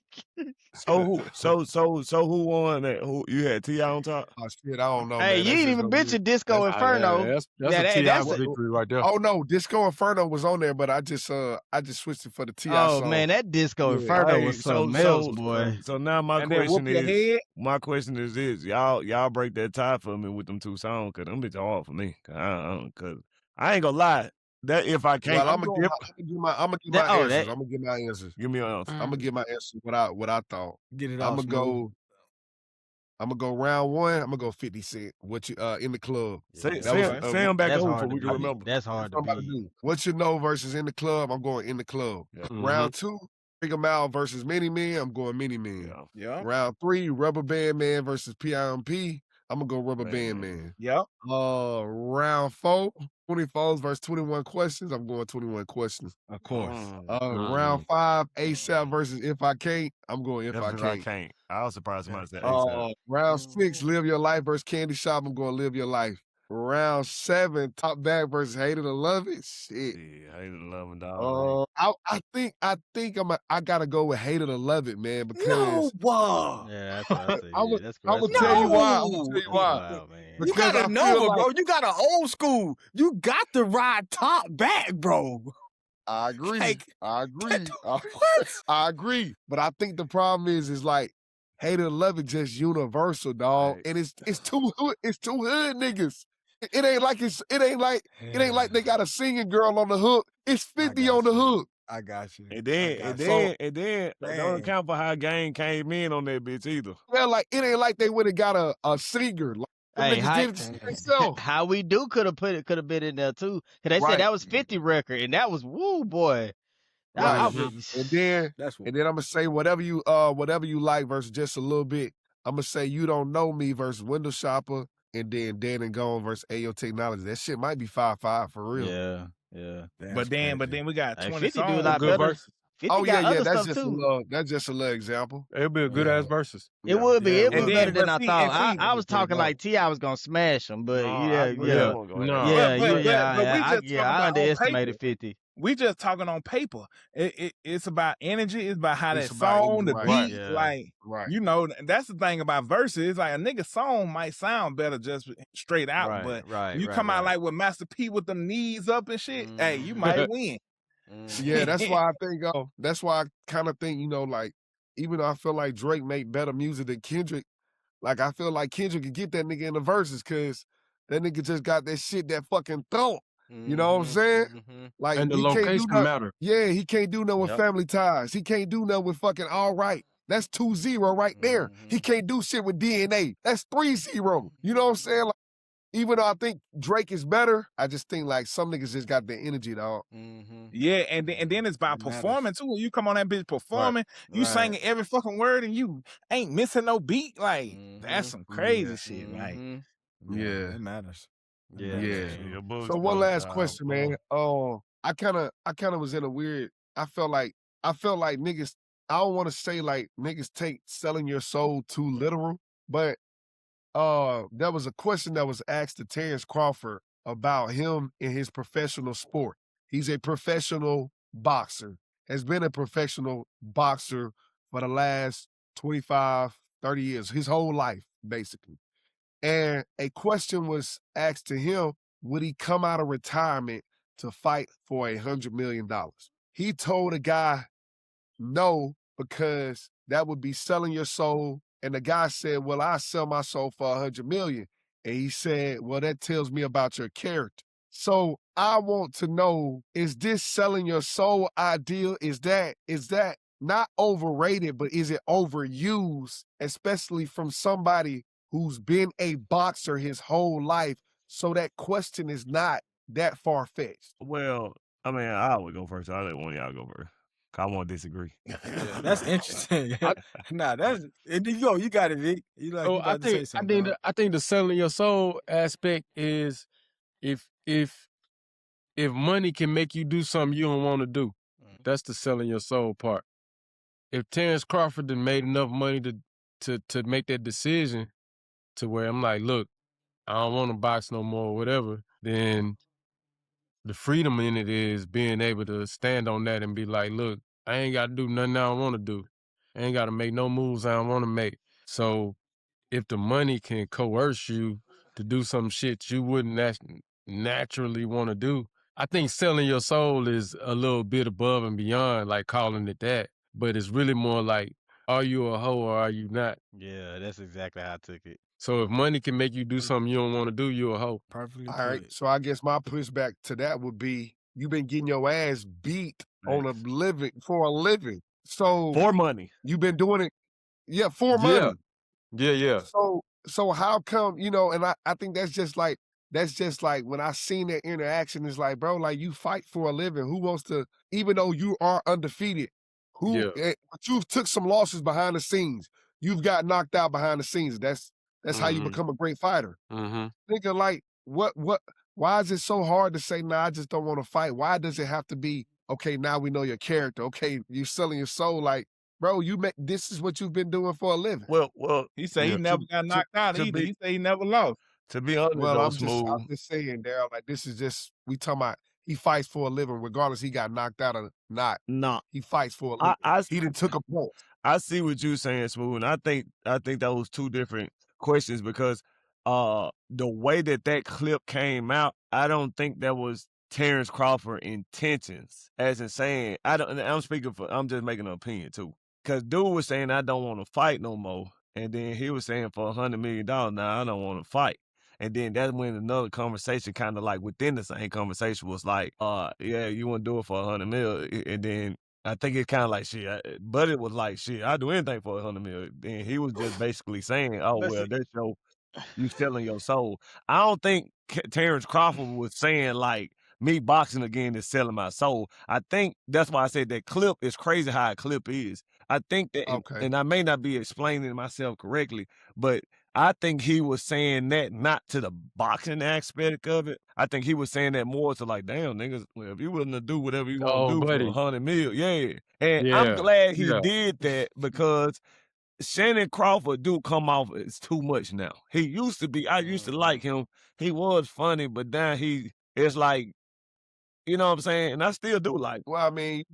So who won that? Who you had T.I. on top? Oh shit, I don't know. Hey, man. you ain't even mentioned Disco Inferno. That's a T.I. victory right there. Oh no, Disco Inferno was on there, but I just switched it for the T.I. Oh song. man, that Disco Inferno was something else, boy. So now my question is this: y'all break that tie for me with them two songs, cause them bitch hard for me. Cause I ain't gonna lie. That if I can't, I'm gonna give my answers. I'm gonna give my answers. Give me your answer. I'm gonna give my answers what I thought. Get it I'm off. gonna go round 1. I'm gonna go 50 Cent. What you in the club? Say them back over so we can remember. That's hard to beat. What you know versus In the Club? I'm going In the Club. Yeah. Round 2. Figure Out versus Mini Man, I'm going Mini Man. Yeah. Round 3, Rubber Band Man versus PIMP, I'm gonna go Rubber Band Man. Yep. Round 4, 24s versus 21 Questions, I'm going 21 Questions. Of course. Round 5, ASAP versus If I Can't, I'm going If I Can't. I was surprised somebody said ASAP. Round 6, Live Your Life versus Candy Shop, I'm going Live Your Life. Round 7, Top Back versus Hate It or Love It. Shit. Yeah, Hate It or Love It, dog. I think I gotta go with Hate It or Love It, man, because Yeah, that's what I say. I'm That's gonna that's tell you why. wild. I'm gonna tell you That's why. wild, man. You Because got I a feel Nova, like- bro. You got an old school. You got to ride Top Back, bro. I agree. Like, I agree. What? I agree. But I think the problem is like Hate It or Love It just universal, dog. Right. And it's too hood niggas. It ain't like they got a singing girl on the hook. It's 50 on the hook. I got you. And then don't Man. account for how Game came in on that bitch either. Well, like it ain't like they would have got a singer. Like, them Hey, niggas did it themselves. How We Do could have been in there too. Cause they Right. said that was 50 record, and that was woo boy. Right. I- And then That's what. I'm gonna say whatever you like versus Just a Little Bit. I'm gonna say You Don't Know Me versus Window Shopper, and then Dead and Gone versus Ayo Technology. That shit might be 5-5 for real. yeah. But then we got Hey, 20 50 do a songs. lot Good better. verses. 50 Oh got yeah, other that's stuff just too. that's just a little example. It'll be a good ass versus. It would be. Yeah, It and was then- better than but I see- thought. and see- I was talking like T.I. was gonna smash him, but No, yeah. I But we just talking I about on underestimated paper. 50. We just talking on paper. It's about energy. It's about how It's that about song, the energy, beat, right. Yeah. like Right. you know. That's the thing about verses. It's like a nigga song might sound better just straight out, but you come out like with Master P with them knees up and shit. Hey, you might win. Yeah, that's why I think that's why I kind of think, like, even though I feel like Drake make better music than Kendrick, like I feel like Kendrick could get that nigga in the verses because that nigga just got that shit that fucking throat. You know what I'm saying? Like And the he can't do location nothing. matter. Yeah, he can't do nothing with Yep. Family Ties. He can't do nothing with fucking All Right. That's 2-0 right there. He can't do shit with DNA. That's 3-0. You know what I'm saying? Like, even though I think Drake is better, I just think like some niggas just got the energy, dog. Yeah, and then it's about performing too. You come on that bitch performing, you singing every fucking word, and you ain't missing no beat. Like that's some crazy shit. Like Yeah. it matters. Yeah. Yeah, So one last question, man. I kind of was in a weird. I felt like niggas. I don't want to say like niggas take selling your soul too literal, but there was a question that was asked to Terrence Crawford about him in his professional sport. He's a professional boxer. Has been a professional boxer for the last 25, 30 years, his whole life, basically. And a question was asked to him, would he come out of retirement to fight for $100 million? He told a guy no, because that would be selling your soul. And the guy said, well, I sell my soul for $100 million. And he said, well, that tells me about your character. So I want to know, is this selling your soul ideal? Is that not overrated, but is it overused, especially from somebody who's been a boxer his whole life? So that question is not that far-fetched. Well, I mean, I would go first. I'll let one of y'all go first. I won't disagree. That's interesting. You got it, Vic. You like So you I about to say think something. I think the selling your soul aspect is if money can make you do something you don't want to do, that's the selling your soul part. If Terrence Crawford done made enough money to make that decision to where I'm like, look, I don't want to box no more or whatever, then the freedom in it is being able to stand on that and be like, look, I ain't got to do nothing I don't want to do. I ain't got to make no moves I don't want to make. So if the money can coerce you to do some shit you wouldn't naturally want to do, I think selling your soul is a little bit above and beyond, like calling it that. But it's really more like, are you a hoe or are you not? Yeah, that's exactly how I took it. So if money can make you do something you don't want to do, you're a hoe. Perfectly All right. So I guess my pushback to that would be, you've been getting your ass beat for a living. So For money. You've been doing it, for money. Yeah. So how come, and I think that's just like when I seen that interaction, it's like, bro, like you fight for a living. Who wants to, even though you are undefeated, But you took some losses behind the scenes. You've got knocked out behind the scenes. That's how you become a great fighter. Thinking like, why is it so hard to say, nah, I just don't want to fight? Why does it have to be, okay, now we know your character. Okay, you selling your soul. Like, bro, this is what you've been doing for a living. Well, he said he never got knocked out either. He said he never lost. To be honest, well, I'm just saying, Darrell, like this is just we talking about. He fights for a living, regardless he got knocked out or not. No, he fights for a living. He done took a point. I see what you're saying, Smooth, and I think that was two different questions because the way that clip came out, I don't think that was Terrence Crawford intentions. As in saying, I'm just making an opinion too. Because dude was saying I don't want to fight no more, and then he was saying for $100 million, now I don't want to fight. And then that's when another conversation kind of like within the same conversation was like, yeah, you want to do it for $100 million. And then I think it's kind of like shit. But it was like shit. I'd do anything for $100 million. And he was just basically saying, oh well, that's you selling your soul. I don't think Terrence Crawford was saying like me boxing again is selling my soul. I think that's why I said that clip is crazy how a clip is. I think that, and I may not be explaining myself correctly, but I think he was saying that not to the boxing aspect of it. I think he was saying that more to like, damn, niggas, well, if you willing to do whatever you want to do for $100 million, yeah. And I'm glad he did that because Shannon Crawford do come off as too much now. He used to be, I used to like him. He was funny, but now it's like, you know what I'm saying? And I still do like him. Well, I mean,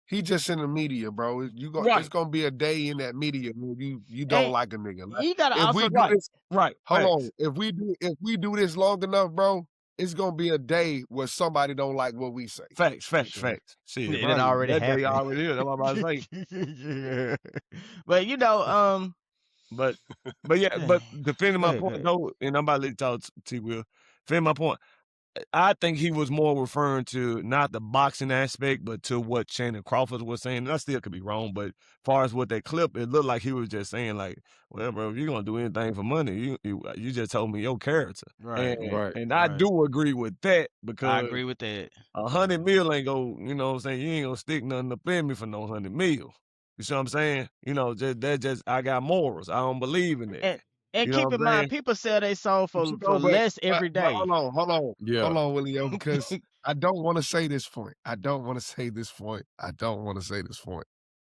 he just in the media, bro. It's gonna be a day in that media where you don't like a nigga. Like, you gotta also Hold on. If we do this long enough, bro, it's gonna be a day where somebody don't like what we say. Facts. Shit, it already happened. Day already is. That's what I'm about to say. But you know, but yeah, but defending my point though, and I'm about to let you talk, T-Will. Defending my point. I think he was more referring to not the boxing aspect, but to what Shannon Crawford was saying. And I still could be wrong, but as far as what that clip, it looked like he was just saying like, well, bro, if you're going to do anything for money, you just told me your character. And I do agree with that because I agree with that. $100 million ain't go, you know what I'm saying? You ain't going to stick nothing up in me for no $100 million. You see what I'm saying? You know, I got morals. I don't believe in that. And keep in mind, people sell their soul for less every day. Hold on, Willie, because I don't want to say this point.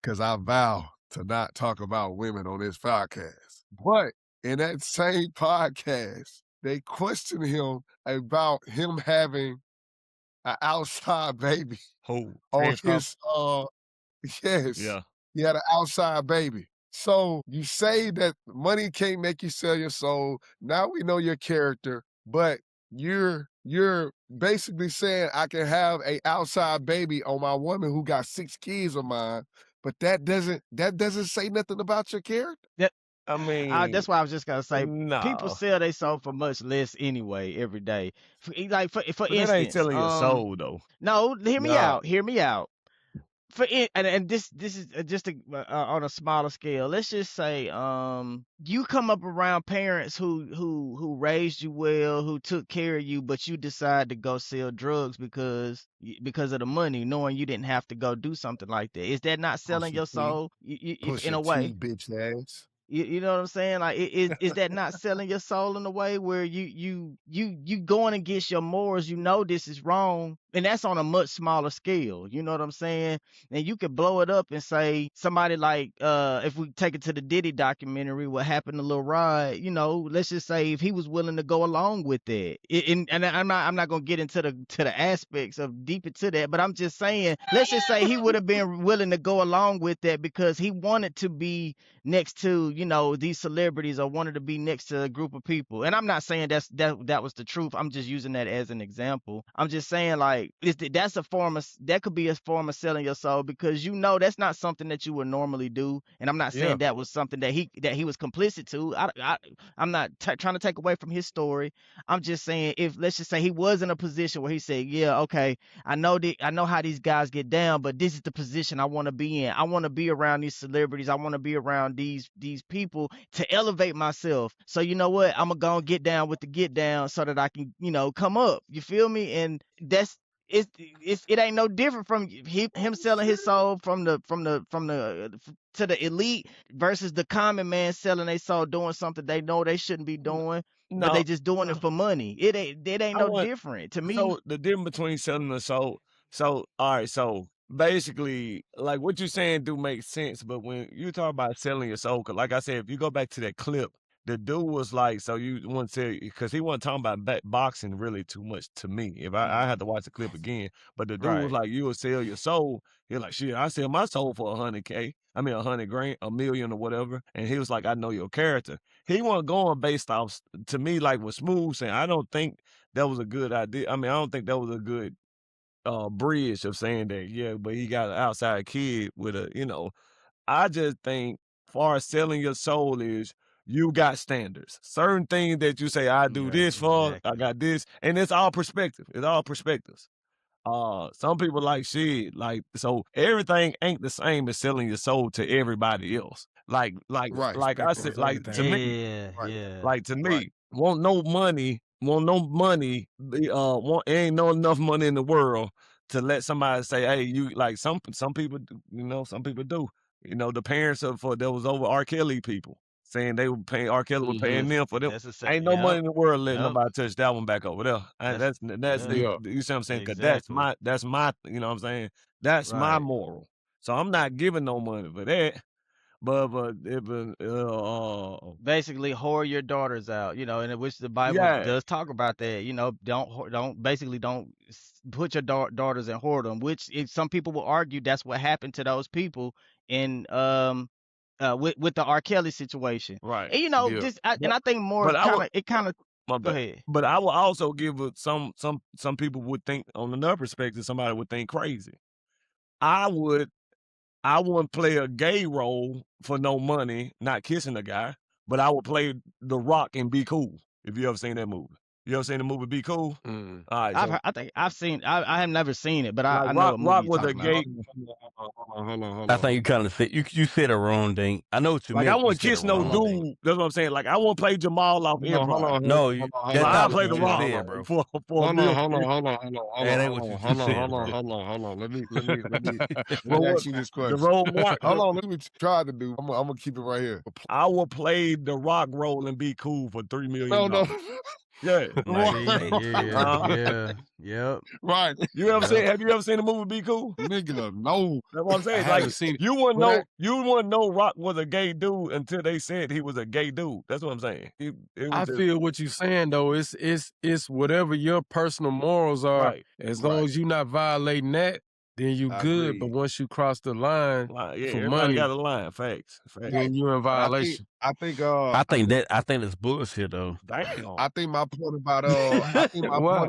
Because I vow to not talk about women on this podcast. But in that same podcast, they question him about him having an outside baby. On his, yes. Yeah. He had an outside baby. So you say that money can't make you sell your soul. Now we know your character, but you're basically saying I can have a outside baby on my woman who got 6 kids of mine, but that doesn't say nothing about your character. I mean, that's why I was just gonna say, people sell their soul for much less anyway every day. Like for instance, that ain't selling your soul though. No, hear me out. And this is just on a smaller scale. Let's just say you come up around parents who raised you well, who took care of you, but you decide to go sell drugs because of the money, knowing you didn't have to go do something like that. Is that not selling your soul in a way? Bitch ass. You know what I'm saying? Like, is that not selling your soul in a way where you going against your morals? You know this is wrong, and that's on a much smaller scale. You know what I'm saying? And you could blow it up and say somebody like, if we take it to the Diddy documentary, what happened to Lil Rod? You know, let's just say if he was willing to go along with that, and I'm not gonna get into the aspects of deep into that, but I'm just saying, let's just say he would have been willing to go along with that because he wanted to be next to, you know, these celebrities, or wanted to be next to a group of people. And I'm not saying that was the truth. I'm just using that as an example. I'm just saying, like, that could be a form of selling your soul, because you know that's not something that you would normally do. And I'm not saying that was something that he was complicit to. I'm not trying to take away from his story. I'm just saying, if let's just say he was in a position where he said, yeah, okay, I know how these guys get down, but this is the position I want to be in. I want to be around these celebrities. I want to be around these people to elevate myself. So you know what? I'm gonna go and get down with the get down so that I can, you know, come up. You feel me? And that's it ain't no different from him selling his soul from the to the elite versus the common man selling their soul doing something they know they shouldn't be doing, but they just doing it for money. It ain't no different to me. So the difference between selling the soul. So all right, so basically, like what you're saying do make sense, but when you talk about selling your soul, cause like I said, if you go back to that clip, the dude was like, so you want to say, because he wasn't talking about boxing really too much to me. If I had to watch the clip again, but the dude was like, you will sell your soul. He's like, shit, I sell my soul for $100K. I mean, $100 grand, $1 million or whatever. And he was like, I know your character. He wasn't going based off, to me, like with Smooth saying, I don't think that was a good idea. I mean, I don't think that was a good bridge of saying that, yeah, but he got an outside kid with a, I just think far as selling your soul is you got standards. Certain things that you say, I do this for, I got this, and it's all perspective. It's all perspectives. Some people like shit, like, so everything ain't the same as selling your soul to everybody else. Like I said, like to me, like to me, want no money, ain't no enough money in the world to let somebody say, hey, you like some people do, some people do. The parents that was over R. Kelly people saying they were paying R. Kelly was paying them for them. Ain't no money in the world letting nobody touch that one back over there. That's the you see what I'm saying? Because that's my you know what I'm saying? That's my moral. So I'm not giving no money for that. But basically whore your daughters out, and which the Bible does talk about that. Don't put your daughters and whore them. Which some people will argue that's what happened to those people in with the R. Kelly situation, right? And and I think more kind of. Go ahead. But I will also give some people would think on another perspective, somebody would think crazy. I wouldn't play a gay role for no money, not kissing a guy, but I would play The Rock and be cool. If you ever seen that movie. You ever seen the movie Be Cool? All right, I think I've seen. I have never seen it, but I know what movie Rock was a gay. Hold on. I think you kind of said you said a wrong thing. I know what you meant. Like I wouldn't kiss no dude. That's what I'm saying. Like I won't play Jamal off Empire. No, that's not play what the you Rock said, bro. For hold on. That ain't what you said, bro. Hold on. Let me ask you this question. The role Mark. Hold on. Let me try to do. I'm gonna keep it right here. I will play the Rock role and be cool for $3 million. No. Yeah. Yep. Right. Have you ever seen the movie Be Cool? Nigga, no. That's what I'm saying. Like you wouldn't know Rock was a gay dude until they said he was a gay dude. That's what I'm saying. I feel what you're saying though. It's whatever your personal morals are. Right. As long as you're not violating that, then you good. Agree. But once you cross the line for money, got a line. Facts. Then you're in violation. I think that's bullshit though. Damn. I think my point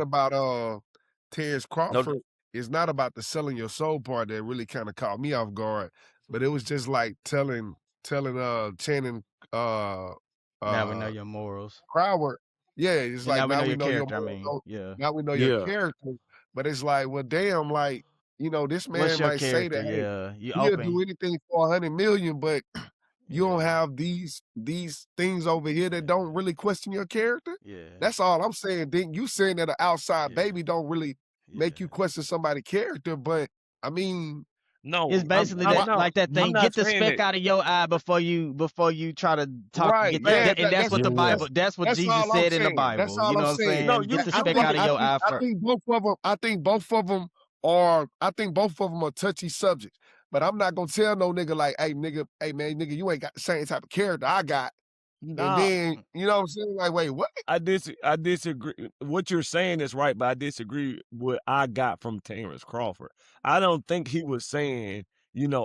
about Terrence Crawford is not about the selling your soul part that really kind of caught me off guard, but it was just like telling Channing now we know your morals. Crowder. Yeah, it's like now we know your character. character. Now we know your character, but it's like, well, damn, like, this man might say that he'll do anything for $100 million, but you don't have these things over here that don't really question your character. Yeah, that's all I'm saying. Then you saying that an outside baby don't really make you question somebody's character, but I mean, no, it's basically like that thing. Get the speck out of your eye before you try to talk. Right, and that's what the Bible. That's what Jesus said in the Bible. That's all I'm saying. No, get the speck out of your eye first. I think both of them are touchy subjects. But I'm not gonna tell no nigga like, hey man, you ain't got the same type of character I got. And then, you know what I'm saying? Like, wait, what? I disagree. What you're saying is right, but I disagree with what I got from Terrence Crawford. I don't think he was saying,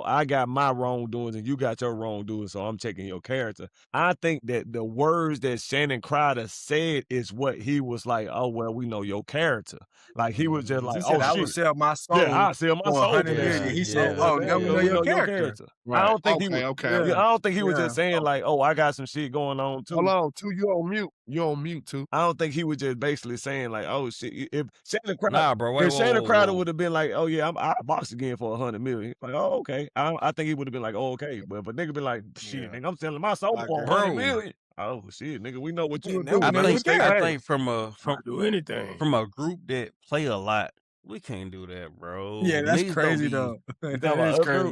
I got my wrongdoings and you got your wrongdoings, so I'm taking your character. I think that the words that Shannon Crowder said is what he was like, oh, well, we know your character. Like, he was just like, he said, I will sell my soul. Yeah, I sell my soul. $100 million. He said, oh, now we know your character. Right. I don't think I don't think he was just saying like, oh, I got some shit going on too. Hold on, too. You on mute. You on mute too. I don't think he was just basically saying like, oh shit. If Shannon Crowder, if Shannon Crowder would have been like, oh yeah, I box again for $100 million. Like, oh okay. I think he would have been like, oh okay. But if a nigga been like, shit, nigga, I'm selling my soul for $100 million. Oh shit, nigga, we know what you do. I think from a do anything from a group that play a lot. We can't do that, bro. Yeah, that's Niggas crazy don't though. You That talking about is Upper?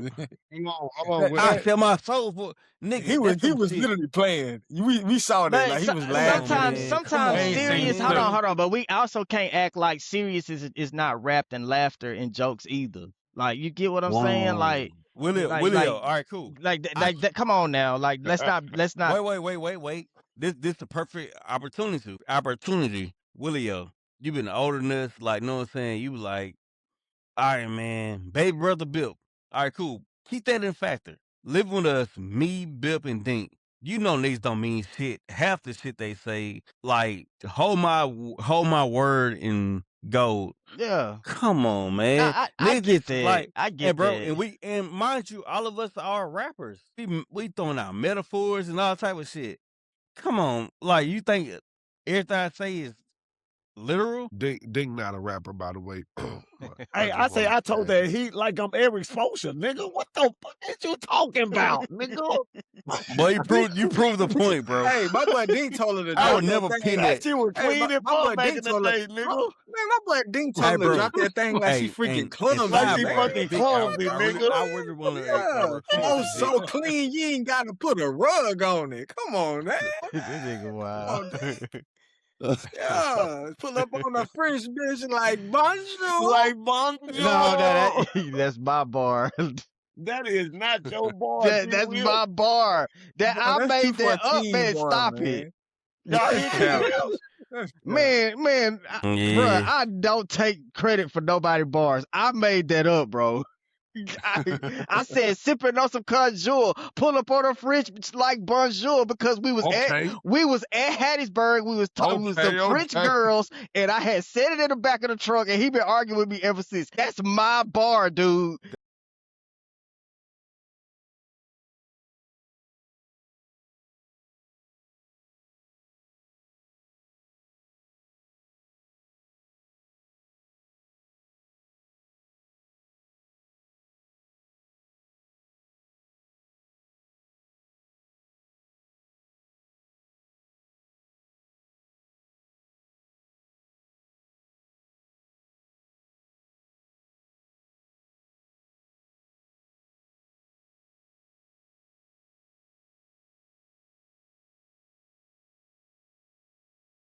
crazy. Hold on. be. I sell my soul for nigga. He was shit. literally playing. We saw that. But Like he was Come on, laughing. man. sometimes Come on, serious. man. Hold on. But we also can't act like serious is not wrapped in laughter and jokes either. Like you get what I'm saying? Like Willie, all right, cool. Like that. Come on now. Like let's not. Wait. This the perfect opportunity. Willio, you been older than us, like, know what I'm saying? You was like, all right, man, baby brother Bip. All right, cool. Keep that in factor. Live with us, me, Bip, and Dink. You know niggas don't mean shit. Half the shit they say, like, hold my word and go. Yeah. Come on, man. I get that. Like, I get bro, that. and mind you, all of us are rappers. We throwing out metaphors and all type of shit. Come on, like, you think everything I say is literal? Dink not a rapper, by the way. Hey, I told that he like I'm Eric Spoelstra, nigga. What the fuck is you talking about, nigga? Boy, you proved the point, bro. Hey, my boy Dink told her to I drop would never that pin thing. that. She was clean and fuck back in the day, nigga. Man, my boy Dink told her to drop that thing like she freaking clumsy. Like she fucking clumsy, nigga. I really want to. Yeah, oh, so clean, you ain't got to put a rug on it. Come on, man. This nigga wild. Yeah, pull up on the French bitch like bonjour. Like bonjour. No, that's my bar. That is not your bar. That's my bar. I made that up, man. Bar, Stop man. it. Y'all Man, bro, I don't take credit for nobody bars. I made that up, bro. I said sipping on some conjure, pull up on a French like bonjour because we was at Hattiesburg. We was talking with some French girls, and I had said it in the back of the truck, and he been arguing with me ever since. That's my bar, dude.